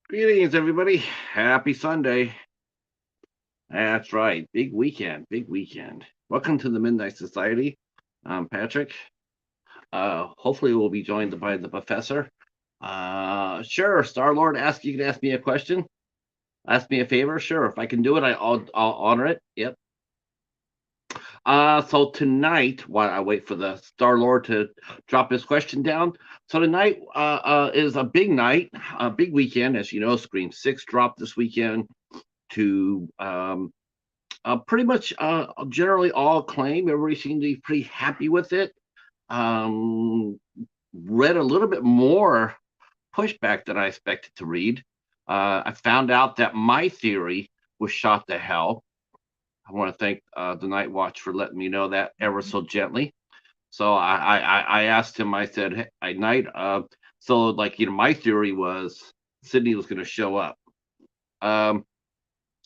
Greetings, everybody. Happy Sunday. That's right. Big weekend. Big weekend. Welcome to the Midnight Society. I'm Patrick. Hopefully, we'll be joined by the professor. Sure. Star Lord, you can ask me a question. Ask me a favor. Sure. If I can do it, I'll honor it. Yep. So tonight, while I wait for the Star Lord to drop his question down, so tonight is a big night, a big weekend. As you know, Scream 6 dropped this weekend to pretty much generally all acclaim. Everybody seemed to be pretty happy with it. Um, Read a little bit more pushback than I expected to read. I found out that my theory was shot to hell. I want to thank the Night Watch for letting me know that ever so gently. So I asked him. I said, "Hey, Night, so like my theory was Sydney was going to show up um,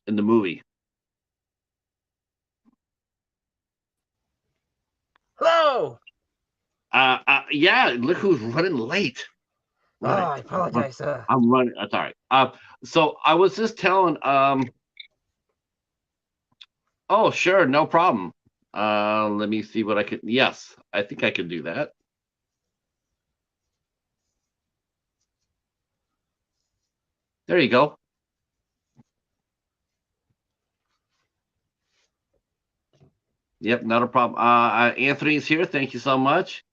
in the movie." Hello! Yeah, look who's running late. Oh, Right. I apologize, sir. I'm running. That's all right. So I was just telling. Oh, sure, no problem. Let me see what I could. Yes, I think I could do that. There you go. Yep, not a problem. Anthony's here. Thank you so much.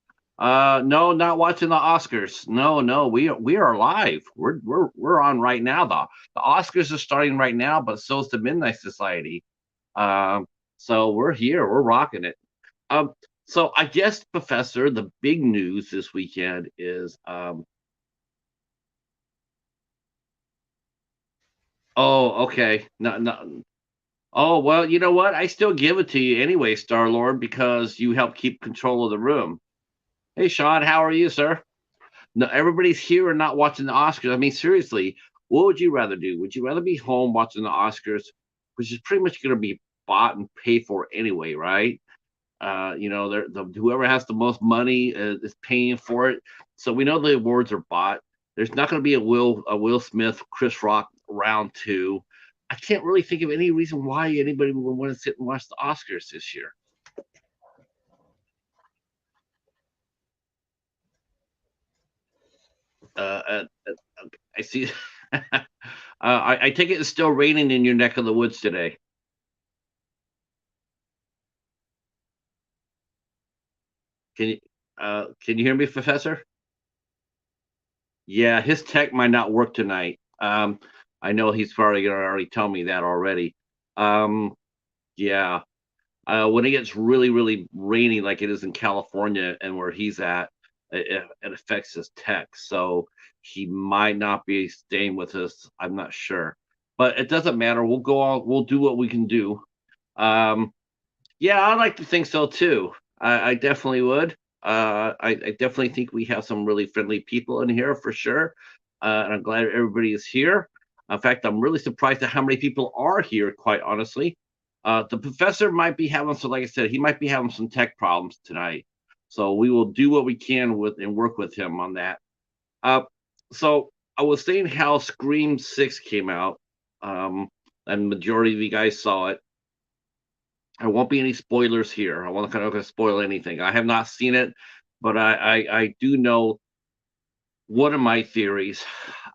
No, not watching the Oscars. No, no, we are live. We're on right now. The Oscars are starting right now, but so is the Midnight Society. Um, so we're here. We're rocking it. Um, so I guess, Professor, the big news this weekend is oh, okay. No, no. Oh, well, you know what? I still give it to you anyway, Star Lord, because you help keep control of the room. Hey, Sean, how are you, sir? No, everybody's here and not watching the Oscars. I mean, seriously, what would you rather do? Would you rather be home watching the Oscars, which is pretty much going to be bought and paid for anyway, right? Whoever has the most money is paying for it. So we know the awards are bought. There's not going to be a Will Smith, Chris Rock round two. I can't really think of any reason why anybody would want to sit and watch the Oscars this year. Uh, uh, I see. I take it it's still raining in your neck of the woods today. Can you can you hear me, Professor? Yeah, his tech might not work tonight. I know he's probably gonna already tell me that already. Um, yeah. When it gets really, really rainy, like it is in California and where he's at, it affects his tech. So he might not be staying with us. I'm not sure, but it doesn't matter. We'll go on. We'll do what we can do. Um, yeah, I like to think so too. I definitely would. I definitely think we have some really friendly people in here for sure. And I'm glad everybody is here. In fact, I'm really surprised at how many people are here, quite honestly. The professor might be having some, like I said, he might be having some tech problems tonight. So we will do what we can with and work with him on that. Uh, so I was saying how Scream 6 came out, and majority of you guys saw it. There won't be any spoilers here. I won't kind of spoil anything. I have not seen it, but I do know one of my theories.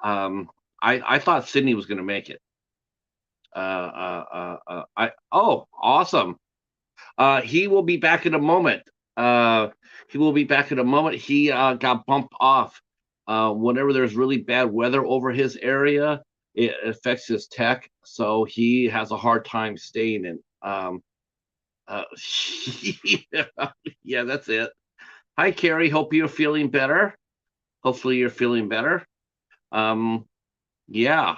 I thought Sydney was going to make it. I Oh, awesome. He will be back in a moment. He will be back in a moment. He got bumped off. Whenever there's really bad weather over his area, it affects his tech, so he has a hard time staying in. Uh, yeah, yeah, that's it. Hi, Carrie. Hope you're feeling better. Hopefully, you're feeling better. Um, yeah.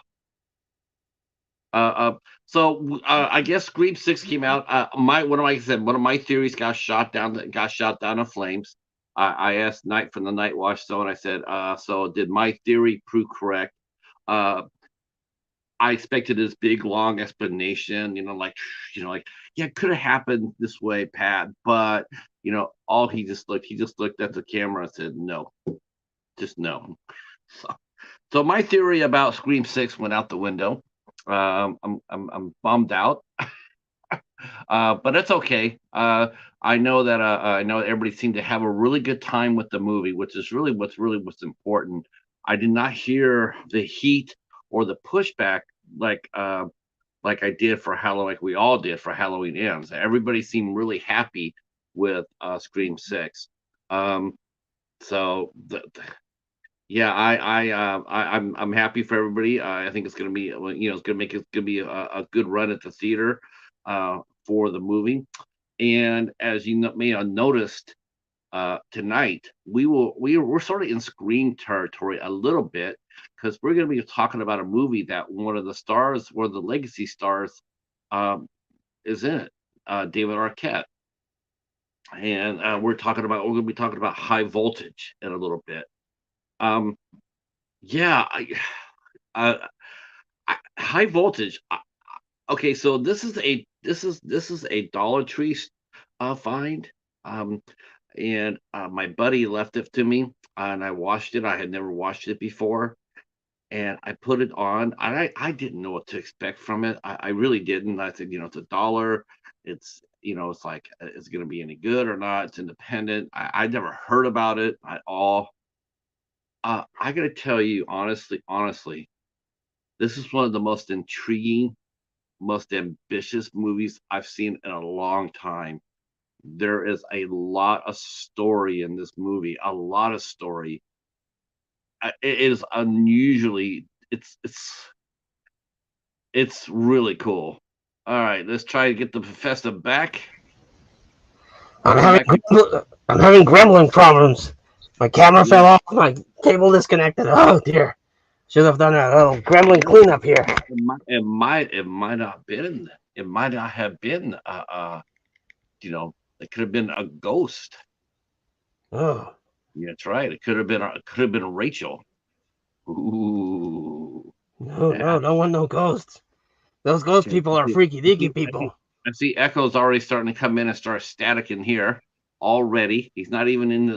I guess Scream 6 came out. My one of my said one of my theories got shot down in flames. I asked Night from the Night Watch, so and I said, so did my theory prove correct? Uh, I expected this big long explanation, like yeah, it could have happened this way, Pat, but all he just looked at the camera and said no, just no. So my theory about Scream 6 went out the window. I'm bummed out, but it's okay. I know everybody seemed to have a really good time with the movie, which is what's important. I did not hear the heat or the pushback like like I did for Halloween, like we all did for Halloween Ends. Everybody seemed really happy with Scream 6. Um, so yeah, I'm happy for everybody. I think it's gonna be, well, it's gonna make it's gonna be a good run at the theater for the movie. And as you may have noticed, tonight we're sort of in Scream territory a little bit because we're going to be talking about a movie that one of the legacy stars, um, is in it, David Arquette, and we're going to be talking about High Voltage in a little bit. Um, yeah, uh, High Voltage. Okay, so this is a Dollar Tree find. Um, and my buddy left it to me, and I watched it. I had never watched it before, and I put it on. I didn't know what to expect from it. I really didn't. I said, it's a dollar. It's it's like, is it going to be any good or not? It's independent. I never heard about it at all. I got to tell you honestly, this is one of the most intriguing, most ambitious movies I've seen in a long time. There is a lot of story in this movie, a lot of story. It is unusually, it's really cool. All right, let's try to get the professor back. I'm Welcome having back. I'm having gremlin problems. My camera Yeah, fell off. My cable disconnected. Oh dear. Should have done a little gremlin cleanup here. it might not have been, it could have been a ghost. Oh Yeah, that's right. It could have been Rachel. Ooh, no, yeah. no, no one, no ghosts. Those ghost Okay, people are freaky deaky people. I see Echo's already starting to come in and start static in here already. He's not even in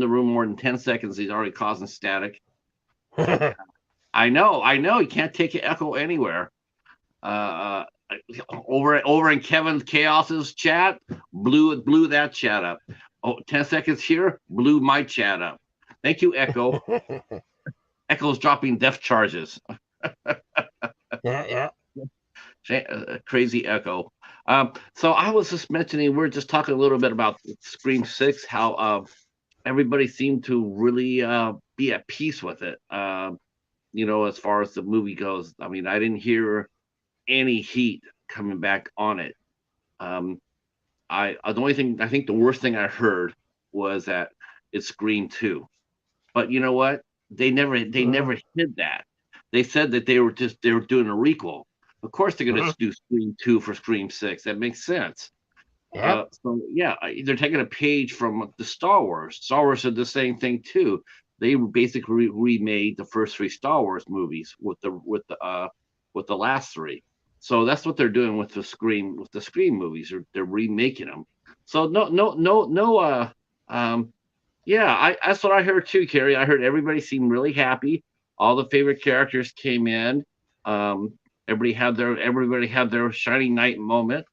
the room more than 10 seconds. He's already causing static. I know. You can't take an Echo anywhere. Uh, over in Kevin Chaos's chat, blew that chat up. Oh, 10 seconds here, blew my chat up. Thank you, Echo. Echo's dropping death charges. Yeah, yeah. Crazy Echo. So I was just mentioning, we're just talking a little bit about Scream 6, how everybody seemed to really be at peace with it. As far as the movie goes, I mean, I didn't hear any heat coming back on it. Um, the only thing, I think the worst thing I heard was that it's Scream 2. But you know what? They Mm-hmm. never hid that. They said that they were doing a requel. Of course, they're going Mm-hmm. to do Scream 2 for Scream 6. That makes sense. Yep. So yeah, they're taking a page from the Star Wars. Star Wars did the same thing too. They basically remade the first three Star Wars movies with the last three. So that's what they're doing with the Scream movies. They're remaking them. So no. Yeah, that's what I heard too, Carrie. I heard everybody seemed really happy. All the favorite characters came in. Um, everybody had their shining knight moment.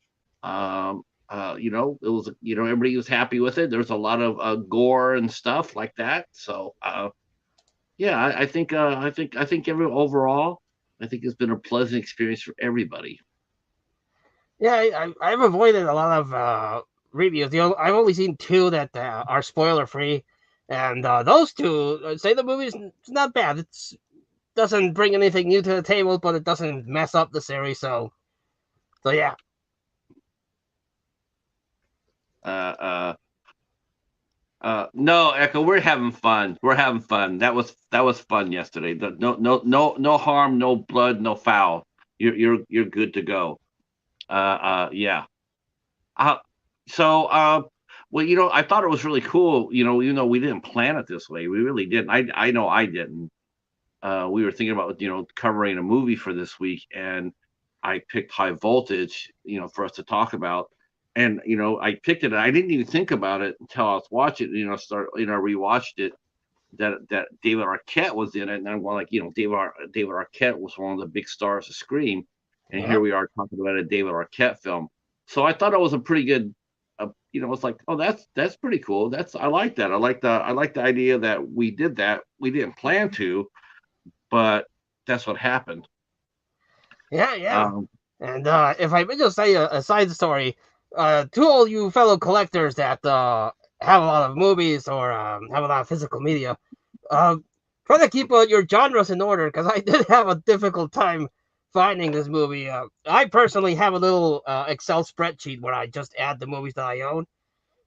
Um, it was, everybody was happy with it. There was a lot of gore and stuff like that. So yeah, I think every overall, I think it's been a pleasant experience for everybody. Yeah, I've avoided a lot of reviews. I've only seen two that are spoiler free, and those two say the movie's it's not bad. It's doesn't bring anything new to the table, but it doesn't mess up the series. So yeah. Uh, uh, no, Echo, we're having fun. We're having fun. That was fun yesterday. No harm, no blood, no foul. You're good to go. Yeah. Uh, so well, I thought it was really cool. Even though we didn't plan it this way, we really didn't. I know I didn't. We were thinking about covering a movie for this week, and I picked High Voltage, for us to talk about. And I picked it. And I didn't even think about it until I was watching. Rewatched it, that David Arquette was in it, and I'm like, David Arquette was one of the big stars of Scream, and here Yeah. we are talking about a David Arquette film. So I thought it was a pretty good. It's like, oh, that's pretty cool. I like that. I like the idea that we did that. We didn't plan to, but that's what happened. Yeah, yeah. Um, And if I may just say a side story, to all you fellow collectors that have a lot of movies or have a lot of physical media, uh, try to keep your genres in order because I did have a difficult time finding this movie. I personally have a little Excel spreadsheet where I just add the movies that I own,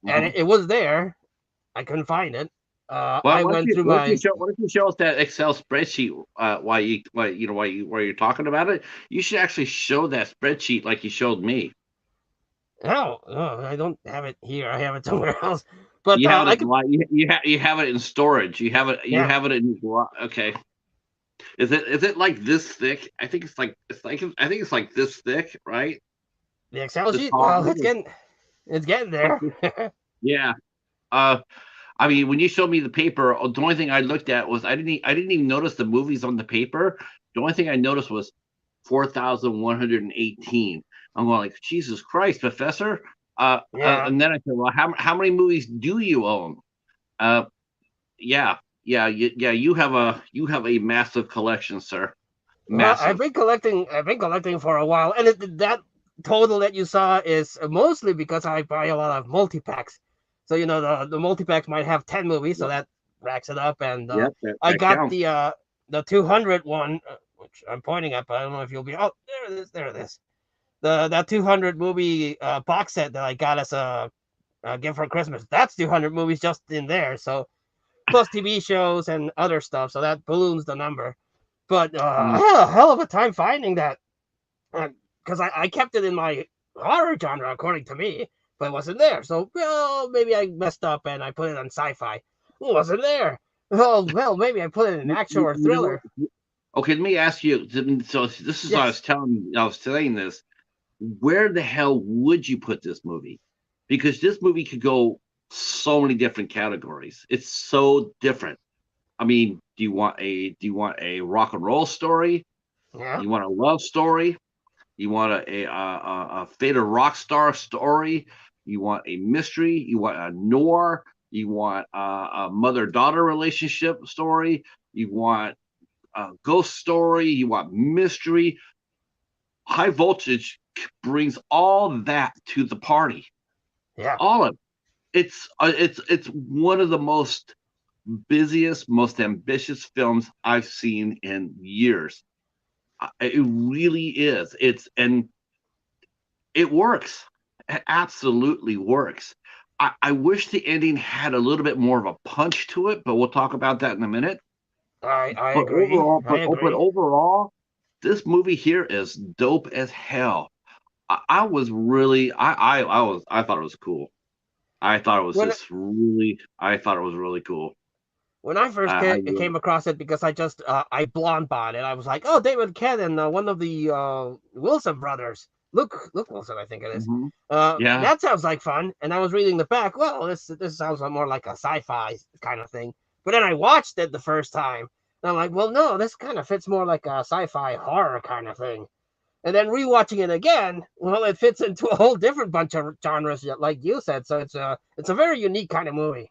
and mhm. it was there. I couldn't find it. Why, I why don't went you through why don't you my show why don't you show us that Excel spreadsheet? While you're talking about it, you should actually show that spreadsheet like you showed me. oh, I don't have it here. I have it somewhere else. But You have I it could, like you have it in storage. You yeah, have it in okay. Is it like this thick? I think it's like this thick, right? the Excel This sheet. tall. Well, it's getting Like there. this. Yeah. Uh, I mean, when you showed me the paper, the only thing I looked at was I didn't even notice the movies on the paper. The only thing I noticed was 4,118. I'm going like, Jesus Christ, Professor. Yeah. And then I said, well, how many movies do you own? Uh, yeah, yeah. You have a massive collection, sir. Well, I've Massive. been collecting. I've been collecting for a while, and that total that you saw is mostly because I buy a lot of multi packs. So the multi packs might have 10 movies, so Yep, that racks it up. And yep. That I that got counts. the 200 one, which I'm pointing at, but I don't know if you'll be. Oh, there it is. There it is. That 200 movie box set that I got as a gift for Christmas. That's 200 movies just in there. So plus TV shows and other stuff. So that balloons the number. But I Mm, had a hell of a time finding that because I kept it in my horror genre according to me, but it wasn't there. So well, maybe I messed up and I put it on sci-fi. It wasn't there. Well, maybe I put it in action or you know what? thriller. Okay, let me ask you. So this is what Yes. I was saying this. Where the hell would you put this movie? Because this movie could go so many different categories. It's so different. I mean, do you want a rock and roll story? Yeah. You want a love story? You want a faded rock star story? You want a mystery? You want a noir? You want a mother daughter relationship story? You want a ghost story? You want mystery? High voltage brings all that to the party. Yeah. All of it. It's one of the most busiest, most ambitious films I've seen in years. It really is. And it works. It absolutely works. I wish the ending had a little bit more of a punch to it, but we'll talk about that in a minute. I But agree. overall, I agree. this movie here is dope as hell. I was really, I thought it was cool. When I thought it was really cool. when I first I really, came across it because I just I blonde bought it. I was like, oh, David Kent and one of the Wilson brothers, Luke Wilson, I think it is. mhm. Yeah, That sounds like fun. And I was reading the back. Well, this sounds more like a sci-fi kind of thing. But then I watched it the first time, and I'm like, well, no, this kind of fits more like a sci-fi horror kind of thing. And then rewatching it again, well, it fits into a whole different bunch of genres, like you said. So it's a very unique kind of movie.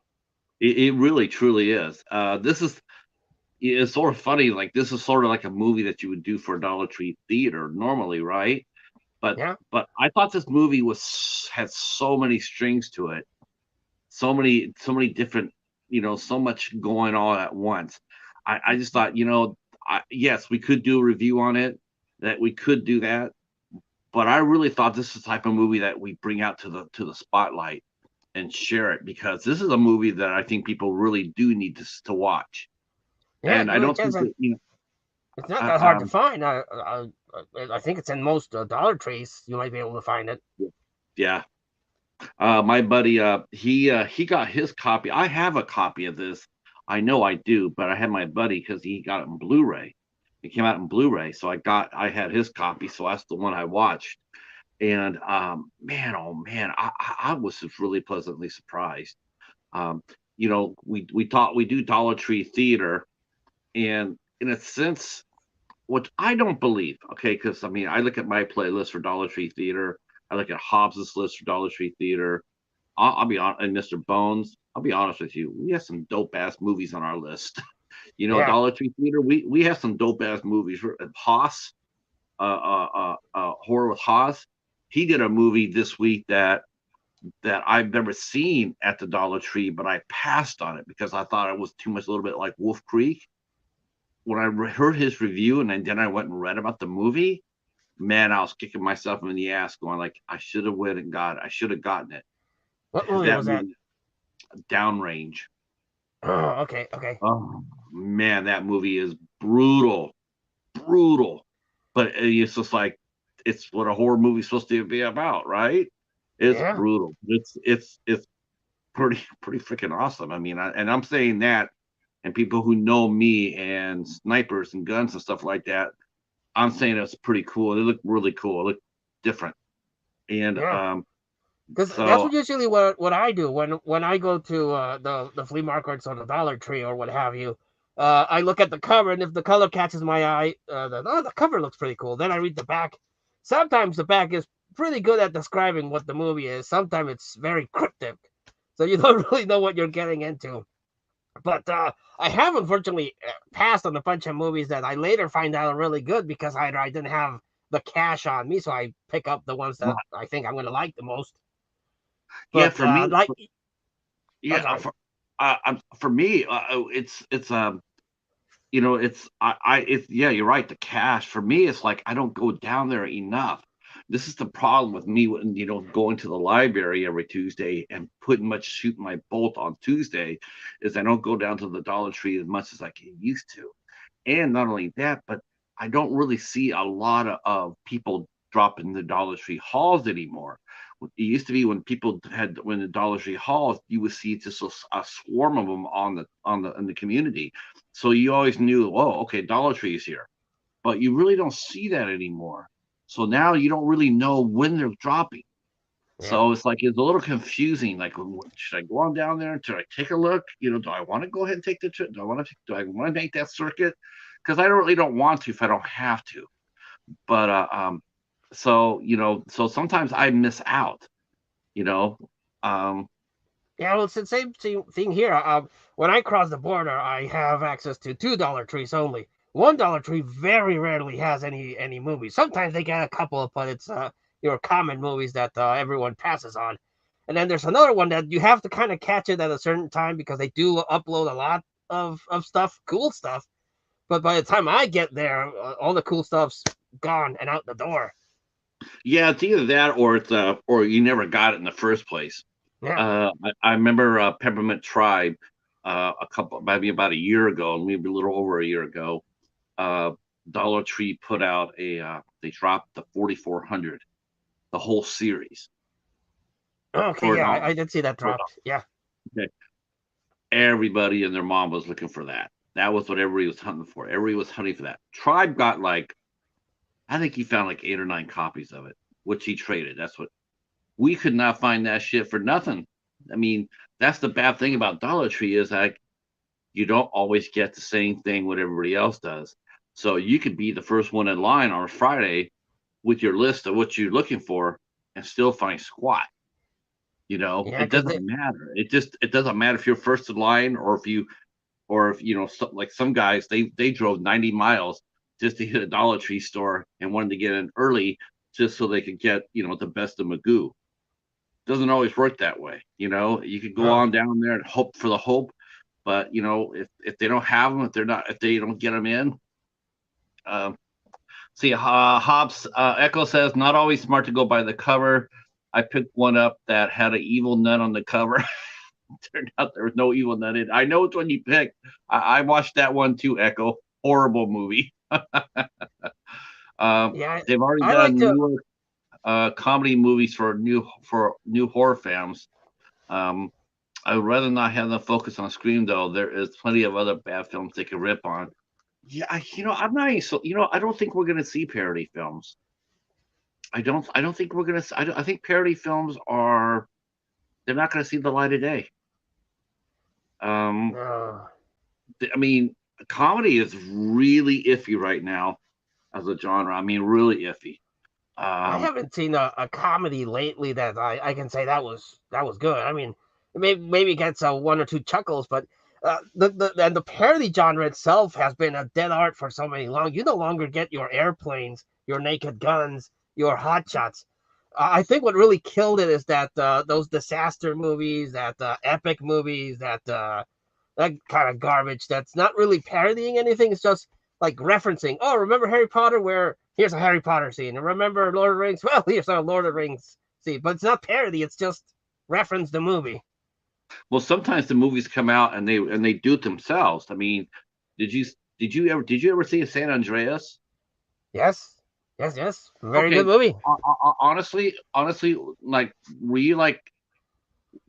it really truly is. This is it's sort of funny. Like this is sort of like a movie that you would do for a Dollar Tree theater normally, right? But Yeah. but I thought this movie was had so many strings to it, so many different, so much going on at once. I just thought, yes, we could do a review on it, that we could do that, but I really thought this is the type of movie that we bring out to the spotlight and share it because this is a movie that I think people really do need to watch. Yeah, And it I really don't is. think And that, it's not uh, that hard to um, find. I think it's in most Dollar Trees. You might be able to find it. yeah, my buddy, he got his copy. I have a copy of this. I know I do, but I had my buddy because he got it in Blu-ray. It came out in Blu-ray, so I had his copy, so that's the one I watched. And man, oh man, I was just really pleasantly surprised. Um, we do Dollar Tree theater, and in a sense, which I don't believe, okay, because I mean, I look at my playlist for Dollar Tree theater, I look at Hobbs's list for Dollar Tree theater. I'll be on, and Mr. Bones. I'll be honest with you, we have some dope ass movies on our list. Yeah. Dollar Tree theater, we have some dope ass movies. Haas, horror with Haas. He did a movie this week that I've never seen at the Dollar Tree, but I passed on it because I thought it was too much, a little bit like Wolf Creek. When I heard his review and then I went and read about the movie, man, I was kicking myself in the ass, going like, I should have went and got it. I should have gotten it. What movie That was that? movie, Downrange. Oh, okay, okay. Oh man, that movie is brutal, brutal. But it's just like it's what a horror movie's supposed to be about, right? It's Yeah. brutal. It's pretty freaking awesome. I mean, and I'm saying that, and people who know me and snipers and guns and stuff like that, I'm saying it's pretty cool. They look really cool. They look different, and Yeah. Because that's so what usually what I do when I go to the flea markets or the Dollar Tree or what have you. I look at the cover, and if the color catches my eye, the cover looks pretty cool. Then I read the back. Sometimes the back is pretty good at describing what the movie is. Sometimes it's very cryptic, so you don't really know what you're getting into. But I have unfortunately passed on a bunch of movies that I later find out are really good because either I didn't have the cash on me, so I pick up the ones that I think I'm going to like the most. yeah, But for me, like, I'm yeah, sorry. for me, it's it's it's yeah, you're right. The cash for me, it's like I don't go down there enough. This is the problem with me when going to the library every Tuesday and putting much shooting my bolt on Tuesday, is I don't go down to the Dollar Tree as much as I can used to. And not only that, but I don't really see a lot of people dropping the Dollar Tree halls anymore. It used to be when the Dollar Tree halls, you would see just a swarm of them in the community. So you always knew, oh, okay, Dollar Tree is here, but you really don't see that anymore. So now you don't really know when they're dropping. Yeah, So it's like it's a little confusing. Like, should I go on down there? Should I take a look? Do I want to go ahead and take the trip? Do I want to make that circuit? Because I really don't want to if I don't have to. But so sometimes I miss out. You know, um, yeah. Well, it's the same thing here. When I cross the border, I have access to $2 trees only. $1 tree very rarely has any movies. Sometimes they get a couple, but it's your common movies that everyone passes on. And then there's another one that you have to kind of catch it at a certain time because they do upload a lot of stuff, cool stuff. But by the time I get there, all the cool stuff's gone and out the door. yeah, it's either that or or you never got it in the first place. Yeah. I remember Peppermint Tribe maybe about a year ago, maybe a little over a year ago. Uh, Dollar Tree put out they dropped the 4400, the whole series Okay. for a Yeah, dollar. I did see that For a dropped. Yeah. dollar. Okay. Everybody and their mom was looking for that. That was what everybody was hunting for. Everybody was hunting for that. Tribe got like, I think he found like 8 or 9 copies of it, which he traded. That's what we could not find that shit for nothing. I mean, that's the bad thing about Dollar Tree is like you don't always get the same thing what everybody else does. So you could be the first one in line on a Friday with your list of what you're looking for and still find squat. Yeah, It because doesn't matter. It doesn't matter if you're first in line or if like some guys they drove 90 miles just to hit a Dollar Tree store and wanted to get in early just so they could get the best of Magoo. Doesn't always work that way. You could go no. on down there and hope for the hope, but if they don't have them, if they don't get them in. um See, Hobbs Echo says not always smart to go by the cover. I picked one up that had an evil nun on the cover. Turned out there was no evil nun in it. I know which one you picked. I watched that one too, Echo. Horrible movie. Yeah, They've already I like done to. newer comedy movies for new horror films. Um, I would rather not have them focus on Scream, though. There is plenty of other bad films they could rip on. Yeah, I'm not even so. I don't think we're gonna see parody films. I don't think we're gonna. I think parody films are. They're not gonna see the light of day. Um, No, I mean, comedy is really iffy right now as a genre. I mean, really iffy. I Um, haven't seen a comedy lately that I can say that was good. I mean, maybe it gets one or two chuckles, but the parody genre itself has been a dead art for so many long. You no longer get your airplanes, your Naked Guns, your Hot Shots. I think what really killed it is that those disaster movies, that epic movies, that kind of garbage that's not really parodying anything. It's just like referencing. Oh, remember Harry Potter? Where here's a Harry Potter scene. And remember Lord of the Rings? Well, here's a Lord of the Rings scene. But it's not parody. It's just reference the movie. well, sometimes the movies come out and they do it themselves. I mean, did you did you ever see San Andreas? Yes, yes, yes. Very good Okay, movie. honestly, like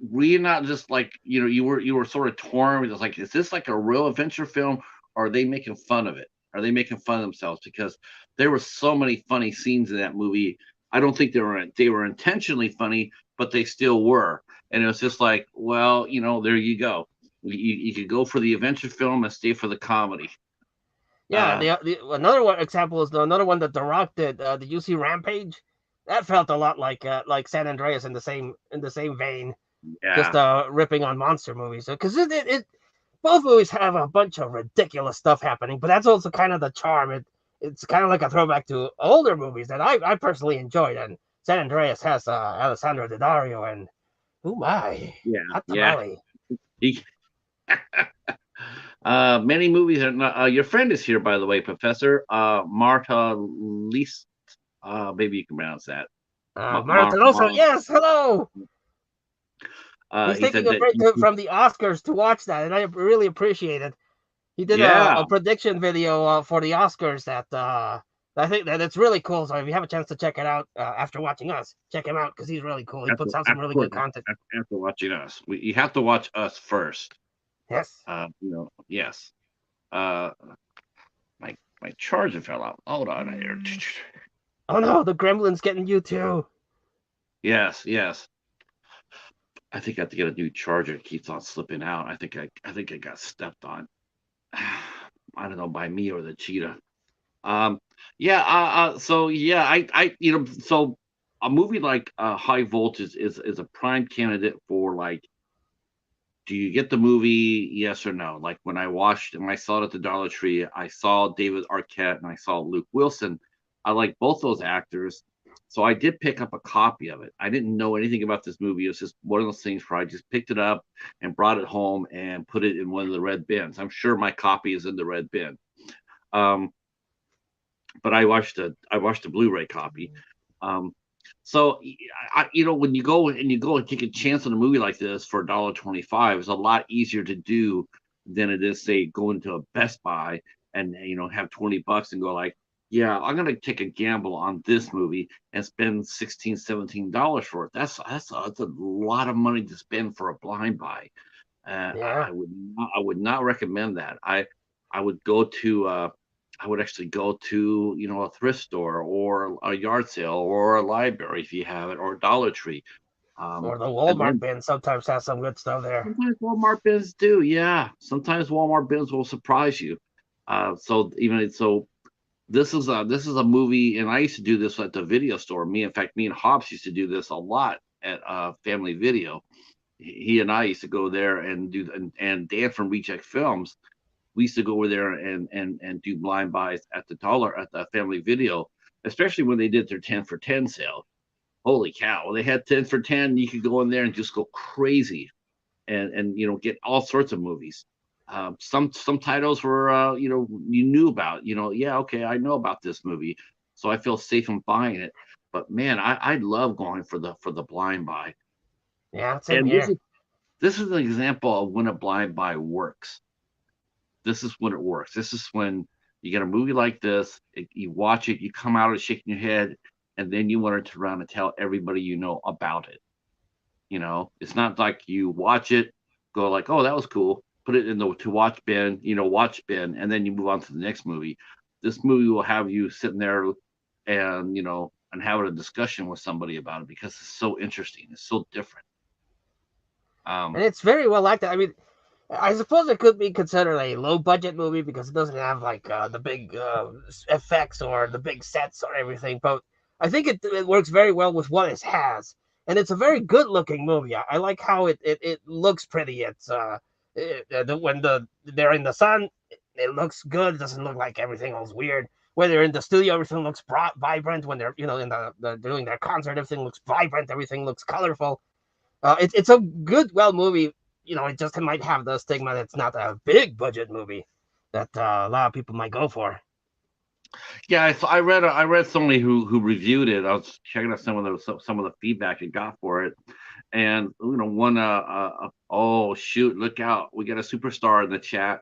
were you not just like you were sort of torn? It was like, is this like a real adventure film, or are they making fun of it? Are they making fun of themselves? Because there were so many funny scenes in that movie. I don't think they were intentionally funny, but they still were. And it was just like, well, there you go. You could go for the adventure film and stay for the comedy. Yeah, Uh, the another one example is another one that The Rock did. Did you see Rampage? That felt a lot like San Andreas in the same vein, just yeah, ripping on monster movies. Because it both movies have a bunch of ridiculous stuff happening, but that's also kind of the charm. It's kind of like a throwback to older movies that I personally enjoyed. And San Andreas has Alessandro Daddario and oh my, yeah, hot yeah. tamale. He- many movies are not. Your friend is here, by the way, Professor Marta Least. Maybe you can pronounce that. Martin also, yes, hello. He's He taking said a that. break from the Oscars to watch that, and I really appreciate it. He did Yeah, a prediction video for the Oscars that I think that it's really cool. So if you have a chance to check it out after watching us, check him out because he's really cool. He puts out some of really course, good content. after watching us, you have to watch us first. Yes. Yes. Uh, my my charger fell out. Hold on here. Oh no, the Gremlin's getting you too. Yes, yes. I think I have to get a new charger. It keeps on slipping out. I think I got stepped on. I don't know, by me or the cheetah. Um, yeah. So yeah, so a movie like High Voltage is a prime candidate for like, do you get the movie? Yes or no? Like when I saw it at the Dollar Tree, I saw David Arquette and I saw Luke Wilson. I like both those actors. So I did pick up a copy of it. I didn't know anything about this movie. It was just one of those things where I just picked it up and brought it home and put it in one of the red bins. I'm sure my copy is in the red bin. Um, but I watched the Blu-ray copy. Um, so when you go and take a chance on a movie like this for $1.25, it's a lot easier to do than it is, say, going to a Best Buy and have $20 and go like, yeah, I'm gonna take a gamble on this movie and spend 16, $17 for it. That's a lot of money to spend for a blind buy. Yeah. I would not recommend that. I would go to I would actually go to a thrift store or a yard sale or a library if you have it, or a Dollar Tree. Or the And Walmart then bin sometimes has some good stuff there. sometimes Walmart bins do, yeah. Sometimes Walmart bins will surprise you. So this is a movie, and I used to do this at the video store. In fact, me and Hobbs used to do this a lot at Family Video. He and I used to go there and and Dan from Reject Films. We used to go over there and do blind buys at the Family Video, especially when they did their 10 for 10 sale. Holy cow! When they had 10 for 10, you could go in there and just go crazy and get all sorts of movies. Some titles were you knew about. Yeah, okay, I know about this movie, so I feel safe in buying it. But man, I love going for the blind buy. Yeah, same And here. this is an example of when a blind buy works. This is when it works. This is when you get a movie like this, you watch it, you come out of shaking your head, and then you want to turn around and tell everybody you know about it. It's not like you watch it, go like, oh, that was cool, put it in the to watch bin, watch bin, and then you move on to the next movie. This movie will have you sitting there and having a discussion with somebody about it because it's so interesting. It's so different. Um, And it's very well acted. I mean, I suppose it could be considered a low budget movie because it doesn't have like the big effects or the big sets or everything. But I think it works very well with what it has, and it's a very good looking movie. I like how it looks pretty. When they're in the sun, it looks good. It doesn't look like everything else weird. When they're in the studio, everything looks vibrant. When they're in doing their concert, everything looks vibrant. Everything looks colorful. It's a good, well movie. It just might have the stigma that it's not a big budget movie that a lot of people might go for. Yeah, I read somebody who reviewed it. I was checking out some of the feedback it got for it, and one oh shoot, look out, we got a superstar in the chat.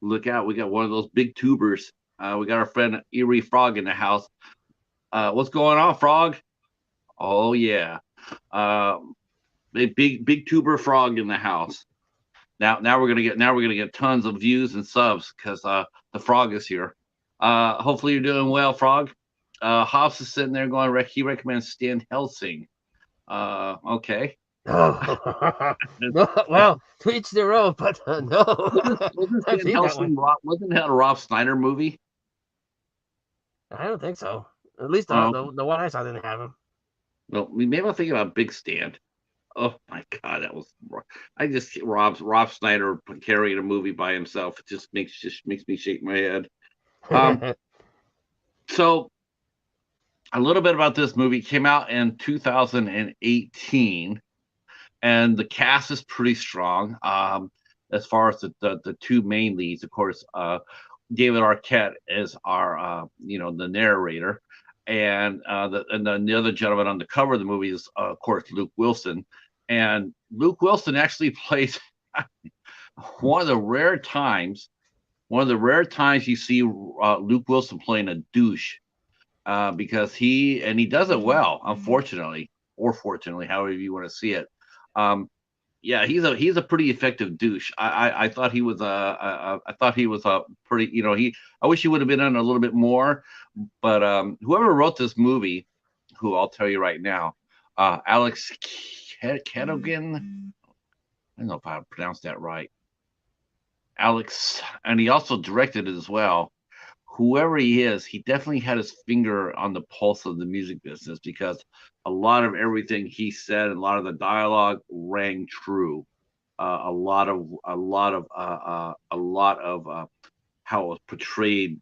Look out, we got one of those big tubers. We got our friend Erie Frog in the house. What's going on, Frog? Oh yeah, uh, big tuber Frog in the house. Now we're gonna get tons of views and subs because the Frog is here. Hopefully you're doing well, Frog. Hobbs is sitting there going, he recommends Stan Helsing. Okay. Oh, no, well, to each their own, but no, Wasn't I've Stan seen that one. Helsing wasn't that a Rob Snyder movie? I don't think so. At least Oh, the one I saw didn't have him. no, maybe I'm thinking about Big Stand. Oh my God, that was I just Rob Snyder carrying a movie by himself. It just makes me shake my head. Um, so a little bit about this movie came out in 2018, and the cast is pretty strong. As far as the two main leads, of course, David Arquette is our the narrator, and the other gentleman on the cover of the movie is of course Luke Wilson, and Luke Wilson actually plays one of the rare times you see Luke Wilson playing a douche, because he does it well, unfortunately or fortunately, however you want to see it. Um, yeah, he's a pretty effective douche. I thought he was I thought he was a pretty he I wish he would have been in a little bit more, but whoever wrote this movie, who I'll tell you right now, Alex Kedogan, I don't know if I pronounced that right, Alex, and he also directed it as well. Whoever he is, he definitely had his finger on the pulse of the music business because a lot of everything he said and a lot of the dialogue rang true. A lot of how it was portrayed,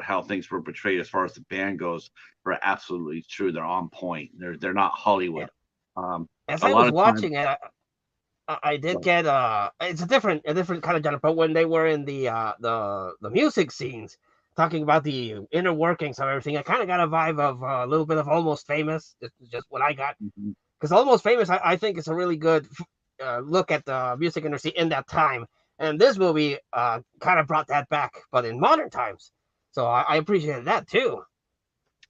how things were portrayed as far as the band goes, were absolutely true. They're on point. They're not Yeah. Hollywood. As A I lot was of times, watching it, I did get it's a different kind of genre. But when they were in the music scenes, talking about the inner workings of everything, I kind of got a vibe of a little bit of Almost Famous. It's just what I got, because Almost Famous, I think it's a really good look at the music industry in that time, and this movie kind of brought that back, but in modern times. So I appreciated that too.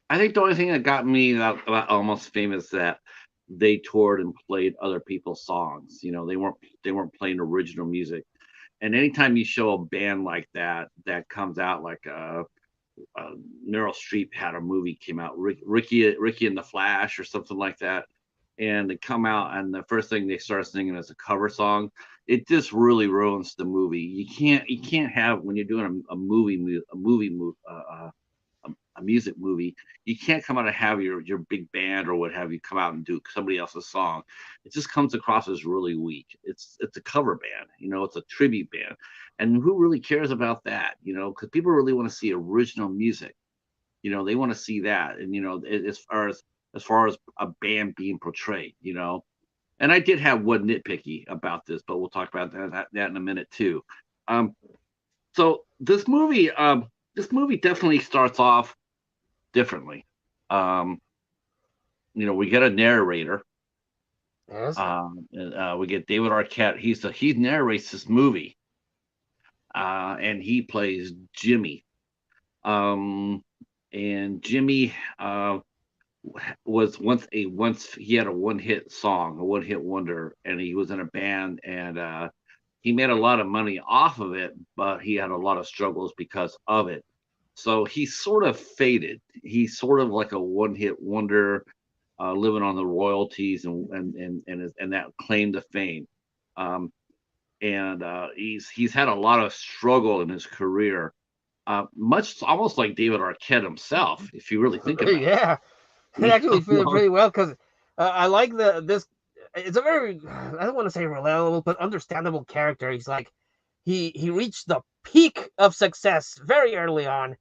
I think the only thing that got me about Almost Famous that they toured and played other people's songs. They weren't playing original music. And anytime you show a band like that comes out like Meryl Streep had a movie came out, Ricky and the Flash or something like that, and they come out and the first thing they start singing is a cover song. It just really ruins the movie. You can't have when you're doing a music movie, you can't come out and have your big band or what have you come out and do somebody else's song. It just comes across as really weak. It's a cover band, it's a tribute band, and who really cares about that? Because people really want to see original music. They want to see that, and as far as a band being portrayed. And I did have one nitpicky about this, but we'll talk about that in a minute too. Um, so this movie definitely starts off differently. Um, we get a narrator. Yes. We get David Arquette. He narrates this movie, and he plays Jimmy. Um, and Jimmy was once he had a one hit song, a one hit wonder, and he was in a band, and he made a lot of money off of it, but he had a lot of struggles because of it. So he sort of faded. He's sort of like a one hit wonder, living on the royalties and that claim to fame. Um, and he's had a lot of struggle in his career, much almost like David Arquette himself, if you really think about Yeah, it it. actually You fitted know? pretty well because I like the this. It's a very, I don't want to say relatable, but understandable character. He's like he reached the peak of success very early on.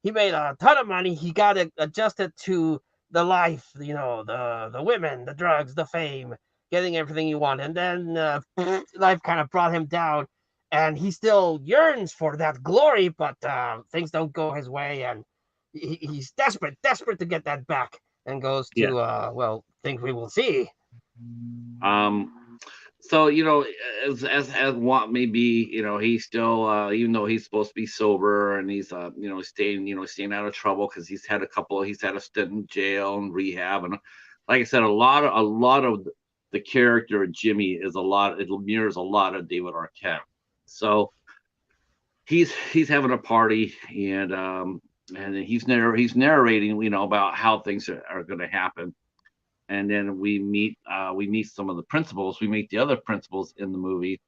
He made a ton of money. He got it adjusted to the life, the women, the drugs, the fame, getting everything he wanted. And then life kind of brought him down, and he still yearns for that glory, but things don't go his way, and he's desperate to get that back, and goes Yeah. to well, think we will see. Um, so as what may be, he's still even though he's supposed to be sober and he's staying out of trouble because he's had a stint in jail and rehab, and like I said, a lot of the character of Jimmy it mirrors a lot of David Arquette. So he's having a party, and then he's narrating, about how things are going to happen, and then we meet some of the principals. We meet the other principals in the movie.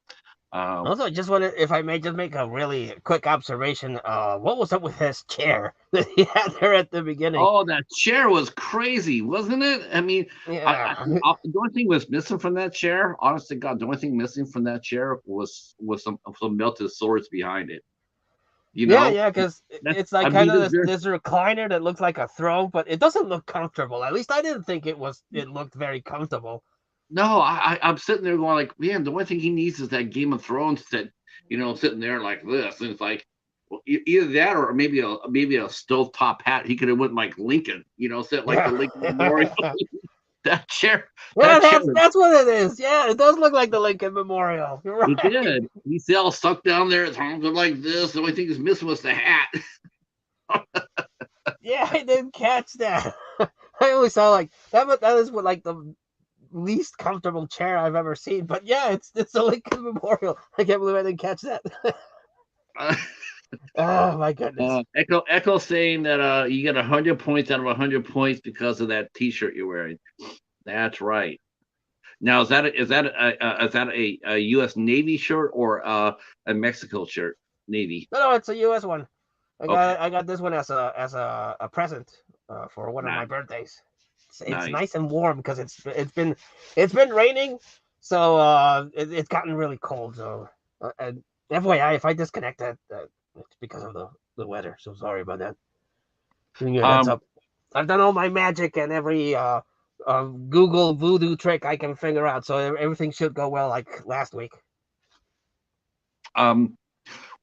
Um, Also, I just wanted, if I may, just make a really quick observation. What was up with his chair that he had there at the beginning? oh, that chair was crazy, wasn't it? I mean, Yeah, the only thing was missing from that chair, honest to God, the only thing missing from that chair was some melted swords behind it. You yeah, know, yeah. Because that's it's like I kind mean, of this recliner that looks like a throne, but it doesn't look comfortable. At least I didn't think it was. It looked very comfortable. no, I'm sitting there going like, man, the only thing he needs is that Game of Thrones that, sitting there like this, and it's like, well, either that or maybe a stovetop hat. He could have went like Lincoln, sit like the Yeah, Lincoln Memorial. yeah. that chair, that chair, That's what it is. Yeah, it does look like the Lincoln Memorial. You're he right. did. He's all stuck down there. His arms are like this. The only thing he's missing was the hat. Yeah, I didn't catch that. I always saw like that. That is what like the least comfortable chair I've ever seen. But yeah, it's the Lincoln Memorial. I can't believe I didn't catch that. Oh my goodness. Echo saying that you get 100 points out of 100 points because of that T-shirt you're wearing. That's right. Now, is that a U.S. Navy shirt or a Mexico shirt? Navy. No, it's a U.S. one. Okay, I got this one as a present for one of my nice, birthdays. It's nice. nice and warm because it's been raining, so it's gotten really cold. So and FYI, if I disconnect it's because of the weather. So sorry about that. Giving you a heads Um, up. I've done all my magic and every Google voodoo trick I can figure out, so everything should go well like last week. um.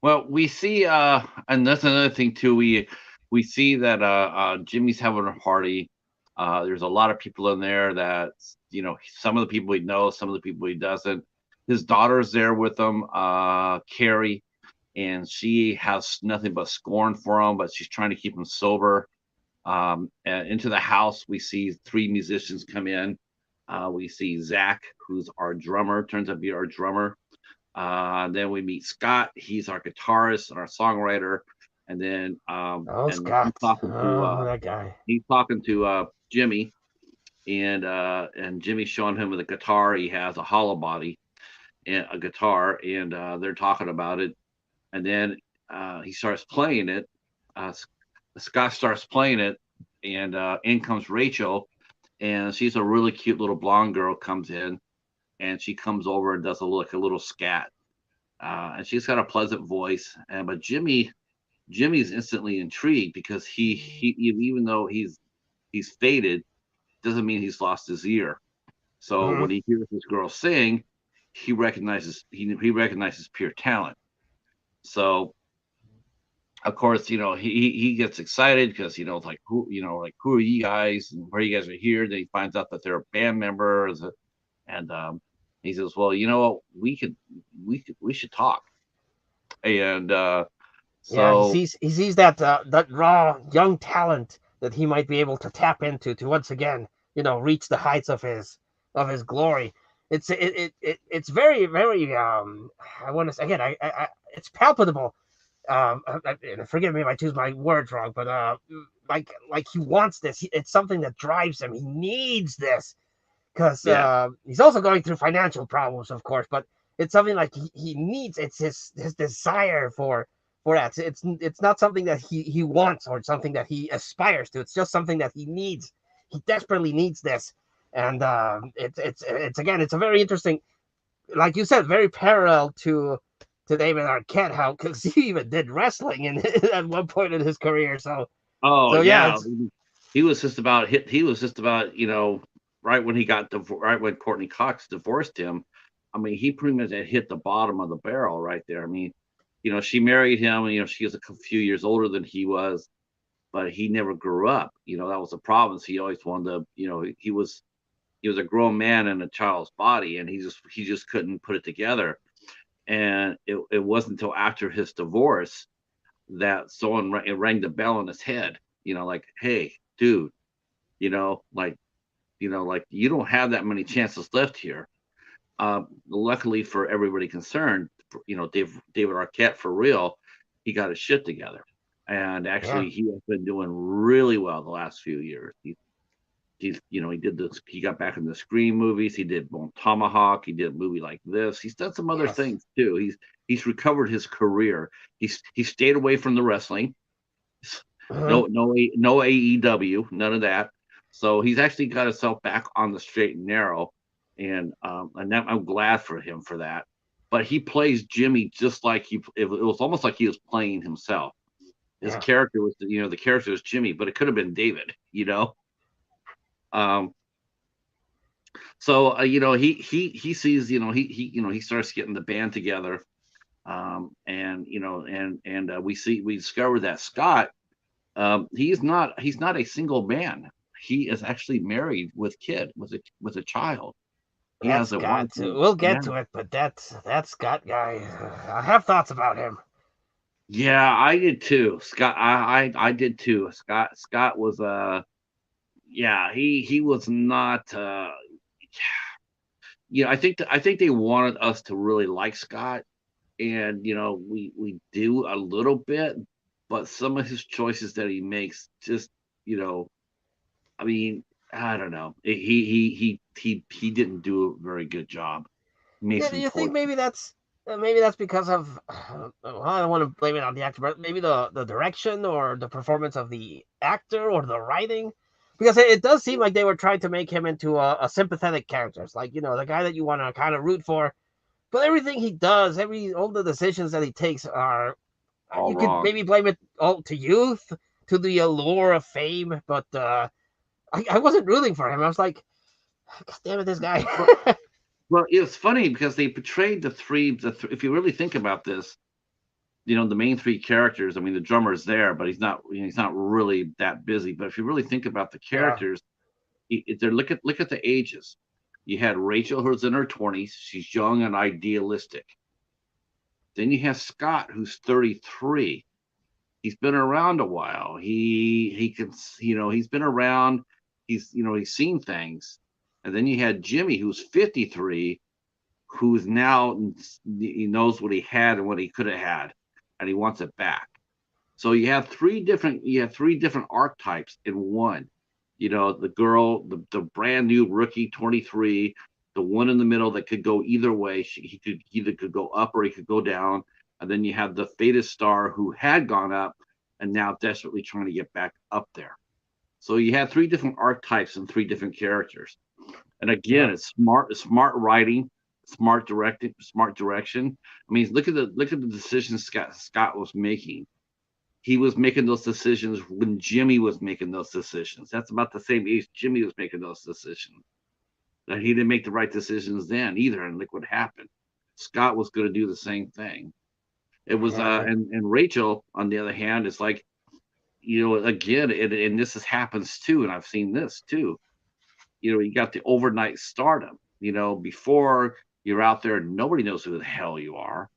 Well, we see, and that's another thing too. We see that Jimmy's having a party. There's a lot of people in there that some of the people he knows, some of the people he doesn't. His daughter's there with him, Carrie, and she has nothing but scorn for him, but she's trying to keep him sober. And into the house, we see three musicians come in. We see Zach, who's our drummer, turns out to be our drummer. Then we meet Scott. He's our guitarist and our songwriter. And then Oh, Scott. Oh, that guy. he's talking to Jimmy, and Jimmy's showing him with a guitar. He has a hollow body and a guitar, and they're talking about it. And then he starts playing it. Uh, Scott starts playing it, and in comes Rachel, and she's a really cute little blonde girl. Comes in, and she comes over and does a little scat, and she's got a pleasant voice. And but Jimmy's instantly intrigued because he even though he's faded, doesn't mean he's lost his ear. So Mm-hmm. when he hears this girl sing, he recognizes pure talent. So of course, he gets excited because like who are you guys and where you guys are here. Then he finds out that they're band members, and he says, well, what, we should talk. And Yeah, so he sees that that raw young talent that he might be able to tap into to once again, reach the heights of his glory. It's very very I want to say again it's palpable. Forgive me if I choose my words wrong, but like he wants this. It's something that drives him. He needs this because yeah, he's also going through financial problems, of course. But it's something like he needs. It's his desire for that. It's not something that he wants or something that he aspires to. It's just something that he needs. He desperately needs this, and it's again, it's a very interesting, like you said, very parallel to David Arquette, how because he even did wrestling in at one point in his career. Oh So yeah, yeah, it's he was just about hit. He was just about right when he got right when Courtney Cox divorced him. I mean, he pretty much had hit the bottom of the barrel right there. I mean, she married him. She was a few years older than he was, but he never grew up. That was the problem. He always wanted to. He was a grown man in a child's body, and he just couldn't put it together. And it wasn't until after his divorce that someone it rang the bell in his head. Like, hey, dude, like like you don't have that many chances left here. Luckily for everybody concerned, David Arquette, for real, he got his shit together, and yeah, actually he has been doing really well the last few years. He did this. He got back in the Scream movies. He did Bone Tomahawk. He did a movie like this. He's done some other yes, things too. He's recovered his career. He stayed away from the wrestling. uh-huh. No AEW, none of that. So he's actually got himself back on the straight and narrow, and I'm glad for him for that. But he plays Jimmy just like it was almost like he was playing himself. His Yeah, character was the character was Jimmy, but it could have been David. Um, so he sees he starts getting the band together, and we discover that Scott, he's not a single man. He is actually married with kid with a child. He has a wife. we'll Yeah, get to it, but that Scott guy, I have thoughts about him. yeah, I did too. Scott, I did too. Scott was yeah, he was not I think they wanted us to really like Scott, and we do a little bit, but some of his choices that he makes just you know I mean, I don't know. He didn't do a very good job. Yeah, do Mason you think Ford. maybe that's because of well, I don't want to blame it on the actor, but maybe the direction or the performance of the actor or the writing? Because it does seem like they were trying to make him into a sympathetic character. It's like, the guy that you want to kind of root for. But everything he does, all the decisions that he takes are, All you could wrong. maybe blame it all to youth, to the allure of fame, but I wasn't rooting for him. I was like, God damn it, this guy. Well, well, it's funny because they portrayed if you really think about this, the main three characters. I mean, the drummer's there, but he's not really that busy. But if you really think about the Yeah, characters, they're look at the ages. You had Rachel, who's in her 20s. She's young and idealistic. Then you have Scott, who's 33. He's been around a while. He can, he's been around. He's seen things. And then you had Jimmy, who's 53, who's now he knows what he had and what he could have had, and he wants it back. So you have three different archetypes in one. The girl, the brand new rookie 23, the one in the middle that could go either way. He could go up or he could go down. And then you have the faded star who had gone up and now desperately trying to get back up there. So you have three different archetypes and three different characters. And again, yeah, it's smart writing, smart directing, smart direction. I mean, look at the decisions Scott was making. He was making those decisions when Jimmy was making those decisions. That's about the same age Jimmy was making those decisions. And he didn't make the right decisions then either. And look what happened. Scott was going to do the same thing. It was yeah, and Rachel, on the other hand, is like, again, and this happens too, and I've seen this too. You got the overnight stardom. Before you're out there, nobody knows who the hell you are.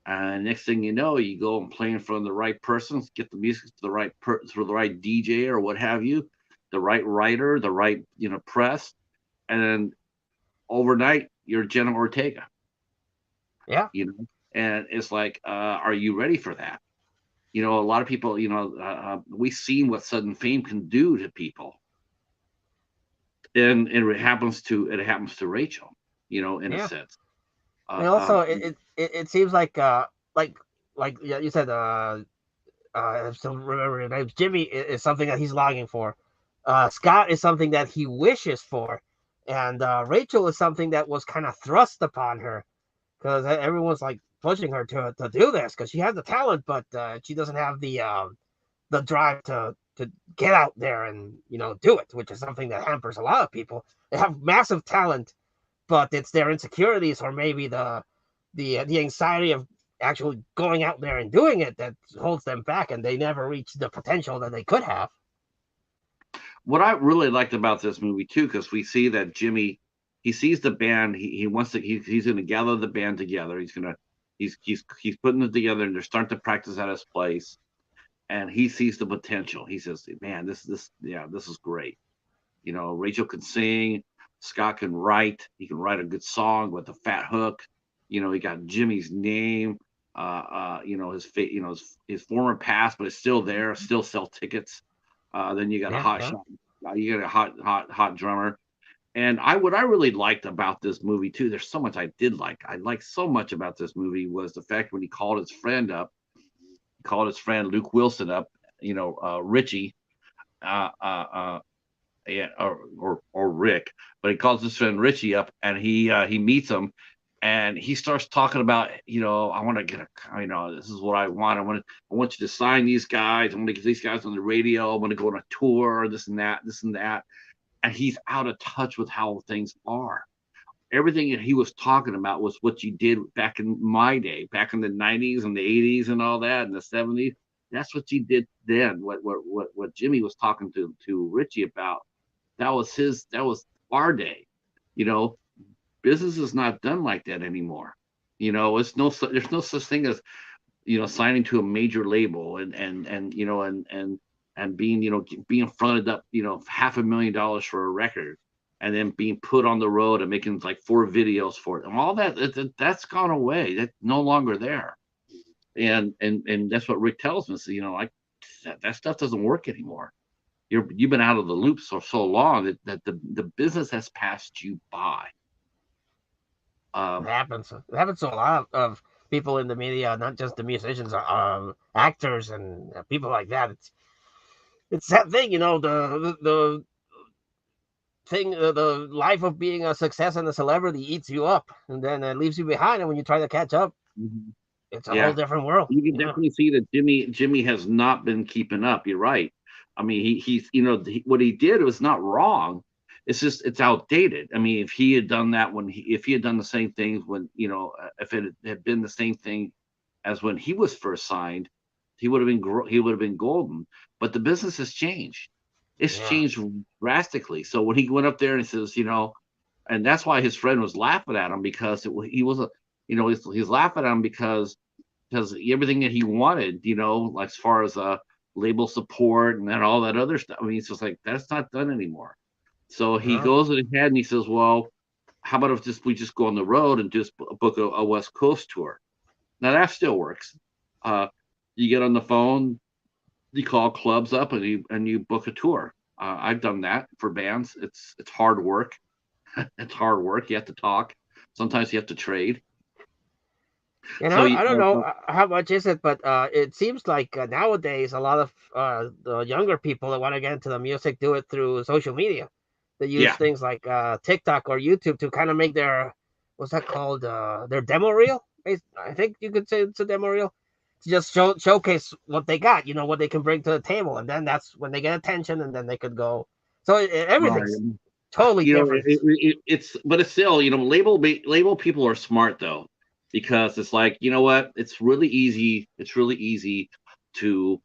And next thing you know, you go and play in front of the right person, get the music to to the right DJ or what have you, the right writer, the right press, and then overnight you're Jenna Ortega. yeah, And it's like, are you ready for that? A lot of people, we've seen what sudden fame can do to people, and it happens to Rachel, in a yeah. sense. And also, it seems like yeah, you said I still remember his name. Jimmy is something that he's longing for. Scott is something that he wishes for, and Rachel is something that was kind of thrust upon her because everyone's like pushing her to do this because she has the talent, but she doesn't have the drive to get out there and do it, which is something that hampers a lot of people. They have massive talent, but it's their insecurities or maybe the anxiety of actually going out there and doing it that holds them back, and they never reach the potential that they could have. What I really liked about this movie too, because we see that Jimmy, he sees the band, he wants to, he's going to gather the band together. He's putting it together, and they're starting to practice at his place, and he sees the potential. He says, "Man, this is great. Rachel can sing, Scott can write. He can write a good song with a fat hook. He got Jimmy's name, his former past, but it's still there, still sell tickets. Then you got a Yeah, hot yeah. shot, you got a hot drummer. And what I really liked about this movie too, there's so much I did like. I liked so much about this movie was the fact when he called his friend up, he called his friend Luke Wilson up, Richie, uh, uh, uh, yeah, or Rick, but he calls his friend Richie up, and he meets him, and he starts talking about, I want to get this is what I want. I want you to sign these guys. I want to get these guys on the radio. I want to go on a tour, this and that, this and that. And he's out of touch with how things are. Everything that he was talking about was what you did back in my day, back in the 90s and the 80s and all that, and the 70s. That's what you did then. What Jimmy was talking to Richie about, that was our day. You know, business is not done like that anymore. There's no such thing as signing to a major label and being being fronted up $500,000 for a record, and then being put on the road and making like 4 videos for it, and all that's gone away. That's no longer there. And that's what Rick tells me. So, like that stuff doesn't work anymore. You've been out of the loop so long that the business has passed you by. It Um, happens. It happens to a lot of people in the media, not just the musicians, actors and people like that. It's that thing, the thing, the life of being a success and a celebrity eats you up, and then it leaves you behind. And when you try to catch up, mhm. it's a whole Yeah, different world. you can Yeah, definitely see that Jimmy has not been keeping up. You're right. I mean, he's what he did was not wrong. It's just it's outdated. I mean, if he had done that if he had done the same things when if it had been the same thing as when he was first signed, he would have been golden. But the business has changed. It's yeah. changed drastically. So when he went up there and he says, and that's why his friend was laughing at him because he was a, he's laughing at him because everything that he wanted, like as far as label support and then all that other stuff. I mean, it's just like that's not done anymore. So he No. goes ahead and he says, "Well, how about if we just go on the road and just book a West Coast tour?" Now that still works. Uh, you get on the phone, you call clubs up, and you book a tour. I've done that for bands. It's hard work. It's hard work. You have to talk. Sometimes you have to trade. So I don't know how much is it, but it seems like nowadays a lot of the younger people that want to get into the music do it through social media. They use yeah, things like TikTok or YouTube to kind of make their what's that called? Their demo reel. I think you could say it's a demo reel to just showcase what they got. What they can bring to the table, and then that's when they get attention, and then they could go. So right. everything's totally different. It's but it's still label people are smart though, because it's like what, it's really easy to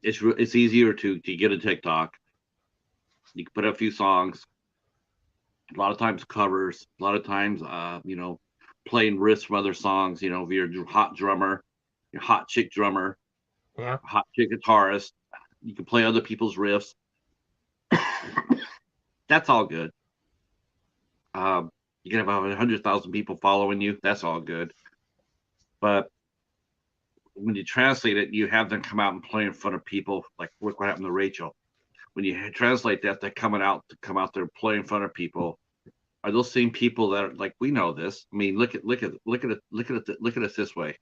it's easier to get a TikTok. You can put up a few songs, a lot of times covers, a lot of times playing riffs from other songs. If you're a hot drummer, your hot chick drummer, Yeah. hot chick guitarist, you can play other people's riffs. That's all good. You can have 100,000 people following you. That's all good. But when you translate it, you have them come out and play in front of people. Like look what happened to Rachel. When you translate that, they're come out there play in front of people. are those same people that are like, we know this. I mean, look at it this way.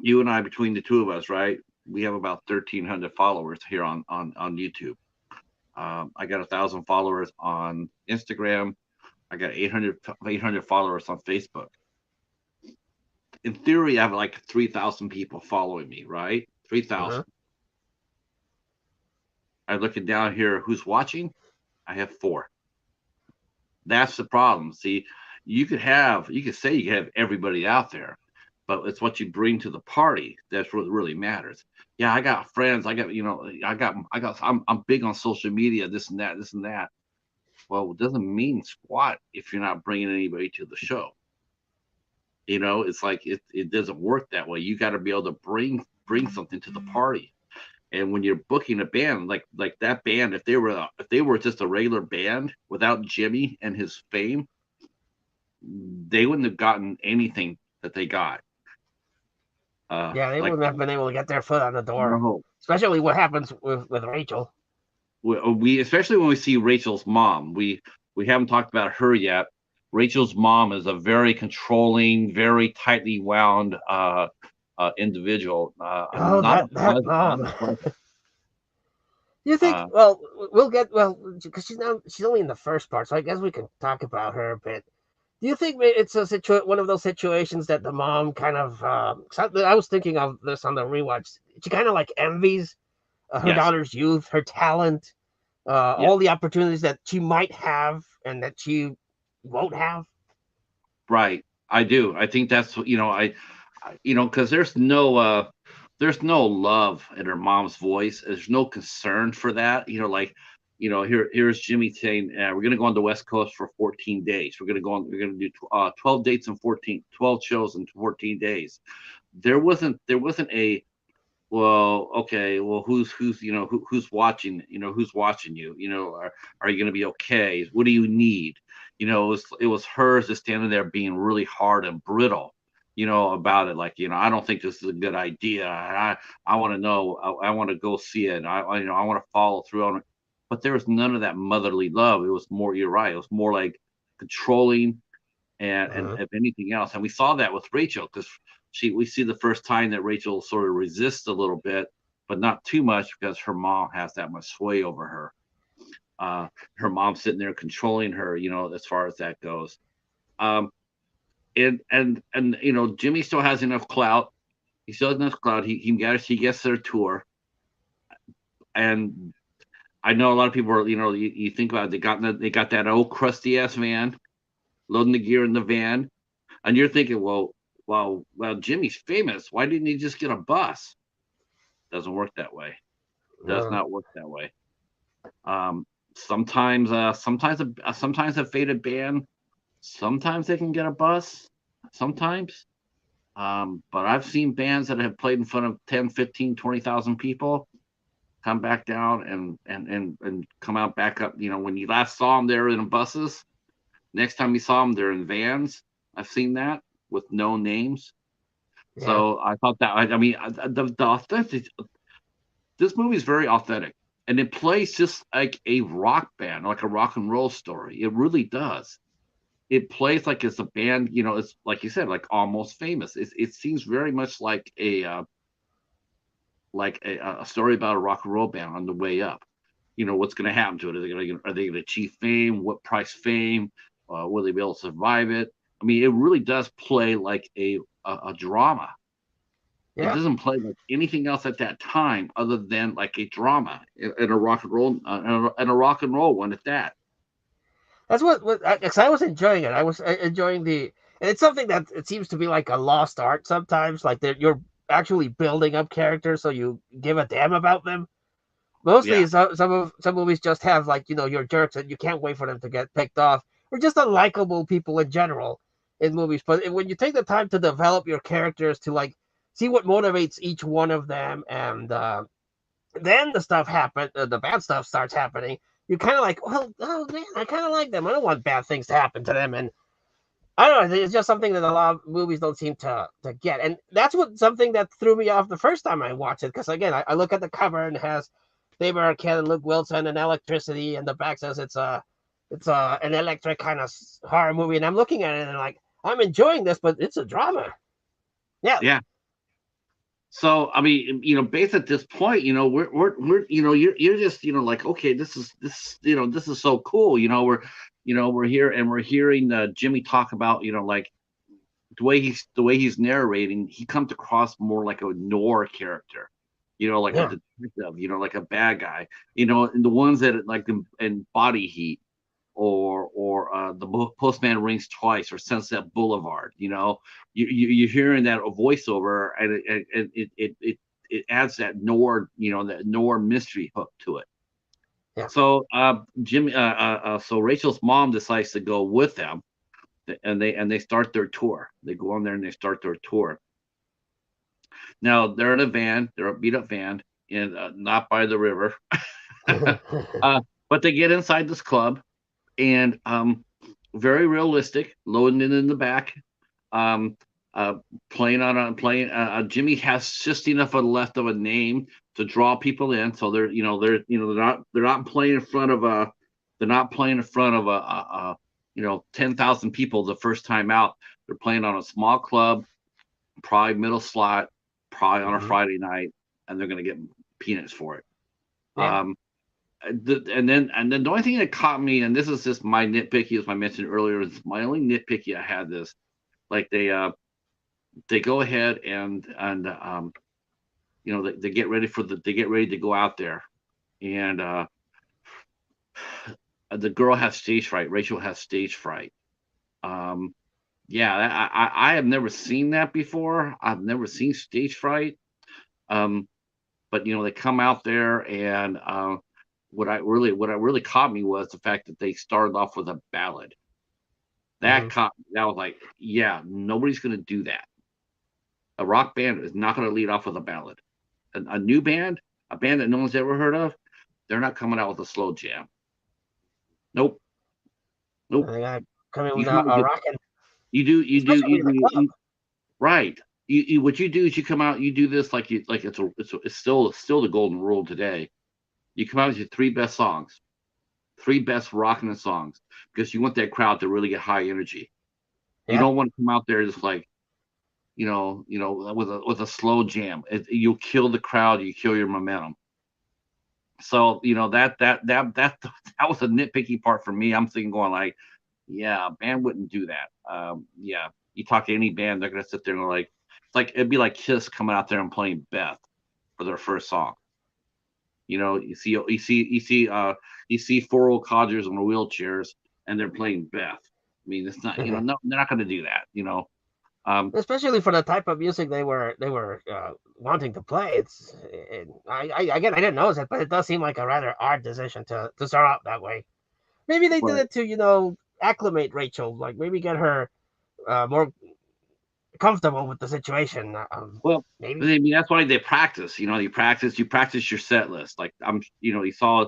You and I, between the two of us, right? We have about 1,300 followers here on YouTube. I got 1,000 followers on Instagram. I got 800 followers on Facebook. In theory, I have like 3,000 people following me, right? 3,000. Uh-huh. I'm looking down here, who's watching? I have 4. That's the problem. See, you could say you have everybody out there, but it's what you bring to the party that's what really matters. Yeah, I got friends. I'm big on social media, this and that, this and that. Well, it doesn't mean squat if you're not bringing anybody to the show. It's like it doesn't work that way. You got to be able to bring something to the party. And when you're booking a band like that band, if they were just a regular band without Jimmy and his fame, they wouldn't have gotten anything that they got. Yeah, they Like wouldn't have been able to get their foot on the door, no, especially what happens with Rachel. we especially when we see Rachel's mom, we haven't talked about her yet. Rachel's mom is a very controlling, very tightly wound individual, and Oh, not a that pleasant, not a mom. pleasant. You think? Uh, Well, we'll get because she's only in the first part, so I guess we can talk about her a bit. Do you think it's one of those situations that the mom kind of? 'Cause I was thinking of this on the rewatch. She kind of like envies her yes, daughter's youth, her talent, yeah, all the opportunities that she might have and that she won't have. right. I do. I think that's because there's no love in her mom's voice. There's no concern for that. Here's Jimmy saying, we're going to go on the West Coast for 14 days. We're going to do 12 dates and 12 shows in 14 days. There wasn't a, well, okay, well, who's watching, who's watching you, are you going to be okay? What do you need? It was hers just standing there being really hard and brittle, about it. Like, I don't think this is a good idea. I want to know. I want to go see it. I want to follow through on it. But there was none of that motherly love. It was more. You're right. It was more like controlling and Uh-huh. if anything else. And we saw that with Rachel because we see the first time that Rachel sort of resists a little bit, but not too much because her mom has that much sway over her. Her mom's sitting there controlling her, as far as that goes. Um, and Jimmy still has enough clout. He still has enough clout. He gets their tour, and I know a lot of people are, you think about it, they got that old crusty ass van, loading the gear in the van, and you're thinking, well, Jimmy's famous. Why didn't he just get a bus? Doesn't work that way. Does Uh, not work that way. Um, sometimes a faded band, sometimes they can get a bus, sometimes. But I've seen bands that have played in front of 10, 15, 20,000 people come back down and come out back up. When you last saw them, they're in buses. Next time you saw them, they're in vans. I've seen that with no names. yeah, So I thought that, I mean, the authentic, this movie is very authentic and it plays just like a rock band, like a rock and roll story. It really does. It plays like it's a band, it's like you said, like Almost Famous. It seems very much like a story about a rock and roll band on the way up. What's going to happen to it? Are they going to achieve fame? What price fame? Will they be able to survive it? I mean, it really does play like a drama. It yeah. doesn't play like anything else at that time other than like a drama and a rock and roll and a rock and roll one at that. That's because I was enjoying it. I was enjoying and it's something that it seems to be like a lost art sometimes. Like that you're actually building up characters, so you give a damn about them. Mostly, Yeah, some movies just have like your jerks, and you can't wait for them to get picked off, or just unlikable people in general in movies. But when you take the time to develop your characters to like see what motivates each one of them, and then the bad stuff starts happening. You're kind of like, well, oh man, I kind of like them. I don't want bad things to happen to them, and I don't know. It's just something that a lot of movies don't seem to get, and that's something that threw me off the first time I watched it. Because again, I look at the cover and it has David Arquette and Luke Wilson and electricity, and the back says it's an electric kind of horror movie, and I'm looking at it and like I'm enjoying this, but it's a drama. Yeah, Yeah. So I mean, based at this point, we're you're just like, okay, this is so cool. We're here and we're hearing Jimmy talk about like the way he's narrating. He comes across more like a noir character, like a yeah, detective, like a bad guy, and the ones that like in Body Heat or the Postman Rings Twice or Sunset Boulevard. You're hearing that voiceover, and it adds that noir mystery hook to it. yeah. So so Rachel's mom decides to go with them, and they start their tour. They go on there and they start their tour. Now they're in a van, they're a beat up van, and not by the river, uh, but they get inside this club, and very realistic, loading it in the back. Um, uh, playing. Jimmy has just enough of left of a name to draw people in, so they're not playing in front of a they're not playing in front of a 10,000 people the first time out. They're playing on a small club, probably middle slot, probably on a Hmm. Friday night, and they're going to get peanuts for it. Yeah. Um, and then the only thing that caught me, and this is just my nitpicky, as I mentioned earlier, is my only nitpicky. I had this, like they go ahead and they get ready to go out there, and the girl has stage fright. Rachel has stage fright. Um, yeah, I have never seen that before. I've never seen stage fright. Um, but they come out there, and what I really caught me was the fact that they started off with a ballad. Hmm. That was like, yeah, nobody's gonna do that. A rock band is not gonna lead off with a ballad. A new band, a band that no one's ever heard of, they're not coming out with a slow jam. Nope, nope. They got coming You with come out, a rockin', you especially in the do club. right. What you do is you come out, you do this like it's still the golden rule today. You come out with your three best songs, three best rocking songs, because you want that crowd to really get high energy. You Yeah. don't want to come out there just like with a slow jam. You'll kill the crowd. You kill your momentum. So that was a nitpicky part for me. I'm thinking, going like, yeah, a band wouldn't do that. Yeah, you talk to any band, they're gonna sit there and like, it's like it'd be like Kiss coming out there and playing Beth for their first song. You see four old codgers in wheelchairs, and they're playing Beth. I mean, it's not, no, they're not going to do that. Um, Especially for the type of music they were wanting to play. Again, I didn't notice it, but it does seem like a rather odd decision to start out that way. Maybe they did but it to acclimate Rachel, like maybe get her more comfortable with the situation. well, I Maybe. mean, that's why they practice. You practice your set list. Like you saw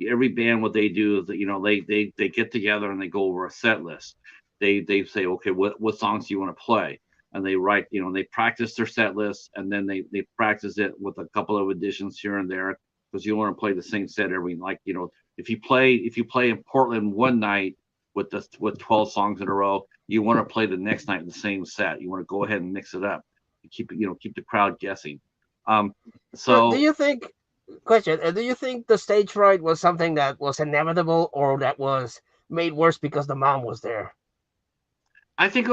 every band, what they do is that they get together and they go over a set list. They say, okay, what songs do you want to play? And they write, they practice their set list, and then they practice it with a couple of additions here and there, because you want to play the same set every, like, if you play in Portland one night with 12 songs in a row, you want to play the next night in the same set. You want to go ahead and mix it up, keep the crowd guessing. Um, So, do so you think? Question: Do you think the stage fright was something that was inevitable, or that was made worse because the mom was there? I think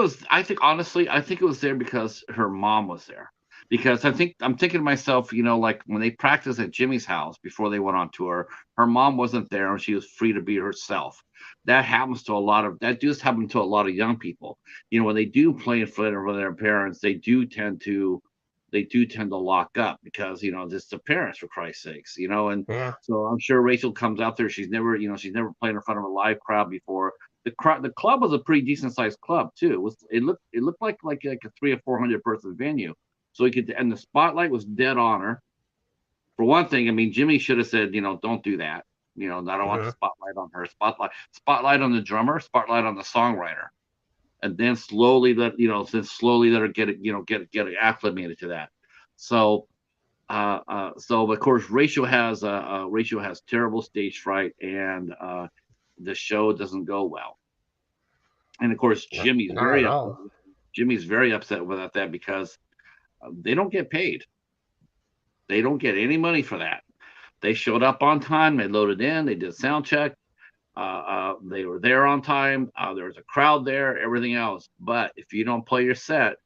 honestly, I think it was there because her mom was there. Because I'm thinking to myself, like when they practiced at Jimmy's house before they went on tour, her mom wasn't there and she was free to be herself. That does happen to a lot of young people. When they do play in front of their parents, they do tend to lock up, because it's the parents, for Christ's sakes. And Yeah. so I'm sure Rachel comes out there. She's never played in front of a live crowd before. The club was a pretty decent sized club too. It looked like a 300 or 400 person venue. So and the spotlight was dead on her. For one thing, I mean, Jimmy should have said, don't do that. I don't want the Hmm. spotlight on her. Spotlight on the drummer, spotlight on the songwriter, and then slowly let her get it, get acclimated to that. So so of course Rachel has terrible stage fright, and the show doesn't go well. And of course, Not at all. Jimmy's very upset with that because they don't get paid. They don't get any money for that. They showed up on time. They loaded in. They did sound check. They were there on time. There was a crowd there. Everything else. But if you don't play your set,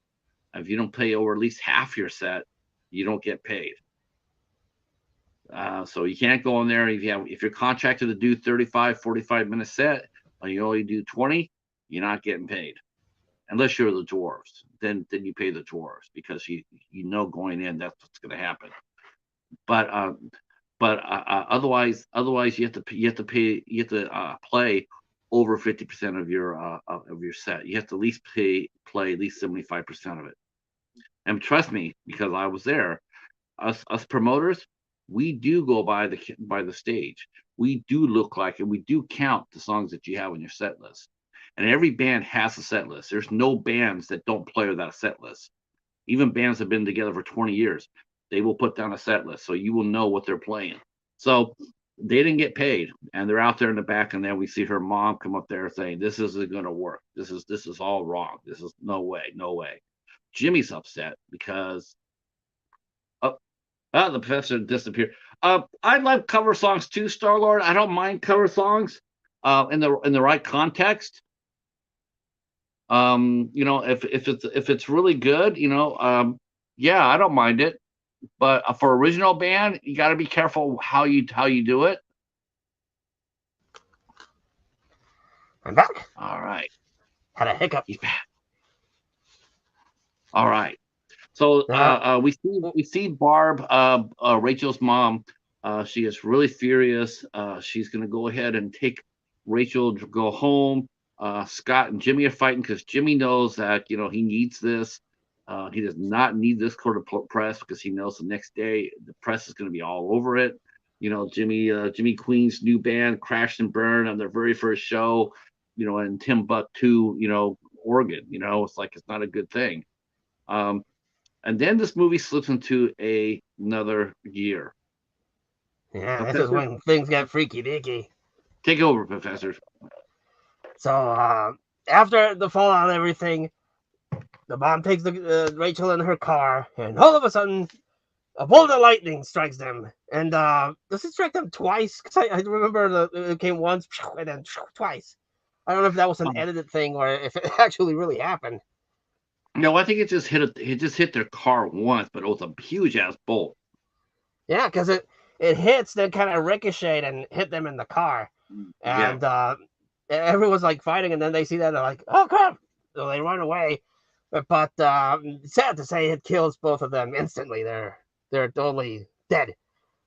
if you don't play over at least half your set, you don't get paid. So you can't go in there if you're contracted to do 35, 45-minute set and you only do 20, you're not getting paid unless you're the dwarves. Then you pay the dwarves because you know going in that's what's going to happen. But otherwise you have to play over 50% of your set. You have to at least play at least 75% of it. And trust me, because I was there, us promoters, we do go by the stage. We do look like and we do count the songs that you have on your set list. And every band has a set list. There's no bands that don't play without a set list. Even bands that have been together for 20 years, they will put down a set list so you will know what they're playing. So they didn't get paid, and they're out there in the back, and then we see her mom come up there saying, "This isn't going to work. This is all wrong. This is no way, no way." Jimmy's upset because the professor disappeared. I like cover songs too, Star Lord. I don't mind cover songs in the right context. If it's really good, yeah, I don't mind it. But for original band, you got to be careful how you do it. I'm back. All right. Had a hiccup. He's back. All right. So we see Barb, Rachel's mom. She is really furious. She's going to go ahead and take Rachel to go home. Scott and Jimmy are fighting because Jimmy knows that he needs this. He does not need this court of press because he knows the next day the press is going to be all over it. Jimmy Queen's new band crashed and burned on their very first show. In Timbuktu, Oregon. It's like it's not a good thing. And then this movie slips into another gear. Yeah, Professor? This is when things get freaky deaky. Take over, Professor. So after the fallout and everything, the mom takes Rachel in her car, and all of a sudden, a bolt of lightning strikes them. And does it strike them twice? Because I remember it came once and then twice. I don't know if that was an edited thing or if it actually really happened. No, I think it just hit their car once, but it was a huge ass bolt. Yeah, because it hits, then kind of ricocheted and hit them in the car, and everyone's like fighting, and then they see that they're like, "Oh crap!" So they run away. But sad to say, it kills both of them instantly. They're totally dead.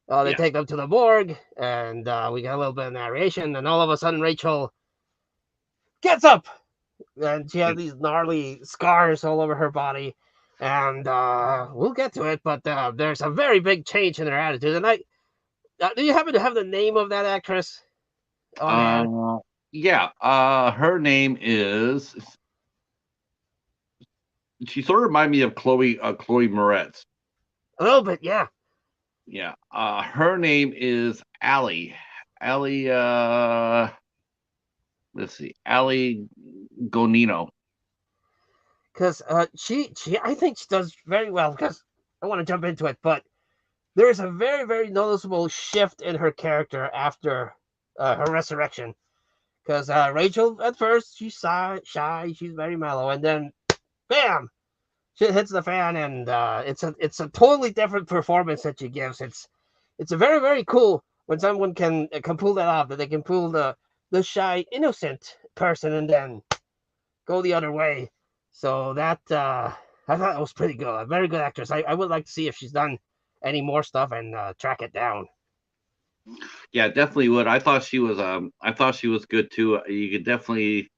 They take them to the morgue, and we got a little bit of narration, and all of a sudden Rachel gets up, and she has these gnarly scars all over her body, and we'll get to it. But there's a very big change in her attitude. And do you happen to have the name of that actress? Yeah. Her name is. She sort of reminded me of Chloe Moretz. A little bit, yeah. Yeah. Her name is Allie. Allie. Let's see. Allie Gonino. Because she I think she does very well. Because I want to jump into it, but there's a very, very noticeable shift in her character after her resurrection. Because Rachel, at first, she's shy, she's very mellow, and then, bam, shit hits the fan, and it's a totally different performance that she gives. It's a very, very cool when someone can pull that off, that they can pull the shy, innocent person and then go the other way. So that I thought that was pretty good. A very good actress. I would like to see if she's done any more stuff and track it down. Yeah, definitely would. I thought she was good too. You could definitely.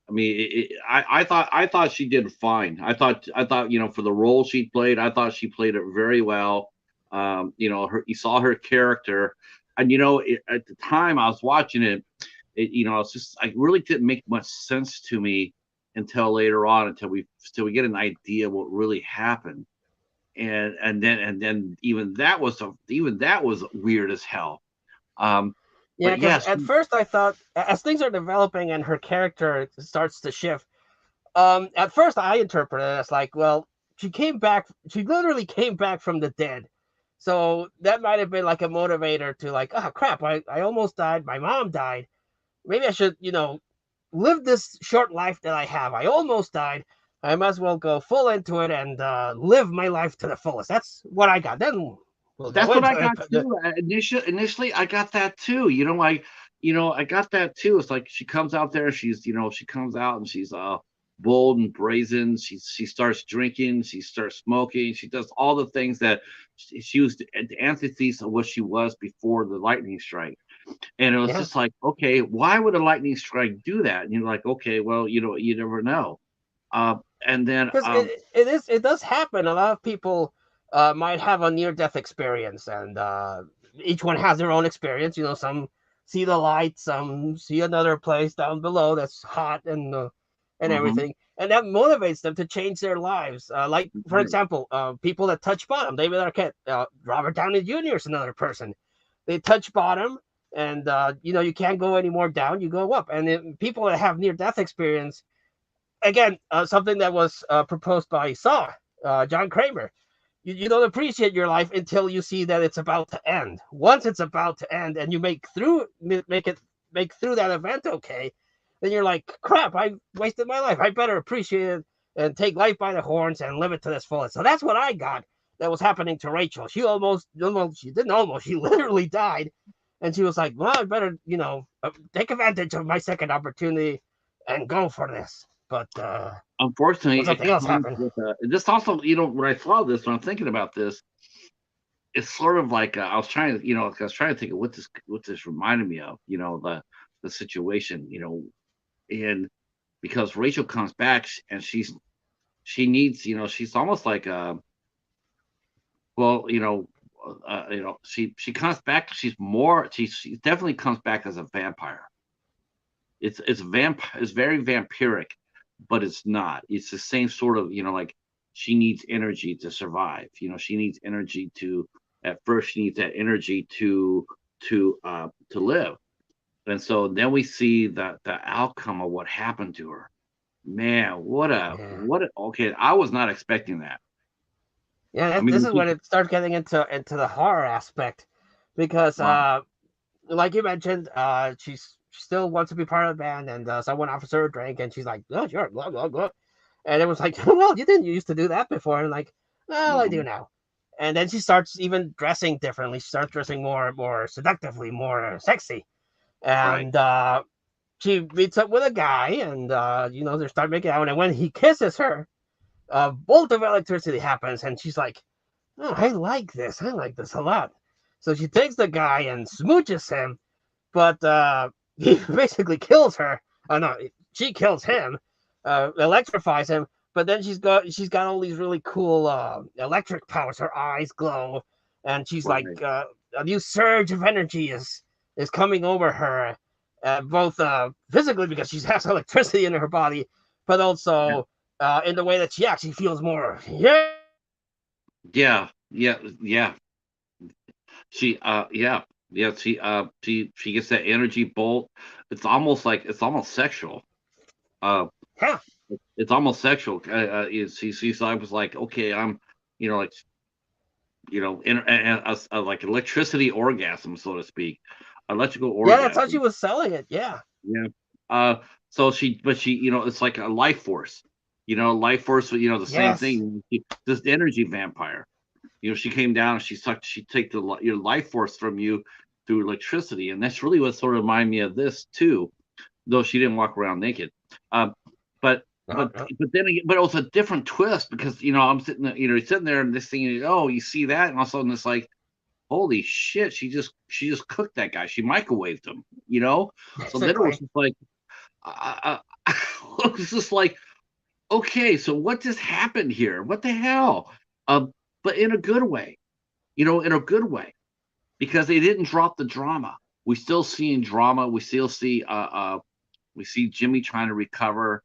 I mean, I thought she did fine. I thought for the role she played, I thought she played it very well. You saw her character, and at the time I was watching it, it's just really didn't make much sense to me until later on, until we get an idea what really happened, and then even that was weird as hell. Yeah, But because yes, at first I thought, as things are developing and her character starts to shift, at first I interpreted it as like, well, she came back. She literally came back from the dead. So that might have been like a motivator to like, oh crap, I almost died. My mom died. Maybe I should, live this short life that I have. I almost died. I might as well go full into it and live my life to the fullest. That's what I got. Then we'll go that's what I into it. got too. Initially, I got that too. I got that too. It's like she comes out there. She comes out and she's bold and brazen. She starts drinking. She starts smoking. She does all the things that she was the antithesis of what she was before the lightning strike. And it was Yeah. just like, okay, why would a lightning strike do that? And you're like, okay, well, you never know. Uh, and then, Because it does happen. A lot of people might have a near death experience, and each one has their own experience. Some see the light, some see another place down below that's hot and mhm, everything, and that motivates them to change their lives. Like for right, example, people that touch bottom. David Arquette, Robert Downey Jr. is another person. They touch bottom, and you can't go any more down. You go up, and people that have near death experience again, something that was proposed by Saw, John Kramer. You don't appreciate your life until you see that it's about to end. Once it's about to end, and you make through that event okay, then you're like, crap, I wasted my life. I better appreciate it and take life by the horns and live it to this fullest. So that's what I got that was happening to Rachel. She didn't almost, she literally died. And she was like, well, I better, take advantage of my second opportunity and go for this. But unfortunately, it something else comes happened. with this also, when I saw this, when I'm thinking about this, it's sort of like I was trying to think of what this reminded me of, the situation, and because Rachel comes back and she needs, she's almost like well, she comes back. She definitely comes back as a vampire. It's very vampiric, but it's not. It's the same sort of, like she needs energy to survive. She needs energy to at first she needs that energy to live. And so then we see the outcome of what happened to her. Man, Yeah, okay, I was not expecting that. yeah. I This mean, is when it starts getting into the horror aspect, because wow. like you mentioned, she still wants to be part of the band, and someone offers her a drink, and she's like, "Oh, sure, blah blah blah," and it was like, "Well, you didn't used to do that before," and like, "Well, I do Mhm. now." And then she starts even dressing differently. She starts dressing more seductively, more sexy, Right. and she meets up with a guy, and they start making out, and when he kisses her, a bolt of electricity happens, and she's like, "Oh, I like this. I like this a lot." So she takes the guy and smooches him, but he basically kills her. Oh no, she kills him, electrifies him. But then she's got all these really cool electric powers. Her eyes glow, and she's like, Right. a new surge of energy is coming over her, both physically because she has electricity in her body, but Yeah. also in the way that she actually feels more. Yeah. Yeah. Yeah. Yeah. Yeah. Yeah. She gets that energy bolt. It's almost sexual. Uh, Yeah. it's almost sexual. I was like, okay, I'm, like, like electricity orgasm, so to speak, electrical Yeah, that's how she orgasm. was selling it. Yeah. Yeah. Uh, but it's like a life force. Life force. The same Yes. thing. This energy vampire. She came down and she take your life force from you through electricity, and that's really what sort of reminded me of this too. Though she didn't walk around naked, um, but No, no. but it was a different twist because I'm sitting there, sitting there and this thing, oh, you see that, and all of a sudden it's like, holy shit, she just cooked that guy, she microwaved him, so then it was Basically. just like, it was just like, okay, so what just happened here? What the hell? But in a good way, in a good way, because they didn't drop the drama. We still seeing drama. We see Jimmy trying to recover.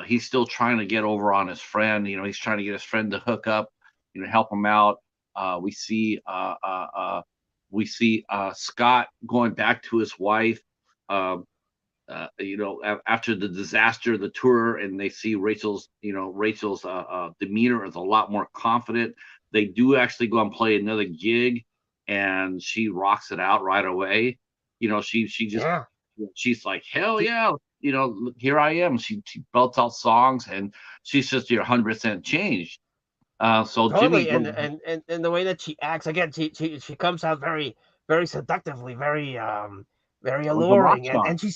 He's still trying to get over on his friend. He's trying to get his friend to hook up, help him out. We see We see Scott going back to his wife. Um, After the disaster of the tour, and they see Rachel's demeanor is a lot more confident. They do actually go and play another gig, and she rocks it out right away. She just Yeah, she's like, hell yeah, here I am. She belts out songs, and she's just 100% changed. So Jimmy totally. goes, And the way that she acts again, she comes out very seductively, very was a rock alluring, star. and she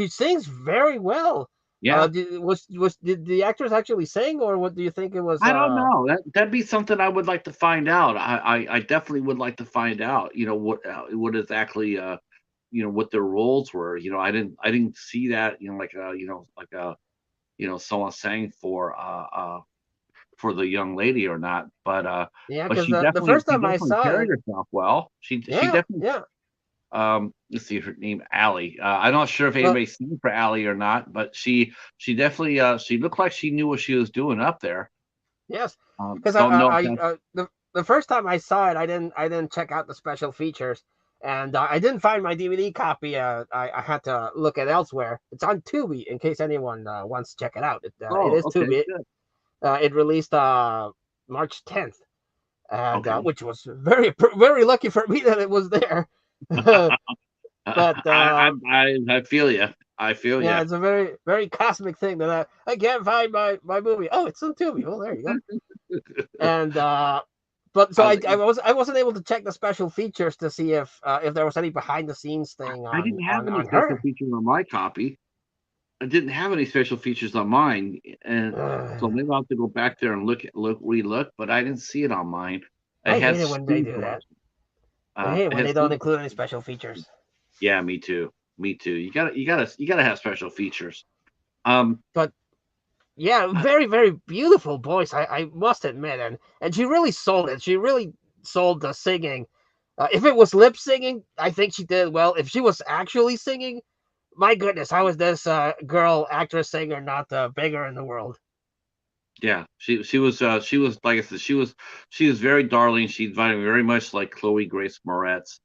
sings very well. Yeah. Did the actress actually sing, or what do you think it was? I don't know. That'd be something I would like to find out. I definitely would like to find out. What exactly what their roles were. I didn't see that. Someone sang for the young lady or not. Yeah, But because she the definitely first she time I definitely saw carried it, herself well. She yeah, definitely yeah. let's see her name Allie. I'm not sure if Well, anybody's seen for Allie or not, but she definitely she looked like she knew what she was doing up there. yes, because Don't know if that's the first time I saw it, I didn't check out the special features, and I didn't find my DVD copy. I had to look it elsewhere. It's on Tubi in case anyone wants to check it out. It oh, is okay, Tubi. good. It released March 10th, and Okay. which was very lucky for me that it was there. But I feel you. I feel yeah, you. it's a very cosmic thing that I can't find my movie. Oh, it's on Tubi. Well, there you go. And but so I, I wasn't able to check the special features to see if there was any behind the scenes thing I on didn't have on any on special her. features on my copy. I didn't have any special features on mine, and so maybe I'll have to go back there and relook. But I didn't see it on mine. It I had hate it when they do that. screenshots. I hate it It when has they don't screenshots. include any special features. Yeah, me too. Me too. You gotta have special features. Um, But yeah, very beautiful voice. I must admit, and she really sold it. She really sold the singing. If it was lip singing, I think she did well. If she was actually singing, my goodness, how is this girl actress singer not bigger in the world? yeah, she was like I said, she was very darling. She's very much like Chloe Grace Moretz.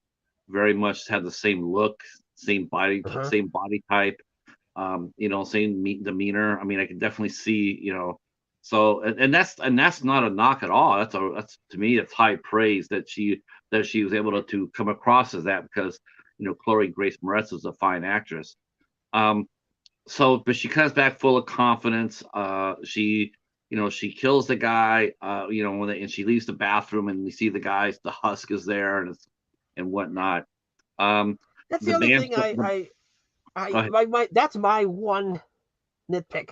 Very much had the same look, Uh-huh. same body type. Same demeanor. I mean, I can definitely see, so and that's not a knock at all. That's to me, it's high praise that she was able to come across as that because Chloe Grace Moretz is a fine actress. Um, but she comes back full of confidence. She kills the guy. And she leaves the bathroom, and we see the husk is there, and whatnot. Um, That's the the only band's thing go ahead. that's my one nitpick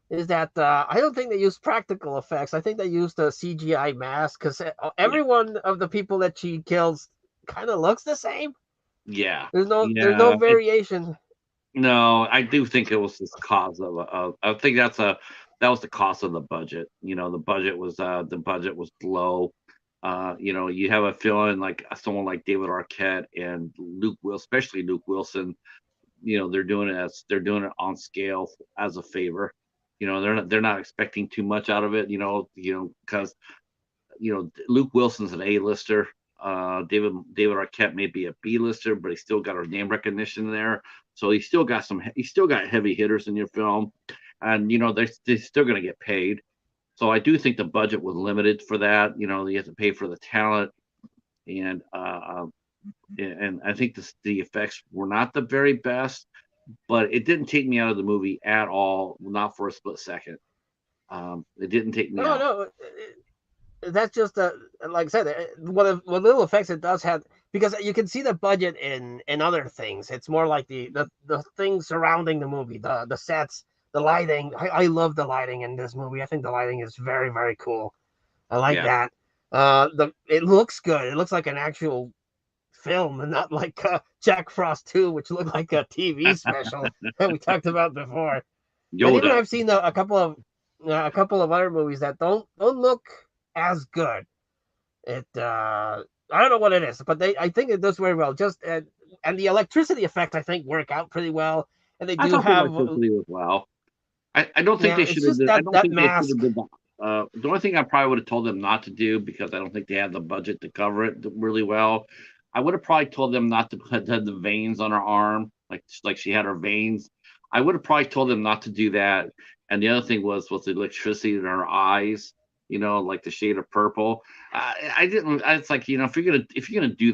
is that I don't think they use practical effects. I think they used a CGI mask because Yeah, every one of the people that she kills kind of looks the same. yeah, There's no yeah. variation. No, I do think it was this cause of. I think that was the cost of the budget. The budget was low. You have a feeling like someone like David Arquette and especially Luke Wilson. They're doing it on scale as a favor. They're not expecting too much out of it. Because Luke Wilson's an A-lister. David Arquette may be a B-lister, but he's still got our name recognition there. So he's still got heavy hitters in your film, and they're still going to get paid. So I do think the budget was limited for that. You have to pay for the talent, and I think the effects were not the very best, but it didn't take me out of the movie at all, not for a split second. It didn't take me No, out. no, that's just like I said, what little effects it does have because you can see the budget in other things. It's more like the things surrounding the movie, the sets, the lighting. I love the lighting in this movie. I think the lighting is very cool. I like Yeah. that. It looks good. It looks like an actual film and not like Jack Frost 2, which looked like a TV special that we talked about before. And even Yoda. I've seen a couple of other movies that don't look as good. I don't know what it is, but I think it does very well. Just and the electricity effects I think work out pretty well, and they I do thought the have electricity was well. I don't think yeah. they It's should have. just I that don't that think they should have mask. did that. The only thing I probably would have told them not to do because I don't think they had the budget to cover it really well I would have probably told them not to put the veins on her arm, like she had her veins. I would have probably told them not to do that. And the other thing was the electricity in her eyes, like the shade of purple. I didn't. It's like, if you're gonna do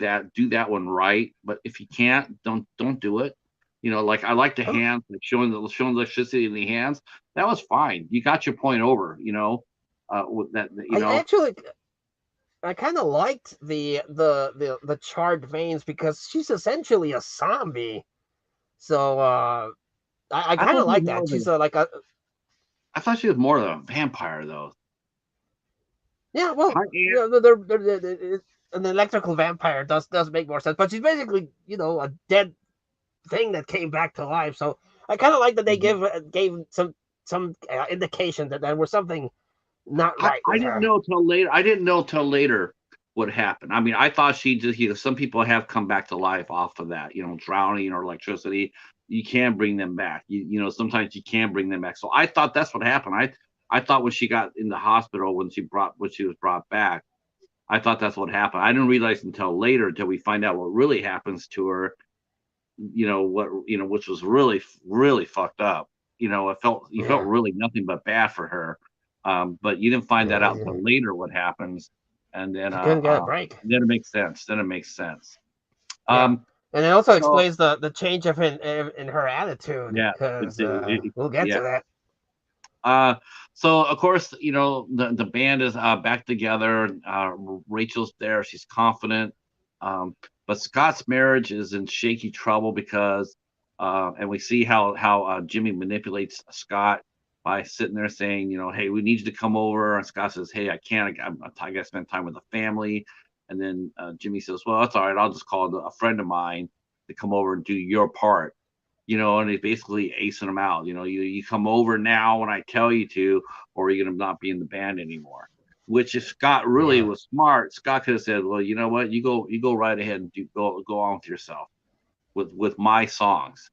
that one right. But if you can't, don't do it. Like I like the Oh, hands, like showing electricity in the hands. That was fine. You got your point over. With that, I actually I kind of liked the charred veins because she's essentially a zombie. So I I kind thought of she was like more that. of She's a, like a I thought she was more of a vampire though. yeah. Well, Hi, Aunt. an electrical vampire does make more sense, but she's basically a dead thing that came back to life. So I kind of like that they gave some indication that there was something not I, right I with didn't her. know till later. I didn't know till later what happened. I mean, I thought she just, some people have come back to life off of that, drowning or electricity. You can bring them back. Sometimes you can bring them back. So I thought that's what happened. I thought when she got in the hospital, when she was brought back, I thought that's what happened. I didn't realize until later, until we find out what really happens to her. Which was really, really fucked up. You felt Yeah, really nothing but bad for her. But you didn't find that yeah, out yeah. until later what happens, and then She couldn't get a break. then it makes sense. Then it makes sense. Yeah, Um, and it also so explains the change of in her attitude yeah, because we'll get yeah. to that. Uh, so of course, the band is back together. Rachel's there; she's confident. Um, but Scott's marriage is in shaky trouble because, and we see how Jimmy manipulates Scott by sitting there saying, hey, we need you to come over, and Scott says, hey, I can't. I got to spend time with the family. And then Jimmy says, well, that's all right. I'll just call a friend of mine to come over and do your part, and he's basically acing them out. You come over now when I tell you to, or you're gonna not be in the band anymore. Which if Scott really Yeah, was smart, Scott could have said, well, you know what, you go right ahead and go on with yourself with my songs,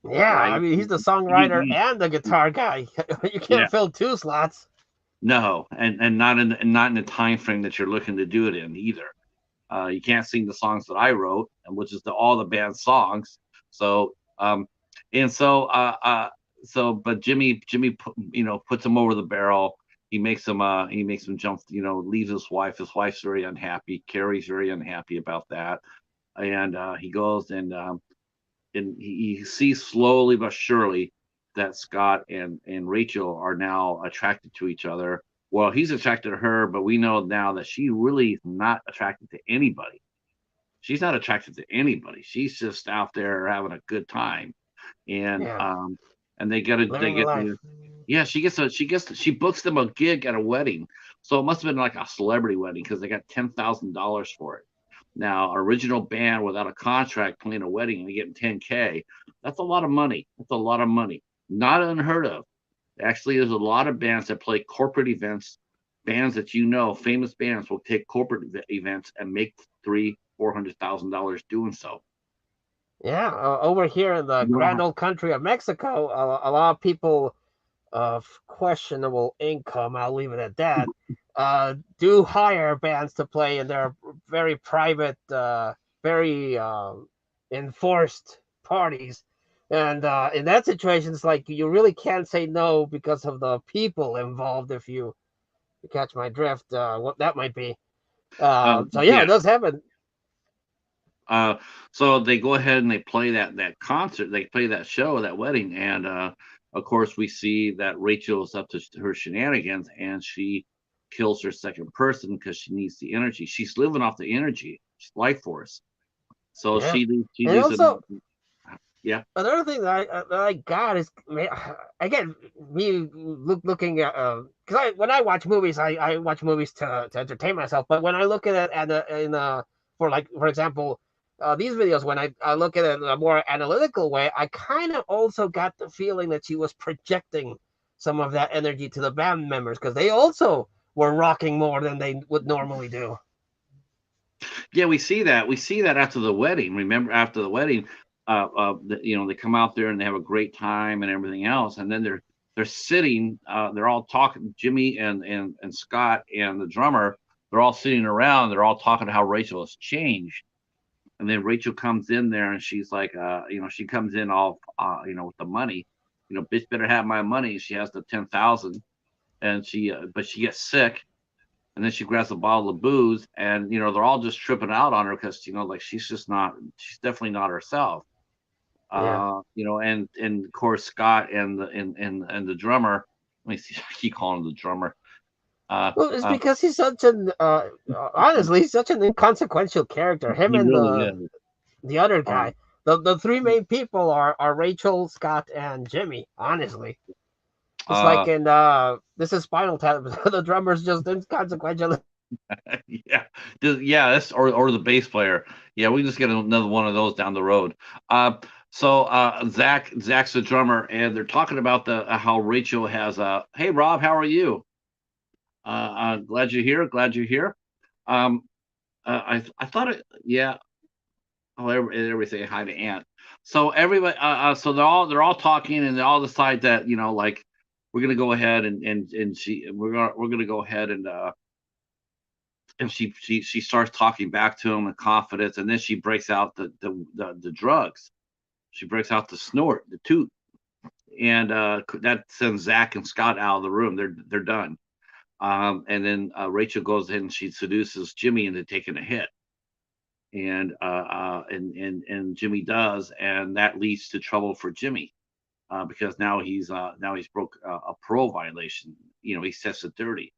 yeah. I right? mean, he's the You, songwriter you, and the guitar guy. You yeah, can't fill two slots. no, and not in the time frame that you're looking to do it in either. You can't sing the songs that I wrote, and which is all the band's songs. So, and so, but Jimmy, puts him over the barrel. He makes him jump. Leaves his wife. His wife's very unhappy. Carrie's very unhappy about that, and he goes and he sees slowly but surely that Scott and Rachel are now attracted to each other. Well, he's attracted to her, but we know now that she really is not attracted to anybody. She's not attracted to anybody. She's just out there having a good time. And Yeah, they living the get life. the yeah, she books them a gig at a wedding. So it must have been like a celebrity wedding because they got $10,000 for it. Now, original band without a contract playing a wedding and getting 10K, that's a lot of money. That's a lot of money. Not unheard of. Actually, there's a lot of bands that play corporate events. Bands that famous bands will take corporate events and make $300,000-400,000 doing so. Yeah, over here in the You don't grand have, old country of Mexico, a lot of people of questionable income, I'll leave it at that, do hire bands to play in their very private, very enforced parties. And in that situation, it's like you really can't say no because of the people involved. If you catch my drift, what that might be. So yeah, it yeah. does happen. Uh, so they go ahead and they play that concert. They play that show, that wedding, and of course we see that Rachel is up to her shenanigans, and she kills her second person because she needs the energy. She's living off the energy, life force. So Yeah, she and leaves it. also Yeah. another thing that I got is again me looking at because when I watch movies I watch movies to entertain myself, but when I look at it for example these videos, when I look at it in a more analytical way, I kind of also got the feeling that she was projecting some of that energy to the band members because they also were rocking more than they would normally do. Yeah, we see that. We see that after the wedding. Remember, after the wedding, they come out there and they have a great time and everything else, and then they're sitting. They're all talking. Jimmy and Scott and the drummer. They're all sitting around. They're all talking how Rachel has changed. And then Rachel comes in there and she's like, she comes in all, with the money, bitch better have my money. She has the 10,000, and but she gets sick, and then she grabs a bottle of booze, and they're all just tripping out on her because like she's definitely not herself. Yeah. And of course Scott and the drummer. Let me see. I keep calling him the drummer. Uh, Well, it's uh, because he's such an honestly, he's such an inconsequential character. Him he and really is. the other Uh, guy. The three main people are Rachel, Scott, and Jimmy. Honestly, it's like uh, in this is Spinal Tap. The drummer's just inconsequential. yeah, yeah, that's or the bass player. Yeah, we just get another one of those down the road. Zach's the drummer, and they're talking about the how Rachel has. Hey Rob, how are you? Glad you're here. Glad you're here. Um, I thought it. Yeah. Oh, everything. Hi to Aunt. So everybody. So they're all talking, and they all decide that like we're gonna go ahead we're gonna go ahead and she starts talking back to him in confidence, and then she breaks out the drugs. She breaks out the snort, the toot, and that sends Zach and Scott out of the room. They're done. And then Rachel goes in and she seduces Jimmy into taking a hit, and Jimmy does, and that leads to trouble for Jimmy because now he's broke a parole violation. He's tested dirty.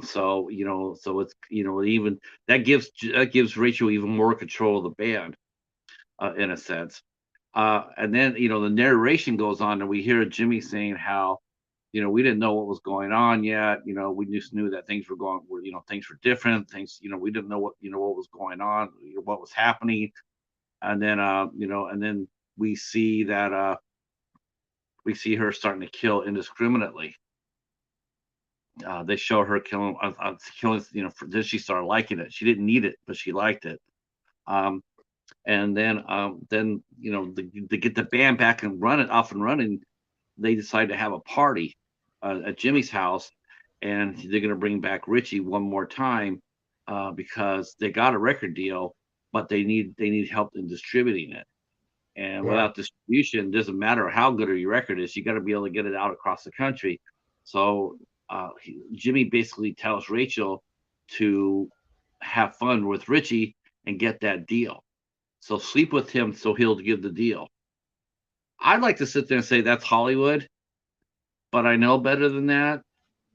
So it's even that gives Rachel even more control of the band in a sense. And then the narration goes on, and we hear Jimmy saying how we didn't know what was going on yet. We just knew that things were different. We didn't know what was going on, what was happening. And then we see that we see her starting to kill indiscriminately. They show her killing. Then she started liking it. She didn't need it, but she liked it. Um, and then to get the band back and off and running, they decide to have a party at Jimmy's house, and they're going to bring back Richie one more time because they got a record deal, but they need help in distributing it. And Yeah, without distribution, it doesn't matter how good your record is, you got to be able to get it out across the country. So Jimmy basically tells Rachel to have fun with Richie and get that deal. So sleep with him so he'll give the deal. I'd like to sit there and say that's Hollywood, but I know better than that.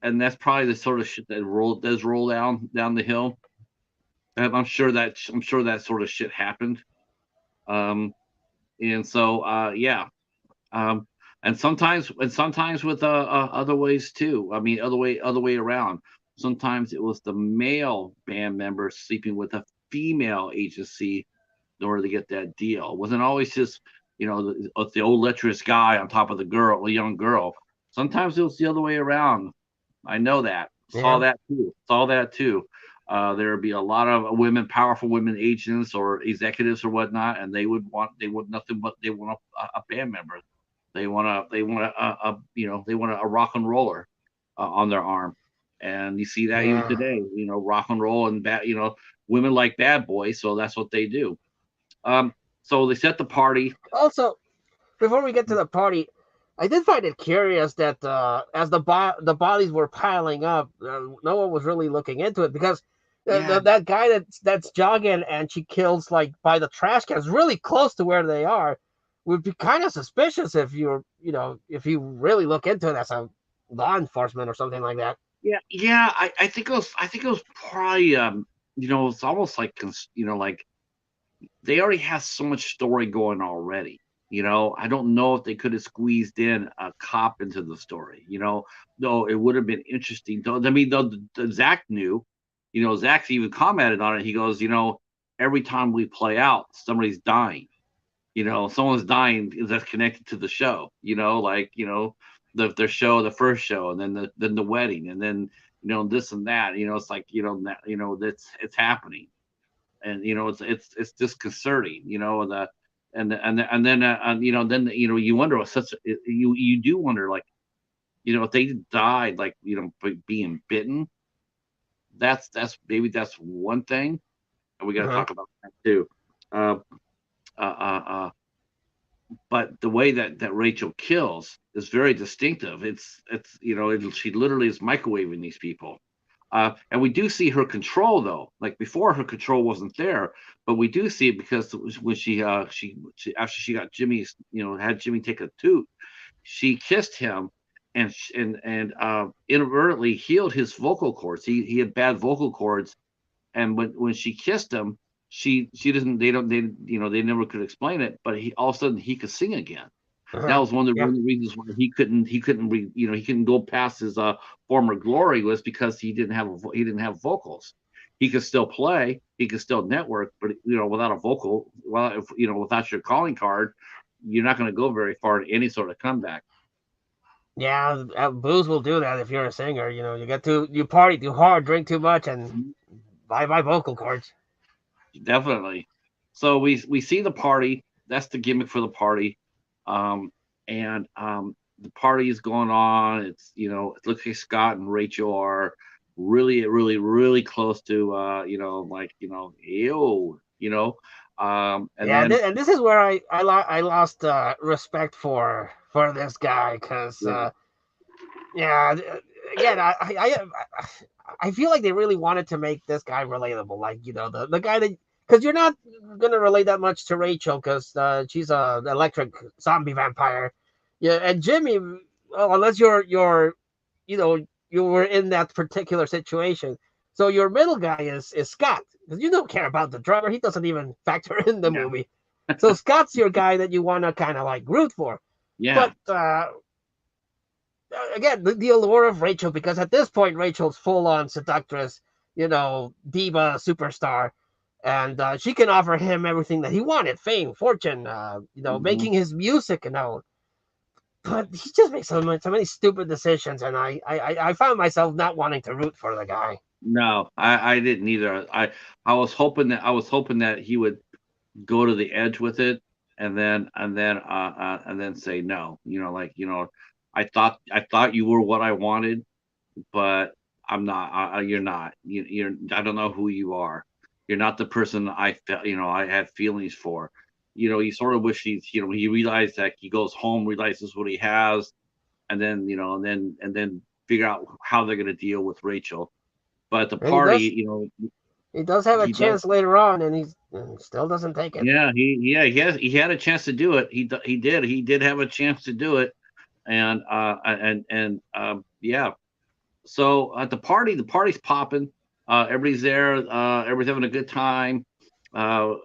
And that's probably the sort of shit that does roll down the hill. And I'm sure that sort of shit happened. Um, and so yeah. Um, and sometimes with other ways too. I mean, other way around. Sometimes it was the male band member sleeping with a female agency in order to get that deal. It wasn't always just the old lecherous guy on top of the young girl. Sometimes it was the other way around. I know that. Saw yeah. that too. Saw that too. There would be a lot of powerful women agents or executives or whatnot, and they would nothing but they want a band member. They want a rock and roller on their arm, and you see that even Yeah. today. Rock and roll and women like bad boys, so that's what they do. Um, so they set the party. Also, before we get to the party, I did find it curious that as the bodies were piling up, no one was really looking into it because Yeah, that guy that's jogging and she kills like by the trash cans really close to where they are would be kind of suspicious if if you really look into it as a law enforcement or something like that. yeah. I think it was probably it's almost like like they already have so much story going already. I don't know if they could have squeezed in a cop into the story. Though it would have been interesting. Though I mean, though Zach knew. Zach even commented on it. He goes, every time we play out, somebody's dying. Someone's dying that's connected to the show. Like their show, the first show, and then the wedding, and then this and that. It's like that, it's happening, and it's disconcerting, and then you wonder what such you do wonder, like if they died like being bitten, that's maybe that's one thing, and we got to Uh-huh. talk about that too. Uh, uh, uh, uh, but the way that Rachel kills is very distinctive. It's she literally is microwaving these people. And we do see her control though. Like before, her control wasn't there, but we do see it because when she after she got Jimmy's, had Jimmy take a toot, she kissed him, and inadvertently healed his vocal cords. He had bad vocal cords, and when she kissed him, she doesn't they don't they they never could explain it, but he all of a sudden he could sing again. That Uh-huh. was one Yeah. of the reasons why he couldn't go past his former glory, was because he didn't have vocals. He could still play, he could still network, but without a vocal, well, if, without your calling card, you're not going to go very far in any sort of comeback. Yeah, booze will do that if you're a singer. You party too hard, drink too much, and bye vocal cords. Definitely. So we see the party. That's the gimmick for the party, and the party is going on. It looks like Scott and Rachel are really, really, really close to ew, and Yeah, then and this is where I lost respect for this guy because yeah, yeah, again I feel like they really wanted to make this guy relatable, like the guy that, because you're not gonna relate that much to Rachel because she's a electric zombie vampire, yeah, and Jimmy, well, unless you know you were in that particular situation. So your middle guy is Scott, because you don't care about the drummer. He doesn't even factor in the yeah, movie. So Scott's your guy that you want to kind of like root for. yeah, But again, the allure of Rachel, because at this point Rachel's full on seductress, diva superstar, and she can offer him everything that he wanted: fame, fortune, mhm. making his music and all. But he just makes so many stupid decisions, and I found myself not wanting to root for the guy. No, I didn't either. I was hoping that he would go to the edge with it, and then say no. I thought you were what I wanted, but I'm not. You're not. I don't know who you are. You're not the person I felt. I had feelings for. You sort of wish he realized that he goes home, realizes what he has, and then and then figure out how they're going to deal with Rachel. But at the And he party, does he does have a he does. chance later on, and he still doesn't take it. Yeah, he had a chance to do it. He did have a chance to do it, and yeah. So at the party's popping. Everybody's there. Everybody's having a good time.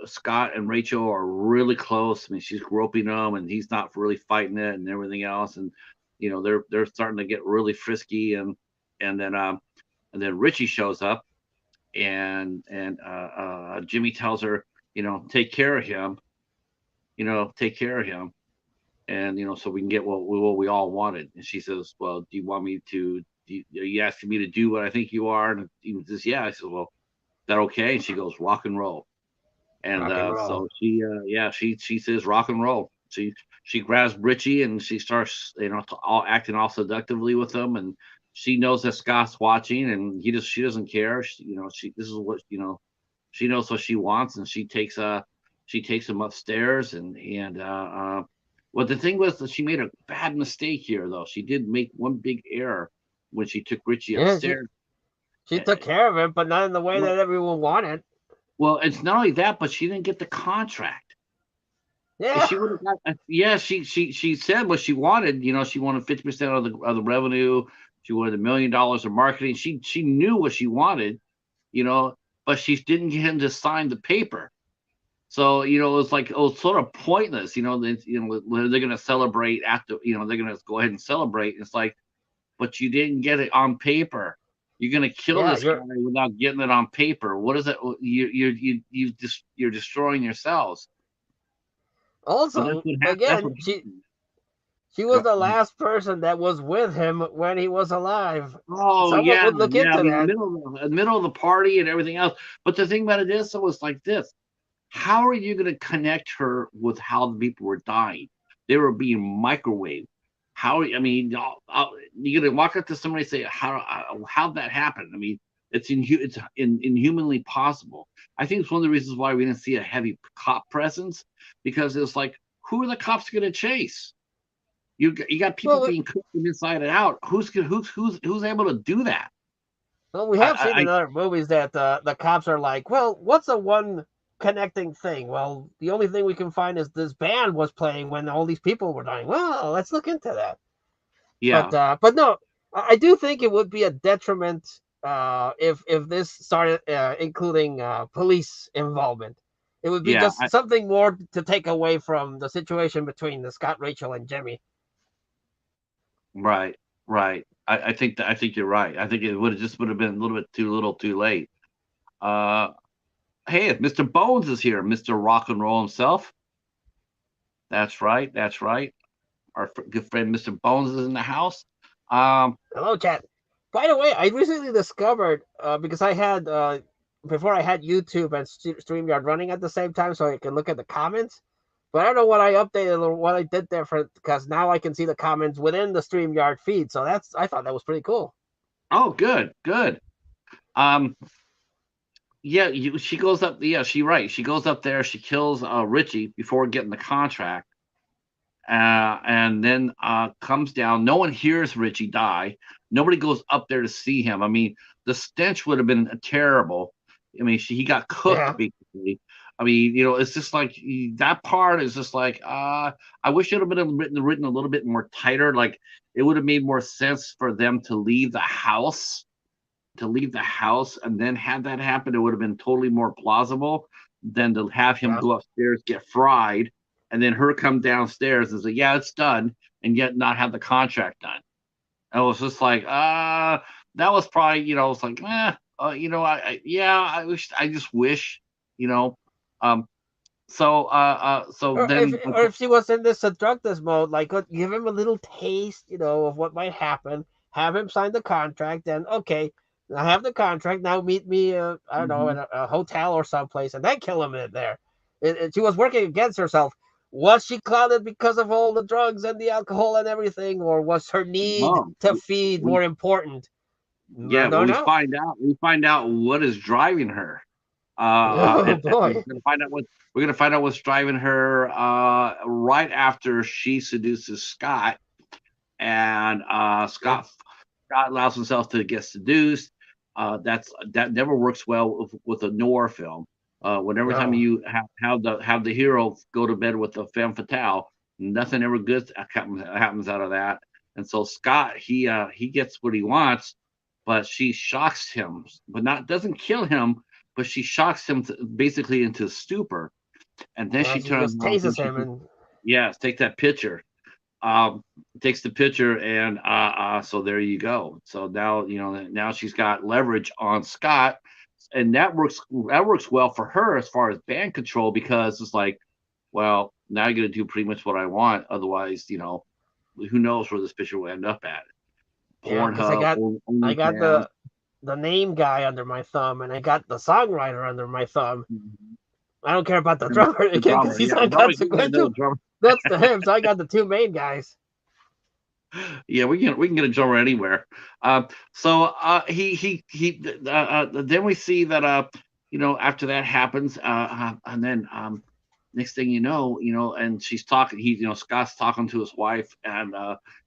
Scott and Rachel are really close. I mean, she's groping him, and he's not really fighting it, and everything else. And they're starting to get really frisky, and then Richie shows up, and Jimmy tells her, take care of him, take care of him, and so we can get what we all wanted. And she says, well, do you want me to? Are you asking me to do what I think you are? And he says, yeah. I said, well, is that okay? And she goes, rock and roll. And Rock and roll. so she says rock and roll. She grabs Richie and she starts all acting all seductively with him, and she knows that Scott's watching, and she doesn't care. She this is what she knows what she wants, and she takes him upstairs, and well, the thing was that she made a bad mistake here, though. She did make one big error when she took Richie Yeah, upstairs. she Eh, took care of him, but not in the way Well, that everyone wanted. well, it's not only that, but she didn't get the contract. If Yeah, she would have got, yeah, she said what she wanted. She wanted 50% of the revenue. She wanted $1 million of marketing. She knew what she wanted, you know, but she didn't get him to sign the paper. So it was like it was sort of pointless. When they're gonna celebrate after. They're gonna go ahead and celebrate. It's like, but you didn't get it on paper. You're gonna kill yeah. this guy You're without getting it on paper. What is it? You're destroying yourselves. But that's also, what happened. That's again, what happened. she was the last person that was with him when he was alive. Oh Someone yeah, would look yeah. I into mean, that. the middle of the party and everything else. But the thing about it is, so it's like this: how are you going to connect her with how the people were dying? They were being microwaved. How? I mean, you're going to walk up to somebody and say, how'd that happen? I mean, It's inhumanly possible. I think it's one of the reasons why we didn't see a heavy cop presence, because it's like, who are the cops going to chase? You got people Well, being cooked from inside and out. Who's able to do that? we have seen I in other movies that the cops are like, well, what's the one connecting thing? Well, the only thing we can find is this band was playing when all these people were dying. Well, let's look into that. Yeah, But no, I do think it would be a detriment if this started including police involvement. It would be yeah, just something more to take away from the situation between the Scott, Rachel, and Jimmy. right, right. I think you're right. I think it would have been a little bit too little, too late. Uh, hey, Mr. Bones is here, Mr. Rock and Roll himself. That's right. That's right. Our good friend Mr. Bones is in the house. Um, Hello, chat. By the way, I recently discovered because I had before I had YouTube and StreamYard running at the same time, so I can look at the comments. But I don't know what I updated or what I did there for because now I can see the comments within the StreamYard feed. So I thought that was pretty cool. oh, good, good. Um, yeah, she goes up. Yeah, she right. She goes up there. She kills Richie before getting the contract, and then comes down. No one hears Richie die. Nobody goes up there to see him. I mean, the stench would have been terrible. I mean, he got cooked Yeah, basically. I mean, it's just like that part is just like I wish it would have been written a little bit more tighter. Like it would have made more sense for them to leave the house and then have that happen. It would have been totally more plausible than to have him yeah. go upstairs, get fried, and then her come downstairs and say, "Yeah, it's done," and yet not have the contract done. And it was just like, that was probably, it's like, yeah, I just wish, you know, um, so then, Or if she was in this seductive mode, like give him a little taste, of what might happen. Have him sign the contract, and okay, I have the contract. Now meet me, I don't know, in Mhm. a hotel or someplace, and then kill him in there. She was working against herself. Was she clouded because of all the drugs and the alcohol and everything, or was her need No, to feed we, more important? I yeah, well, don't know. we find out what is driving her. Oh And boy! we're gonna find out what's driving her right after she seduces Scott, and Yeah, Scott allows himself to get seduced. That never works well with a noir film. Whenever time no. you have the hero go to bed with a femme fatale, nothing ever good happens out of that. And so Scott, he gets what he wants, but she shocks him, but not doesn't kill him, but she shocks him basically into stupor. And then she She turns just around and tases him, and yes, take that picture, um, takes the picture, and so there you go. So now now she's got leverage on Scott, and that works well for her as far as band control, because it's like, well, now you're gonna do pretty much what I want. Otherwise, who knows where this picture will end up at? yeah, because Pornhub, I got OnlyFans. the name guy under my thumb, and I got the songwriter under my thumb. Mhm. I don't care about the And drummer the again because drummer, he's yeah, the drummer, you gotta know unconsequential. the drummer. That's to him. So I got the two main guys. Yeah, we can get a drummer anywhere. So then we see that after that happens, and then next thing and she's talking. Scott's talking to his wife, and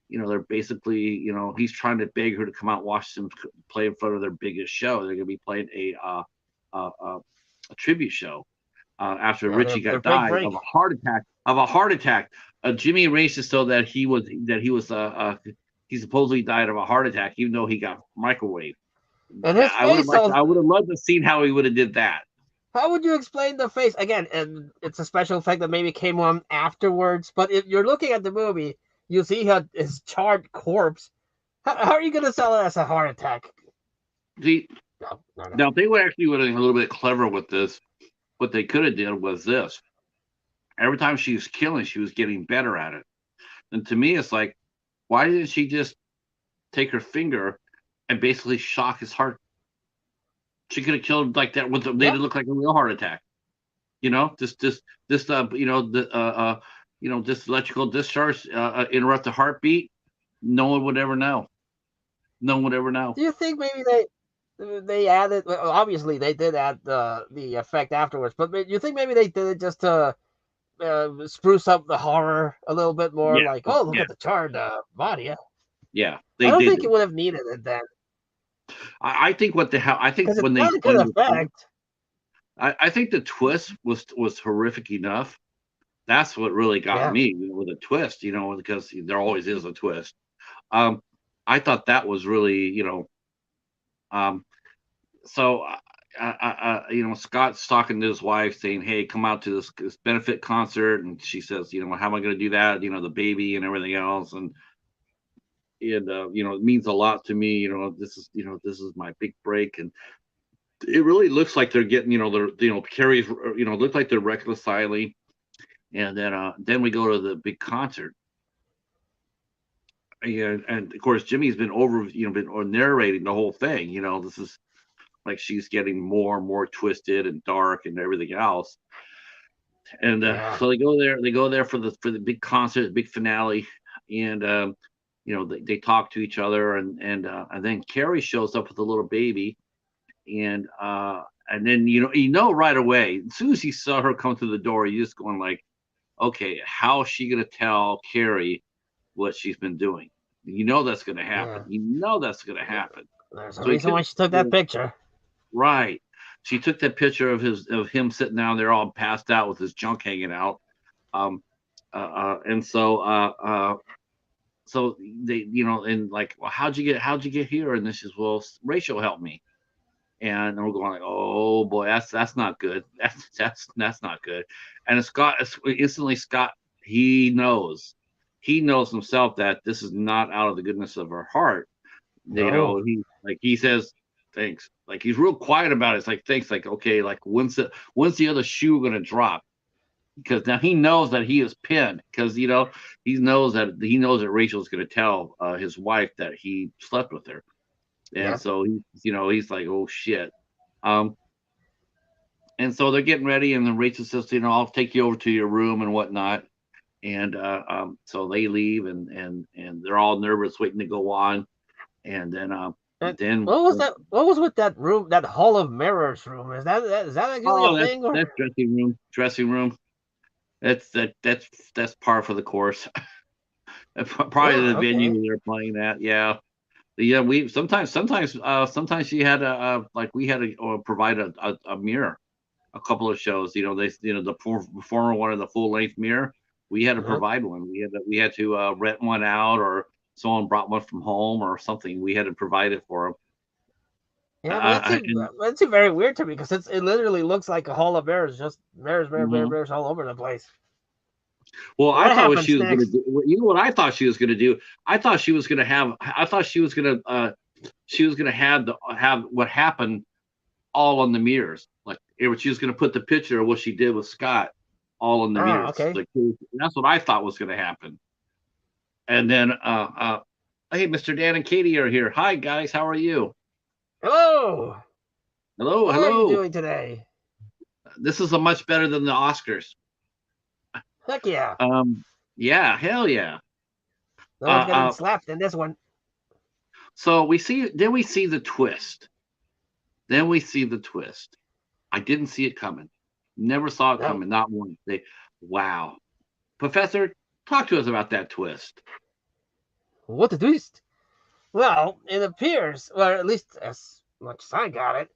they're basically he's trying to beg her to come out and watch them play in front of their biggest show. They're gonna be playing a tribute show after Yeah, Richie their got big died of break. a heart attack. Jimmy arranged it so that he supposedly died of a heart attack, even though he got microwaved. And his face I tells. would have loved to seen how he would have did that. How would you explain the face again? And it's a special effect that maybe came on afterwards. But if you're looking at the movie, you see his charred corpse. How are you going to sell it as a heart attack? See, No, no, no. now if they would actually would have been a little bit clever with this, what they could have did was this: every time she was killing, she was getting better at it. And to me, it's like, why didn't she just take her finger and basically shock his heart? She could have killed him like that. Made Yeah, it look like a real heart attack. This this electrical discharge interrupt the heartbeat. No one would ever know. No one would ever know. do you think maybe they? they added. Well, obviously, they did add the effect afterwards, but you think maybe they did it just to spruce up the horror a little bit more? Yeah, Like, oh, look yeah, at the charred body. yeah. I They don't did. think it would have needed it then, I think what the hell. I think because it's not a good when the effect. I think the twist was horrific enough. That's what really got Yeah, me, with a twist, because there always is a twist. Um, I thought that was really, um, so Scott's talking to his wife saying, "Hey, come out to this benefit concert," and she says, "How am I going to do that? The baby and everything else, and it means a lot to me. This is my big break." And it really looks like they're getting, Carrie's, look like they're reconciling. And then we go to the big concert, and of course Jimmy's been been narrating the whole thing. This is like she's getting more and more twisted and dark and everything else. And yeah. so they go there for the big concert, the big finale, and they talk to each other, and then Carrie shows up with a little baby, and then right away, as soon as you saw her come through the door, you just going like, okay, how is she gonna tell Carrie what she's been doing? That's gonna happen. Yeah. That's gonna happen. There's a So he reason why couldn't. she took that picture. Right. She took that picture of him sitting down there all passed out with his junk hanging out. Um, and so they, and like, well, how'd you get here? And this is, well, Rachel helped me. And we're going like, oh boy, that's not good. That's not good. And Scott, he knows himself that this is not out of the goodness of her heart. No. He says thanks. Like he's real quiet about it. It's like thanks. Like okay, like when's the other shoe gonna drop? Because now he knows that he is pinned. Because he knows that Rachel's gonna tell his wife that he slept with her, and Yeah. so he's like, oh shit. Um, and so they're getting ready, and then Rachel says, I'll take you over to your room and whatnot. And so they leave, and they're all nervous, waiting to go on. And then And then what was that? What was with that room? That Hall of Mirrors room? Is that actually a oh, that's thing? Or that's dressing room. That's par for the course. Probably the oh, venue okay. they're playing at. Yeah. Yeah, we sometimes she had like we had to provide a mirror a couple of shows. They the performer wanted the full length mirror. We had to Uh-huh. provide one. We had to rent one out, or someone brought one from home or something. We had to provide it for them. Yeah, but And that seemed very weird to me because it literally looks like a Hall of Mirrors, just mirrors, mirrors, mirrors, mhm. mirrors all over the place. Well, I What thought what she happens was going to next? do. What I thought she was going to do. I thought she was going to have. I thought she was going to have what happened all on the mirrors. Like she was going to put the picture of what she did with Scott all on the Oh, mirrors. okay. Like that's what I thought was going to happen. And then, hey, Mr. Dan and Katie are here. Hi guys, how are you? Hello. Hello, How are you hello. doing today? This is a much better than the Oscars. Heck yeah. Um, yeah, hell yeah. No one's Uh, getting uh, slapped in this one. so then we see the twist. Then we see the twist. I didn't see it coming. Never saw it No. coming. Not once. Wow. Professor, talk to us about that twist. What a twist. Well, it appears, or at least as much as I got it,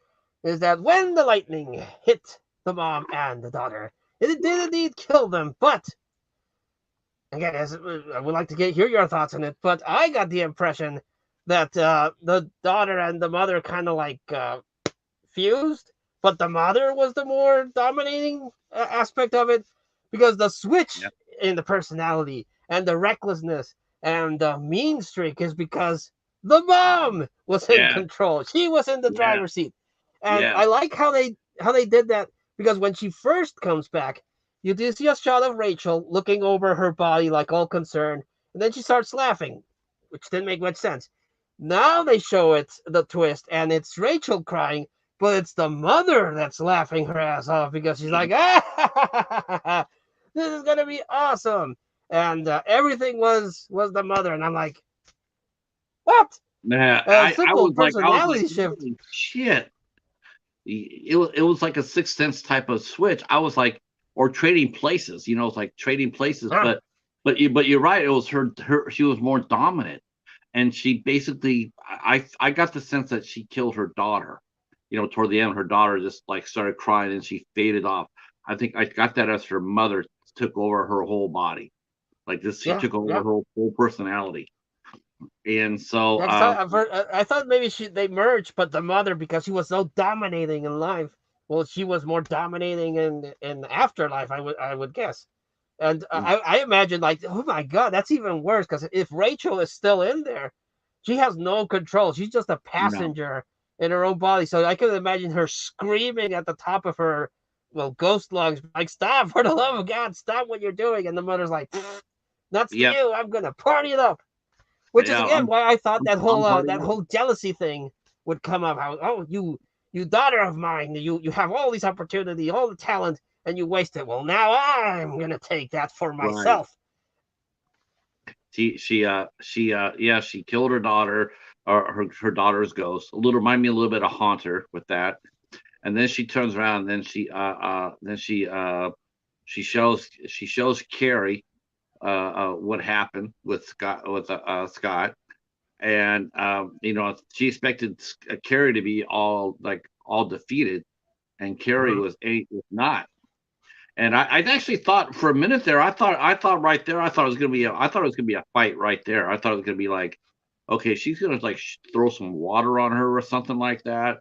is that when the lightning hit the mom and the daughter, it did indeed kill them. But again, I would like to hear your thoughts on it. But I got the impression that the daughter and the mother kind of like fused, but the mother was the more dominating aspect of it because the Yeah. switch in the personality and the recklessness and the mean streak is because the mom was in Yeah. control. She was in the Yeah. driver's seat, and Yeah. I like how they did that because when she first comes back, you do see a shot of Rachel looking over her body like all concerned, and then she starts laughing, which didn't make much sense. Now they show it the twist, and it's Rachel crying, but it's the mother that's laughing her ass off because she's like, ah, this is gonna be awesome, and everything was the mother, and I'm like, what? Nah, A I simple was like, personality shift. holy shit. It was like a Sixth Sense type of switch. I was like, or trading places, it's like trading places. Huh. But you're right. It was her. She was more dominant, and she basically, I got the sense that she killed her daughter. Toward the end, her daughter just like started crying and she faded off. I think I got that as her mother took over her whole body, like this. She Yeah, took over yeah. her whole personality, and so Yeah, 'cause I thought maybe they merged, but the mother, because she was so dominating in life, well, she was more dominating in afterlife. I would guess, and I imagine, like, oh my god, that's even worse, because if Rachel is still in there, she has no control. She's just a no, passenger in her own body. So I can imagine her screaming at the top of her, well, ghost lungs, like, "Stop! For the love of God, stop what you're doing!" And the mother's like, "Nuts to yep, you! I'm gonna party it up." Which is yeah, again why I thought that whole I'm that partying up. whole jealousy thing would come up. How, oh, you daughter of mine, you have all these opportunity, all the talent, and you waste it. Well, now I'm gonna take that for Right. myself. Yeah, she killed her daughter, or her daughter's ghost. A little remind me a little bit of Haunter with that. And then she turns around, and then she shows Carrie what happened with Scott, and she expected Carrie to be all defeated, and Carrie Mhm. was not. And I actually thought for a minute there, I thought right there, I thought it was gonna be a fight right there. I thought it was gonna be like, okay, she's gonna like throw some water on her or something like that.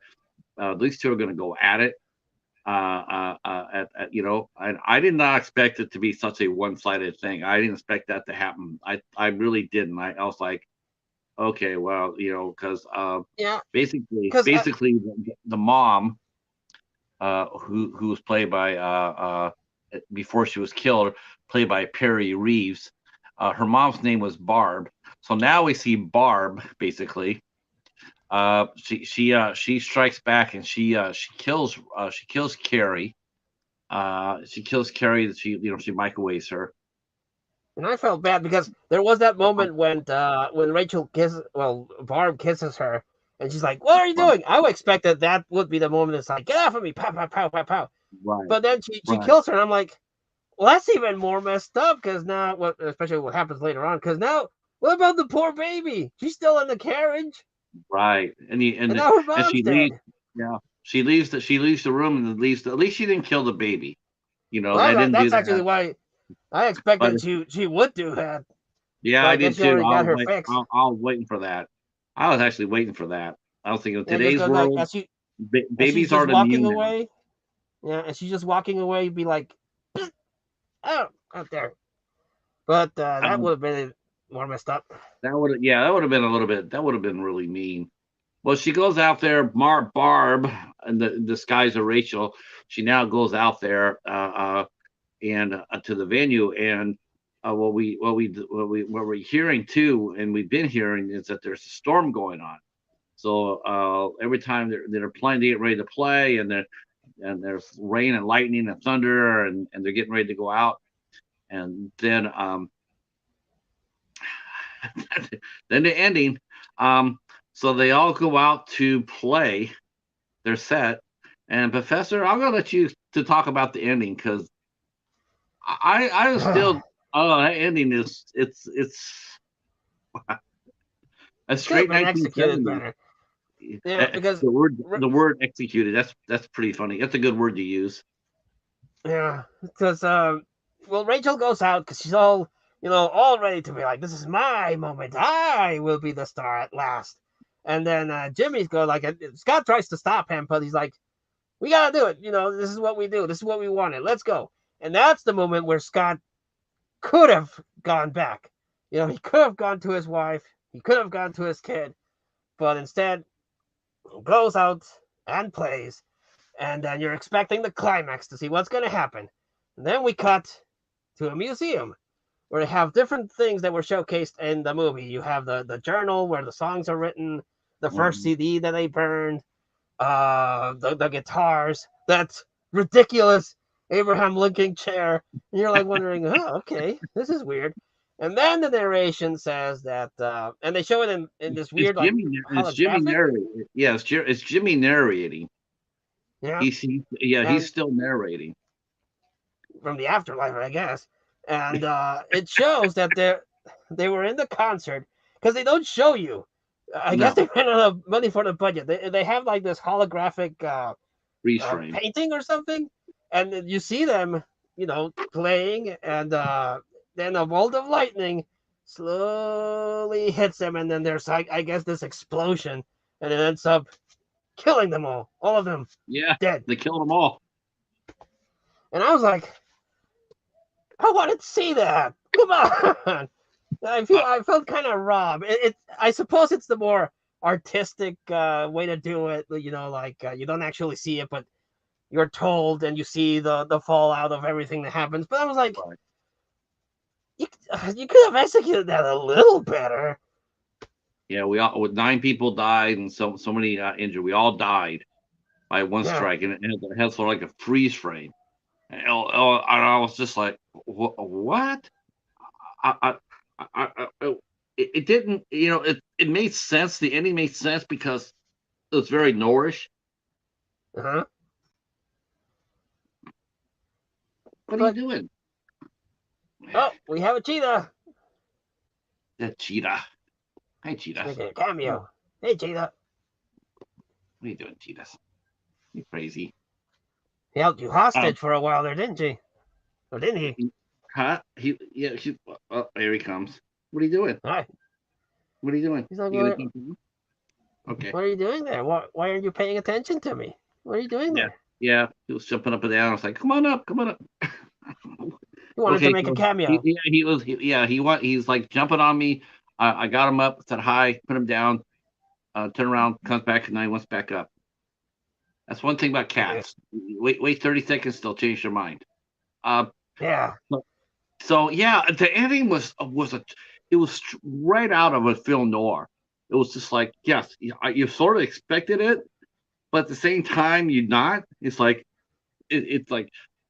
These two are gonna go at it. And I did not expect it to be such a one-sided thing. I didn't expect that to happen. I really didn't. I was like, okay, well, because Yeah, because basically the mom, who was played by before she was killed, played by Perry Reeves. Her mom's name was Barb. So now we see Barb basically. She strikes back and she kills Carrie. She kills Carrie. She microwaves her. and I felt bad because there was that moment when Rachel kisses, well, Barb kisses her, and she's like, "What are you doing?" I would expect that would be the moment. It's like, "Get off of me!" Pow, pow, pow, pow, pow. Right, But then she right, kills her, and I'm like, well, that's even more messed up, because now, especially what happens later on, because now, what about the poor baby? She's still in the carriage, right. And the and and the, now her and mom's she leaves. dead. Yeah, she leaves the room and leaves. At least she didn't kill the baby. They Well, didn't do that's actually that. why I But expected she would do that, yeah, but I I guess did she too. already got her fix. I was waiting for that. I was actually waiting for that. I was thinking, Yeah, just today's go like, world, as she's babies just aren't walking immune now. away. Yeah, as she's just walking away, be like, oh, out there. But that Um, would have been more messed up. that would have been a little bit. That would have been really mean. Well, she goes out there, Barb, and the disguise of Rachel. She now goes out there, and to the venue, and what we're hearing too, and we've been hearing, is that there's a storm going on. So every time they're playing, they get ready to play, and there's rain and lightning and thunder, and they're getting ready to go out, and then then the ending. Um, so they all go out to play their set, and Professor, I'm gonna let you to talk about the ending, because I was still, oh, that ending is it's a It could have straight been executed 1970s. better. Yeah, because The word executed, that's pretty funny. That's a good word to use. yeah, because well, Rachel goes out because she's all ready to be like, "This is my moment. I will be the star at last." And then Jimmy's going like, Scott tries to stop him, but he's like, "We gotta do it. This is what we do. This is what we wanted. Let's go." And that's the moment where Scott could have gone back. He could have gone to his wife. He could have gone to his kid, but instead goes out and plays. And then you're expecting the climax to see what's going to happen. And then we cut to a museum where they have different things that were showcased in the movie. You have the journal where the songs are written, the first Mhm. CD that they burned, the guitars, that ridiculous Abraham Lincoln chair. And you're like wondering, oh, okay, this is weird. And then the narration says that, and they show it in this It's weird like Jimmy. It's Jimmy holographic. narrating. Yeah, it's Jimmy narrating. Yeah, Yeah, he's and still narrating. from the afterlife, I guess. And it shows that they were in the concert because they don't show you. I guess No, they ran out of money for the budget. They have like this holographic freeze frame. painting or something, and you see them, playing, and then a bolt of lightning slowly hits them, and then there's I guess this explosion, and it ends up killing them all of them, Yeah, dead. they killed them all. And I was like, I wanted to see that. Come on. Uh, I felt kind of robbed. I suppose it's the more artistic way to do it. Like you don't actually see it, but you're told, and you see the fallout of everything that happens. But I was like, right. you could have executed that a little better. Yeah, we all with 9 people died and so many injured. We all died by one Yeah. strike, and it had sort of like a freeze frame. And I was just like, what? I, it didn't, it made sense. The ending made sense because it was very Norrish. Uh-huh. What are you But doing? oh, we have a cheetah That cheetah. Hi, cheetah. making a What cameo. Hey, cheetah. are you doing, cheetahs? You crazy? He held you Um, hostage for a while there, didn't she? Or didn't he? huh? Yeah. Oh, here he comes. What are you doing? Hi. What are you doing? He's like, You gonna come to me? Okay. what are you doing there? Why aren't you paying attention to me? What are you doing Yeah. there? Yeah. He was jumping up and down. I was like, come on up, come on up. He wanted to Okay, make a so cameo. he's like jumping on me. I got him up, said hi, put him down, turn around, comes back, and then he wants back up. That's one thing about Yeah. cats. Wait 30 seconds, they'll change their mind. Uh, Yeah. so yeah, the ending it was right out of a film noir. It was just like, yes, you sort of expected it, but at the same time, you're not. It's like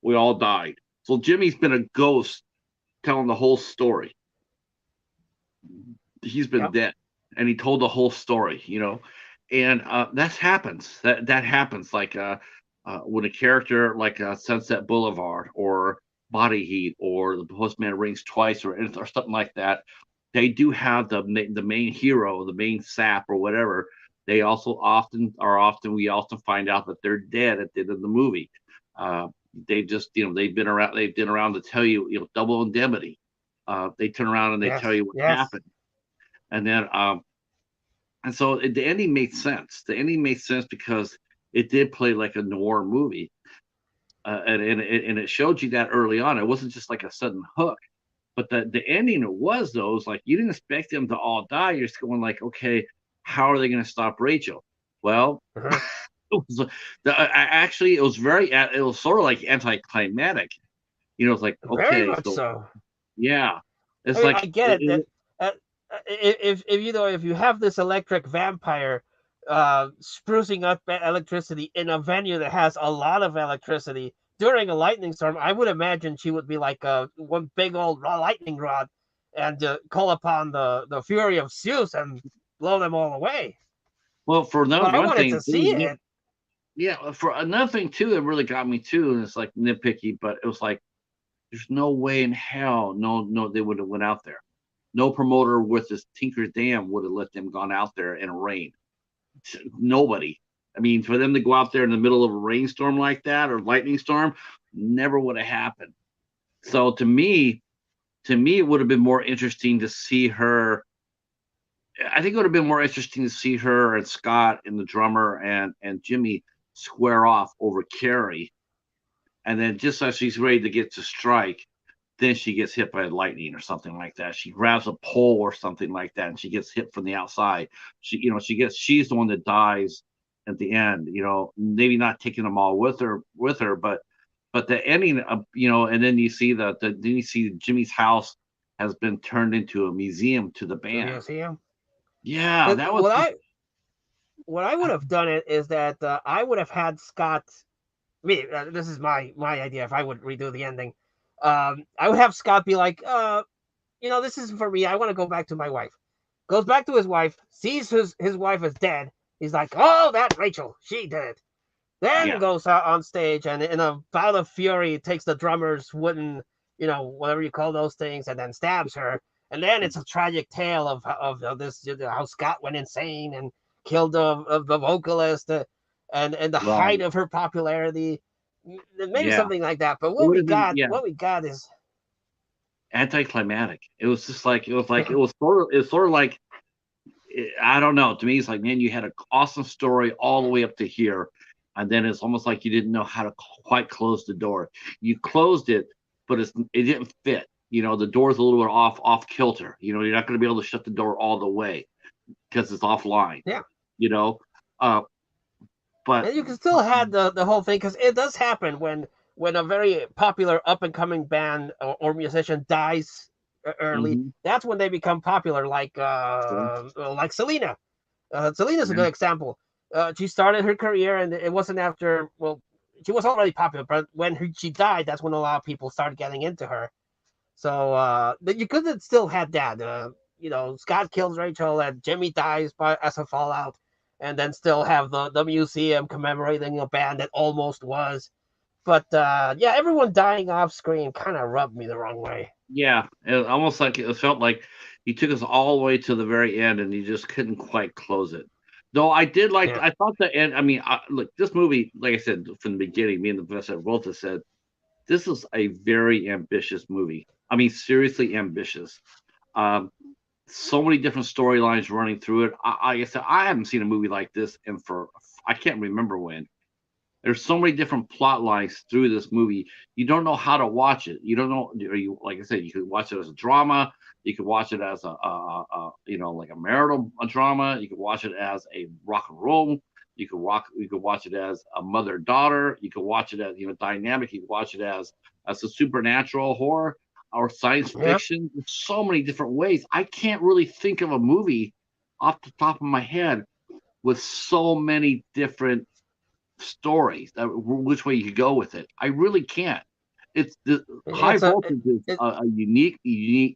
we all died. So Jimmy's been a ghost telling the whole story. He's been Yep. dead, and he told the whole story, and that happens. That happens, like when a character like Sunset Boulevard or Body Heat or The Postman Rings Twice or something like that. They do have the main hero, the main sap or whatever. They also often we also find out that they're dead at the end of the movie. Uh, they just they've been around to tell you, double indemnity. They turn around and they tell Yes. you what Yes. happened, and then and so the ending made sense. The ending made sense because it did play like a noir movie, and it showed you that early on. It wasn't just like a sudden hook, but the ending it was though, was like you didn't expect them to all die. You're just going like, okay, how are they going to stop Rachel? Well, Uh-huh. it was actually it was sort of like anticlimactic. It's like, Very okay, much so so. yeah, I it's mean, like I get it that uh, if you have this electric vampire sprucing up electricity in a venue that has a lot of electricity during a lightning storm, I would imagine she would be like one big old lightning rod and call upon the fury of Zeus and blow them all away. well, for But I one wanted thing, to see it. yeah, for another thing too that really got me too, and it's like nitpicky, but it was like there's no way in hell, no, they would have went out there. No promoter with this Tinker's Dam would have let them gone out there in rain. Nobody. I mean, for them to go out there in the middle of a rainstorm like that or lightning storm, never would have happened. So to me, it would have been more interesting to see her. I think it would have been more interesting to see her and Scott and the drummer and Jimmy square off over Carrie, and then just as she's ready to get to strike, then she gets hit by lightning or something like that. She grabs a pole or something like that, and she gets hit from the outside. She's the one that dies at the end. Maybe not taking them all with her, but the ending, and then you see then you see Jimmy's house has been turned into a museum to the The band. museum. Yeah, Because that was what I would have done it is that I would have had Scott. Me, this is my idea. If I would redo the ending, I would have Scott be like, this is for me. I want to go back to my wife. Goes back to his wife, sees his wife is dead. He's like, oh, that Rachel, she did it. Then Yeah, goes out on stage and in a bout of fury takes the drummer's wooden, whatever you call those things, and then stabs her. And then it's a tragic tale of this, how Scott went insane and killed the vocalist, and the height right. of her popularity. Maybe Yeah, something like that. But it would have been, yeah, what we got is anticlimactic. It was just like it was sort of like I don't know. To me, it's like, man, you had an awesome story all the way up to here, and then it's almost like you didn't know how to quite close the door. You closed it, but it didn't fit. The door's a little bit off kilter. You're not going to be able to shut the door all the way because it's offline. yeah. You know, uh, but And you can still have the whole thing because it does happen when a very popular up and coming band or musician dies early. mhm, That's when they become popular, sure, like Selena. Selena's a yeah, good example. She started her career, and it wasn't after. Well, she was already popular, but when she died, that's when a lot of people started getting into her. So but you could have still had that. Scott kills Rachel, and Jimmy dies as a fallout, and then still have the museum commemorating a band that almost was. But yeah, everyone dying off screen kind of rubbed me the wrong way. yeah. It almost like it felt like he took us all the way to the very end, and he just couldn't quite close it. Though I did like, Yeah, I thought the end. I mean, look, this movie, like I said from the beginning, me and the professor both have said this is a very ambitious movie. I mean, seriously ambitious. Um, so many different storylines running through it. Like I said, I haven't seen a movie like this in for I can't remember when. There's so many different plot lines through this movie. You don't know how to watch it. You don't know. You like I said, you could watch it as a drama. You could watch it as like a marital drama. You could watch it as a rock and roll. You could watch it as a mother daughter. You could watch it as dynamic. You could watch it as a supernatural horror or science yeah. fiction. There's so many different ways. I can't really think of a movie off the top of my head with so many different stories which way you could go with it. I really can't. It's the High It's a Voltage is it,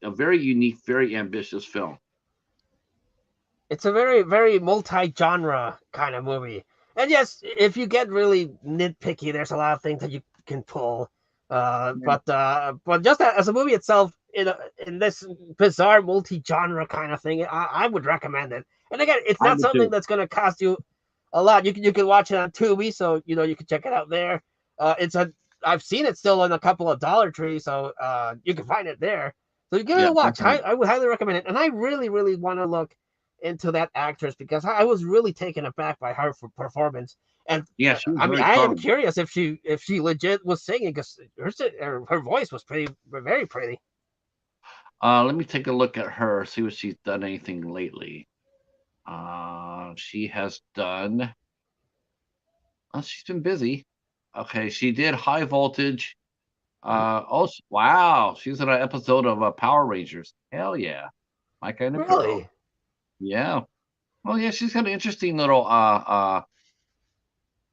a very unique, very ambitious film. it's a very very multi-genre kind of movie. And yes, if you get really nitpicky, there's a lot of things that you can pull. Yeah, But just as a movie itself, in this bizarre multi-genre kind of thing, I would recommend it. And again, it's I not would something too. that's going to cost you a lot. You can watch it on Tubi, so you can check it out there. It's a I've seen it still in a couple of Dollar Trees, so you can find it there. So you give it Yeah, a watch. definitely. I would highly recommend it, and I really really want to look into that actress because I was really taken aback by her performance. And Yeah, she was I mean, very I am charming. curious if she legit was singing because her voice was pretty very pretty. Let me take a look at her, see what she's done anything lately. She has done. She's been busy. Okay, she did High Voltage. Wow, she's in an episode of Power Rangers. Hell yeah, my kind of girl. Really? Yeah. Well, yeah, she's got an interesting little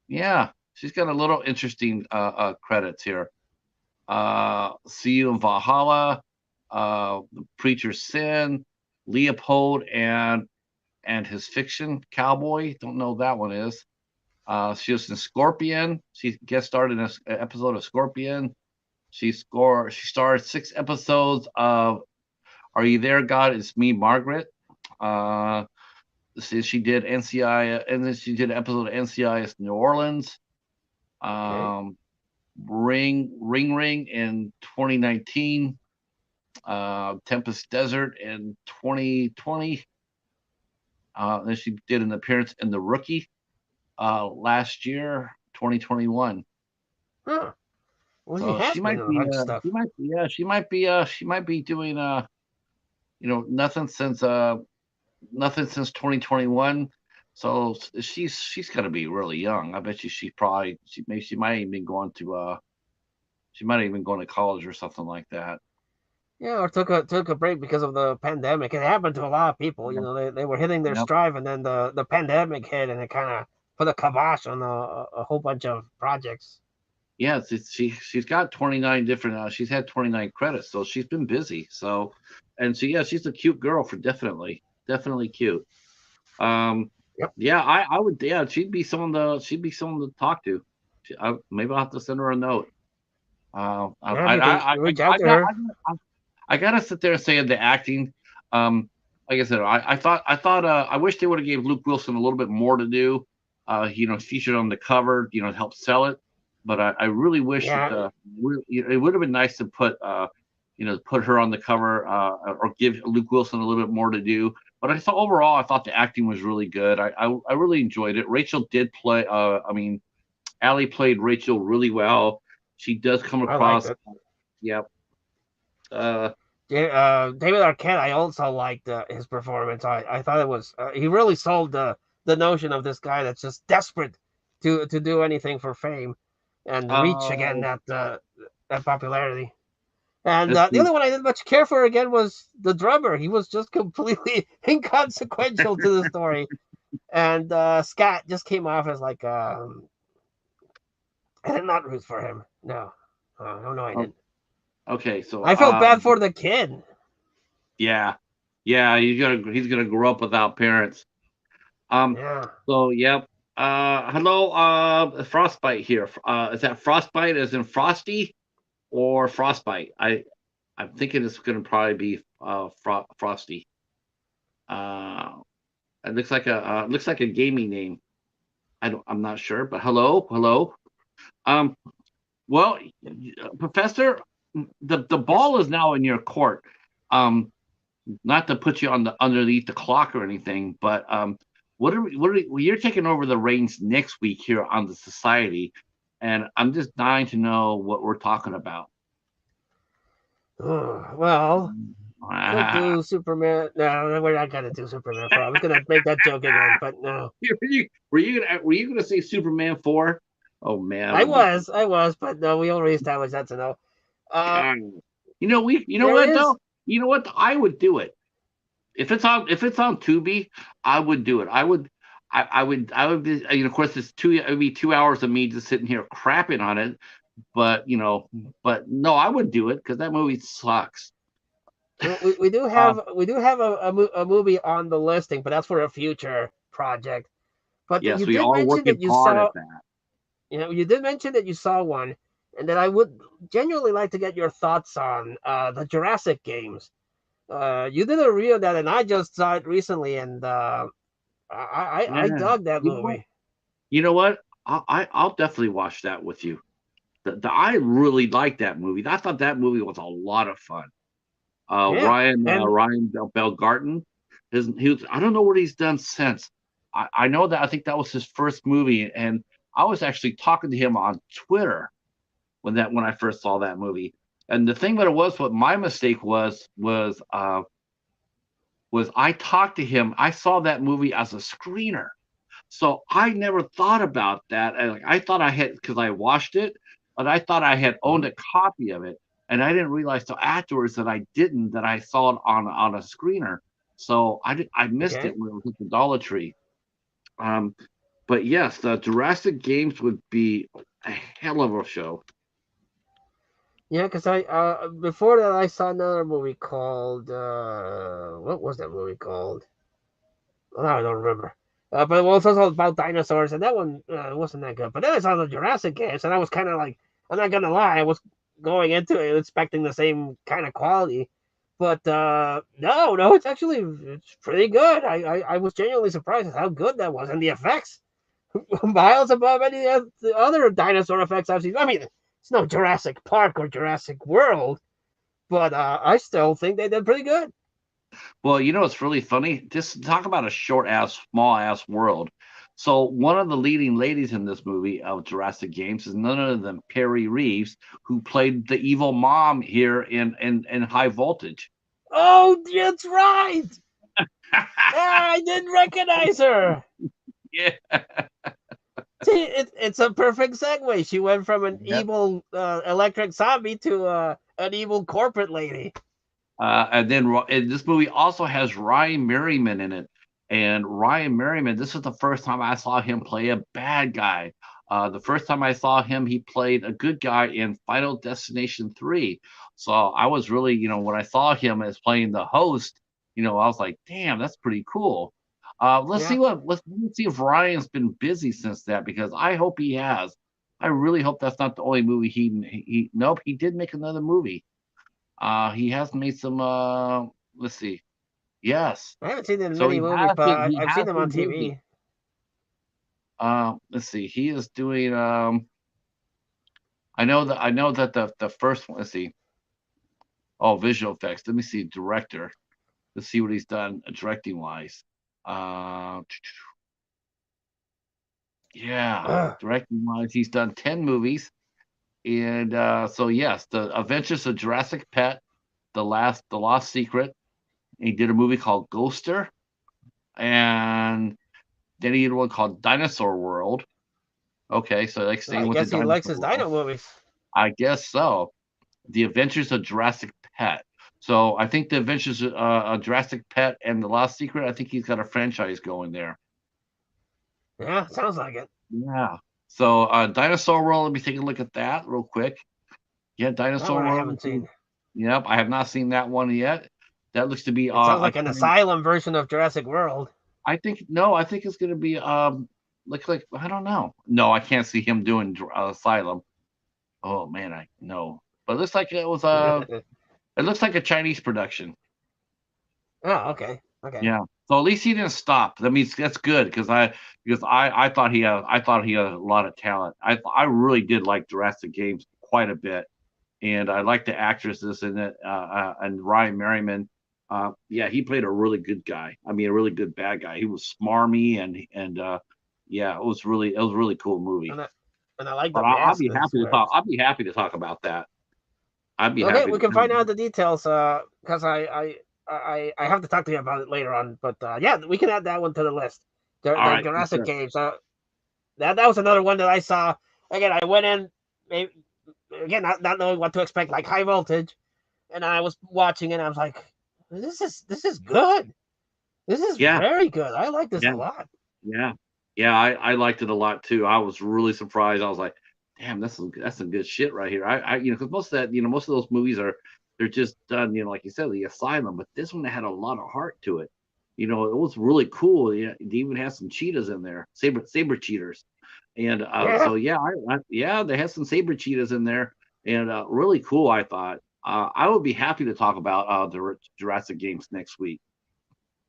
yeah, she's got a little interesting credits here. See You in Valhalla, The Preacher's Sin, Leopold and His Fiction, Cowboy. Don't know what that one is. She was in Scorpion. She guest starred in an episode of Scorpion. She starred 6 episodes of Are You There, God? It's Me, Margaret. Uh, she did NCI, and then she did an episode of NCIS New Orleans. Okay. Um, Ring in 2019. Tempest Desert in 2020. Then she did an appearance in The Rookie last year, 2021. Huh. Well, she So has been in a bunch of stuff. she might be doing nothing since 2021. So she's gonna be really young. I bet you she might even going to she might even going to college or something like that. Yeah, or took a break because of the pandemic. It happened to a lot of people. Yeah. They were hitting their Yep. strive, and then the pandemic hit, and it kind of put a kibosh on a whole bunch of projects. Yeah, she's got 29 different. She's had 29 credits, so she's been busy. So And so yeah, she's a cute girl for definitely cute. Um, Yep. yeah, I would. Yeah, she'd be someone to talk to. Maybe I'll have to send her a note. Yeah, you can reach out to her. I gotta sit there and say the acting. Um, like I said, I wish they would have gave Luke Wilson a little bit more to do. Featured on the cover, to help sell it. But I really wish that Yeah, it would have been nice to put her on the cover, or give Luke Wilson a little bit more to do. But I thought the acting was really good. I really enjoyed it. Rachel did play. Allie played Rachel really well. She does come I liked across. it. Yep. Uh, David Arquette, I also liked his performance. I thought it was he really sold the notion of this guy that's just desperate to do anything for fame and reach again oh, that popularity. And it's the other one I didn't much care for again was the drummer. He was just completely inconsequential to the story. And Scott just came off as like I did not root for him. No, no, I oh, didn't. okay. So I felt bad for the kid. yeah, yeah, he's gonna grow up without parents. Um, Yeah. so yep. Hello, Frostbite here. Is that Frostbite as in Frosty or Frostbite? I'm thinking it's gonna probably be Frosty. Uh, it looks like a gaming name. I'm not sure, but hello. Um, well, Professor, the Yes. ball is now in your court. Um, Not to put you on the underneath the clock or anything, but well, you're taking over the reins next week here on the society, and I'm just dying to know what we're talking about. Well, could Ah, do Superman. No, we're not gonna do Superman 4. I was gonna make that joke again, but no. were you gonna say Superman 4? Oh man, that I would be was, I was, but no. We already established that's a no. Uh, God. You know there what is. though? You know what? I would do it. If it's on Tubi, I would do it. I would be. Of course, it would be 2 hours of me just sitting here crapping on it. But no, I would do it because that movie sucks. We do Uh, have a movie on the listing, but that's for a future project. But yes, you we did are mention working that you hard at saw. that. You did mention that you saw one, and that I would genuinely like to get your thoughts on the Jurassic games. You did a review of that, and I just saw it recently, and I Yeah, dug that you know what? movie. You know what? I'll definitely watch that with you. I really liked that movie. I thought that movie was a lot of fun. Yeah, Ryan Belgarten. He was. I don't know what he's done since. I know that I think that was his first movie, and I was actually talking to him on Twitter when I first saw that movie. And the thing that it was, what my mistake was I talked to him. I saw that movie as a screener, so I never thought about that. I thought I had because I watched it, but I thought I had owned mhm, a copy of it, and I didn't realize till afterwards that I didn't. That I saw it on a screener, so I missed okay. it when it was at the Dollar Tree. Um, but yes, the Jurassic Games would be a hell of a show. Yeah, because I before that I saw another movie called what was that movie called? Oh, I don't remember. But it was also about dinosaurs, and that one wasn't that good. But then I saw the Jurassic games, and I was kind of like, I'm not gonna lie, I was going into it expecting the same kind of quality. But no, it's pretty good. I was genuinely surprised at how good that was, and the effects miles above any of the other dinosaur effects I've seen. I mean, it's no Jurassic Park or Jurassic World, but I still think they did pretty good. Well, it's really funny. Just talk about a short ass, small ass world. So one of the leading ladies in this movie of Jurassic Games is none other than Perry Reeves, who played the evil mom here in High Voltage. Oh, that's right. I didn't recognize her. Yeah. See, it's a perfect segue. She went from an Yep. evil electric zombie to an evil corporate lady. And this movie also has Ryan Merriman in it. And Ryan Merriman, this is the first time I saw him play a bad guy. The first time I saw him, he played a good guy in Final Destination 3. So I was really, when I saw him as playing the host, I was like, damn, that's pretty cool. Yeah, Let's see if Ryan's been busy since that, because I hope he has. I really hope that's not the only movie he nope, he did make another movie. He has made some let's see. Yes. I haven't seen him in So many movies, but he I've has seen him on been busy. TV. Let's see. He is doing I know that the first one, let's see. Oh, visual effects. Let me see. Director. Let's see what he's done directing wise. Uh yeah, Ugh. directing wise, he's done 10 movies. And so yes, The Adventures of Jurassic Pet, The Lost Secret. He did a movie called Ghoster, and then he did one called Dinosaur World. Okay, so like Well, staying I with the guess he likes dinosaur his world. dino movies. I guess so. The Adventures of Jurassic Pet. So I think The Adventures of Jurassic Pet and The Lost Secret, I think he's got a franchise going there. Yeah, sounds like it. Yeah. So Dinosaur World, let me take a look at that real quick. Yeah, That Dinosaur one I World. haven't seen. Yep, I have not seen that one yet. That looks to be It sounds a like an asylum version of Jurassic World. I think no, I think it's going to be like I don't know. No, I can't see him doing Asylum. Oh man, I no. But it looks like Oh, it looks like a Chinese production. okay, okay. Yeah. So at least he didn't stop. That means that's good, because I thought he had a lot of talent. I really did like Jurassic Games quite a bit, and I like the actresses in it, and Ryan Merriman. Yeah, he played a really good guy. I mean, a really good bad guy. He was smarmy, and yeah, it was a really cool movie. And I, and I like But the I'll mask be as happy to well. talk. I'll be happy to talk about that. I'd be Okay, happy we to. can find out the details. Because I have to talk to you about it later on. But yeah, we can add that one to the list. All The right, for Jurassic sure. games. That was another one that I saw. Again, I went in, maybe, again, not knowing what to expect, like high voltage, and I was watching it. And I was like, this is good. This is Yeah, very good. I like this yeah. a lot. Yeah. Yeah, I liked it a lot too. I was really surprised. I was like, damn, that's some good shit right here. Because most of that, most of those movies they're just done, like you said, the asylum, but this one had a lot of heart to it. It was really cool. Yeah, they even had some cheetahs in there, saber cheaters. And Yeah, so yeah, yeah, they had some saber cheetahs in there, and really cool, I thought. I would be happy to talk about the Jurassic games next week.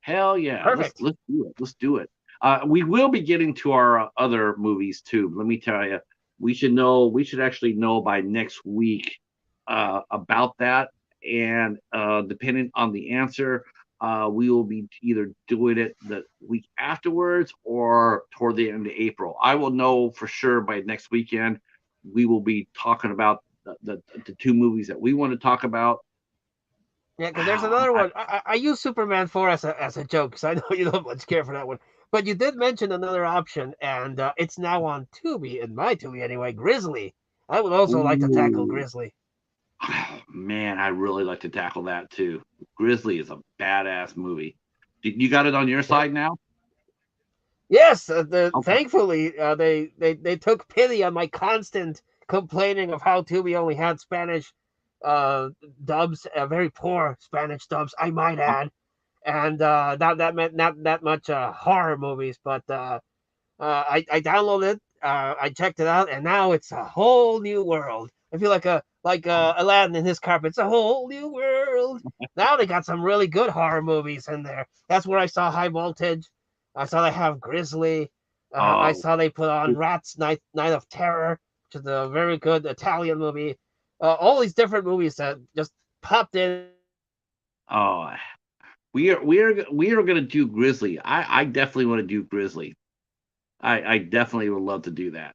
Hell yeah, perfect. let's do it. Let's do it. We will be getting to our other movies too. Let me tell you, we should actually know by next week about that, and depending on the answer, we will be either doing it the week afterwards or toward the end of April. I will know for sure by next weekend. We will be talking about the two movies that we want to talk about. Yeah, because there's I, another I, one. I use Superman 4 as a joke because I know you don't much care for that one. But you did mention another option, and it's now on Tubi, in my Tubi anyway, Grizzly. I would also like to tackle ooh. Grizzly. Oh, man, I really like to tackle that too. Grizzly is a badass movie. You got it on your Yeah. side now? Yes, Okay. thankfully they took pity on my constant complaining of how Tubi only had Spanish uh, dubs, very poor Spanish dubs, I might Uh, add, and that meant not that much horror movies, but I downloaded it, I checked it out, and now it's a whole new world. I feel like uh, Aladdin in his carpet. It's a whole new world. Now they got some really good horror movies in there. That's where I saw High Voltage. I saw they have Grizzly. I oh, saw they put on Rats Night of Terror, which is a very good Italian movie. All these different movies that just popped in. oh, we are gonna do Grizzly. I definitely want to do Grizzly. I definitely would love to do that.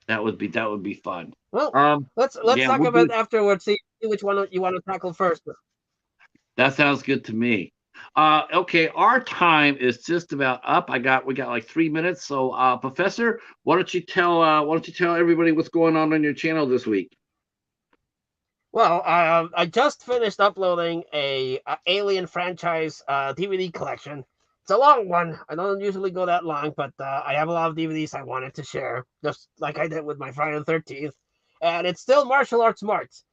That would be fun. Well, Um, let's yeah, talk we'll about do. it afterwards. See which one you want to tackle first. That sounds good to me. Okay, our time is just about up. We got like 3 minutes. So, Professor, why don't you tell everybody what's going on your channel this week? Well, I just finished uploading a Alien franchise DVD collection It's a long one. I don't usually go that long, but I have a lot of DVDs I wanted to share, just like I did with my Friday the 13th. And it's still martial arts marts.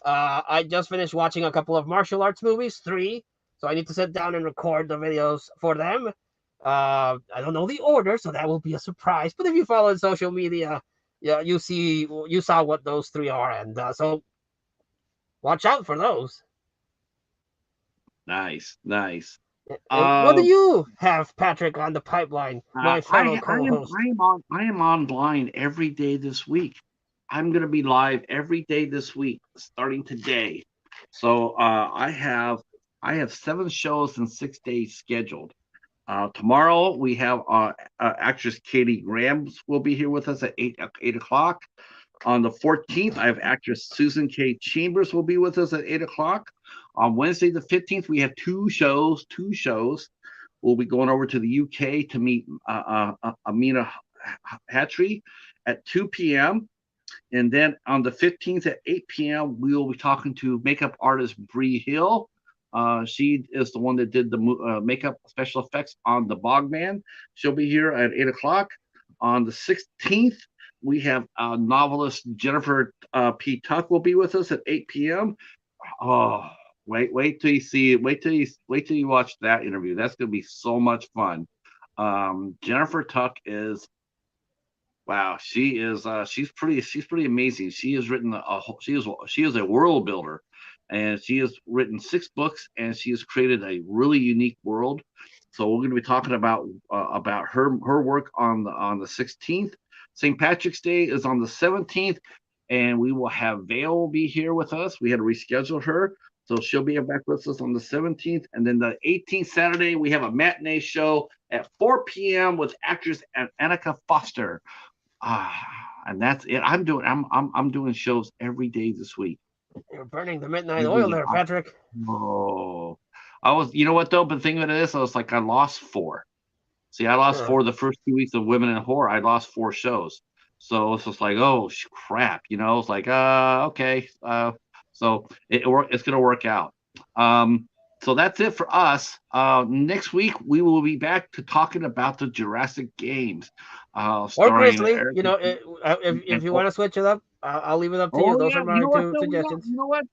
I just finished watching a couple of martial arts movies, three. So I need to sit down and record the videos for them. I don't know the order, so that will be a surprise. But if you follow social media, yeah, you saw what those three are, and so watch out for those. Nice, nice. And what do Um, you have, Patrick, on the pipeline, my fellow co-host? I am online every day this week. I'm going to be live every day this week, starting today. So I have 7 shows in 6 days scheduled. Tomorrow we have actress Katie Grahams will be here with us at 8 o'clock. On the 14th, I have actress Susan K. Chambers will be with us at 8 o'clock. On Wednesday the 15th, we have two shows. We'll be going over to the UK to meet Amina Hatchery at 2 p.m. And then on the 15th at 8 p.m., we will be talking to makeup artist Bree Hill. She is the one that did the makeup special effects on the Bogman. She'll be here at 8 o'clock. On the 16th, we have novelist Jennifer P. Tuck will be with us at 8 p.m. Oh, wait till you see, wait till you watch that interview. That's going to be so much fun. Jennifer Tuck is wow. She's pretty amazing. She has written she is a world builder, and she has written 6 books, and she has created a really unique world. So we're going to be talking about her work on the 16th. St. Patrick's Day is on the 17th, and we will have Vale will be here with us. We had to reschedule her, so she'll be back with us on the 17th, and then the 18th Saturday we have a matinee show at 4 p.m. with actress Annika Foster. And that's it. I'm doing shows every day this week. You're burning the midnight oil Every there, Patrick. oh, I was. You know what though? But thinking of this, I was like, I lost 4. See, I lost Huh. 4 the first 2 weeks of Women in Horror. I lost 4 shows. So it's just like, oh crap, it's like, okay, so it's gonna work out. So that's it for us. Next week we will be back to talking about the Jurassic Games, Or starring Grizzly. Eric If and you want to switch it up, I'll leave it up to you. oh Those yeah, are you my know what two though? suggestions. You know what?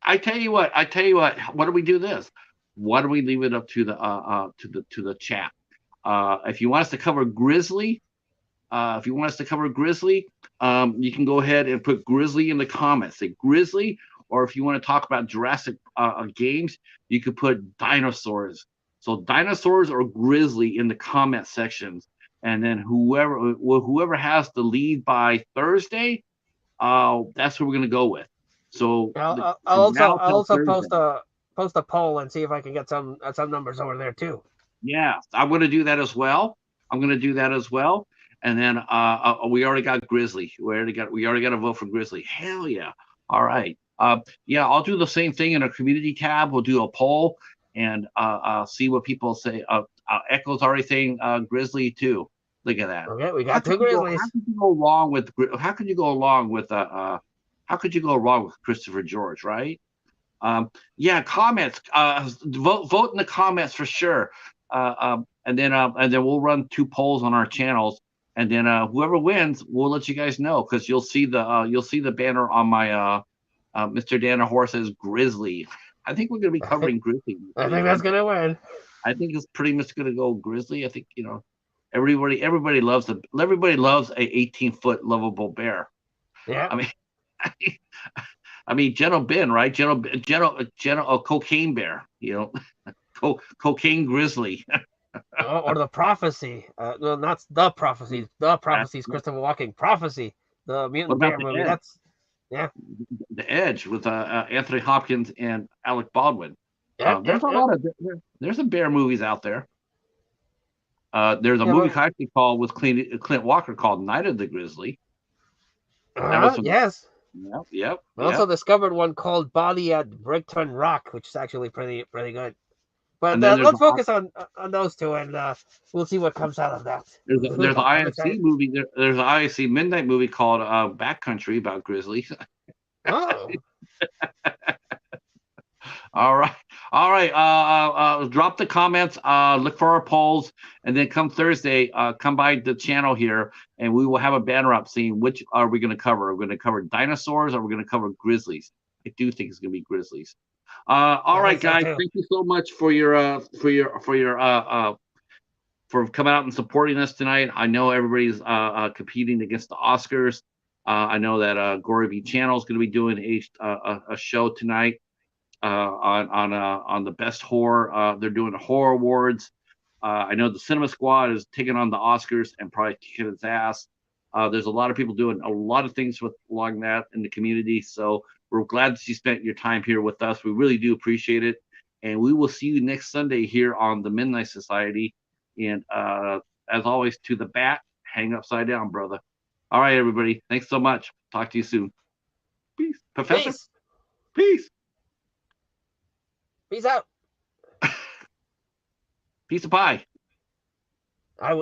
I tell you what. Why don't we do this? Why don't we leave it up to the chat? If you want us to cover Grizzly, you can go ahead and put Grizzly in the comments. Say Grizzly, or if you want to talk about Jurassic games, you could put dinosaurs. So dinosaurs or Grizzly in the comment sections, and then whoever has the lead by Thursday, that's what we're gonna go with. So from now I'll till also Thursday. post a poll and see if I can get some numbers over there too. Yeah, I'm going to do that as well. I'm going to do that as well. And then we already got Grizzly. We already got a vote for Grizzly. Hell yeah! All right. Yeah, I'll do the same thing in our community tab. We'll do a poll and see what people say. Echo's already saying Grizzly too. Look at that. Okay, we got two Grizzlies. How could you go wrong with? How could you go along with? How could you go wrong with Christopher George? Right? Yeah, comments. Vote in the comments for sure. And then we'll run 2 polls on our channels, and then whoever wins, we'll let you guys know because you'll see the banner on my Mr. Dana Horse's Grizzly. I think we're gonna be covering Grizzly. I think that's gonna win. I think it's pretty much gonna go Grizzly. I think everybody loves a 18-foot lovable bear. Yeah. I mean, I mean, General Ben, right? General Cocaine Bear, Cocaine Grizzly. Or the prophecy. No, not the prophecy. The prophecy is Christopher Walken. Prophecy, the What mutant about bear the movie. Edge? That's yeah. The Edge with Anthony Hopkins and Alec Baldwin. Yep, There's yep, a yep. lot of there's some bear movies out there. There's a Yeah, movie I actually called with Clint Walker called Night of the Grizzly. That was from yes. yep. I also discovered one called Body at Brickton Rock, which is actually pretty good. But And then let's focus on those two, and we'll see what comes out of that. there's an I'm IFC excited. movie. There's an IFC midnight movie called Backcountry about grizzlies. Oh, All right. All right. Drop the comments. Look for our polls, and then come Thursday, come by the channel here, and we will have a banner up saying which are we going to cover. Are we going to cover dinosaurs, or are we going to cover grizzlies? I do think it's going to be grizzlies. All Yeah, I right, think so guys. too. Thank you so much for your for coming out and supporting us tonight. I know everybody's competing against the Oscars. I know that Gory V Channel is going to be doing a show tonight on the best horror. They're doing the horror awards. I know the Cinema Squad is taking on the Oscars and probably kicking its ass. There's a lot of people doing a lot of things along that in the community. So we're glad that you spent your time here with us. We really do appreciate it. And we will see you next Sunday here on the Midnight Society. And as always, to the bat, hang upside down, brother. All right, everybody. Thanks so much. Talk to you soon. Peace. Professor, Peace. peace. Peace out. Piece of pie.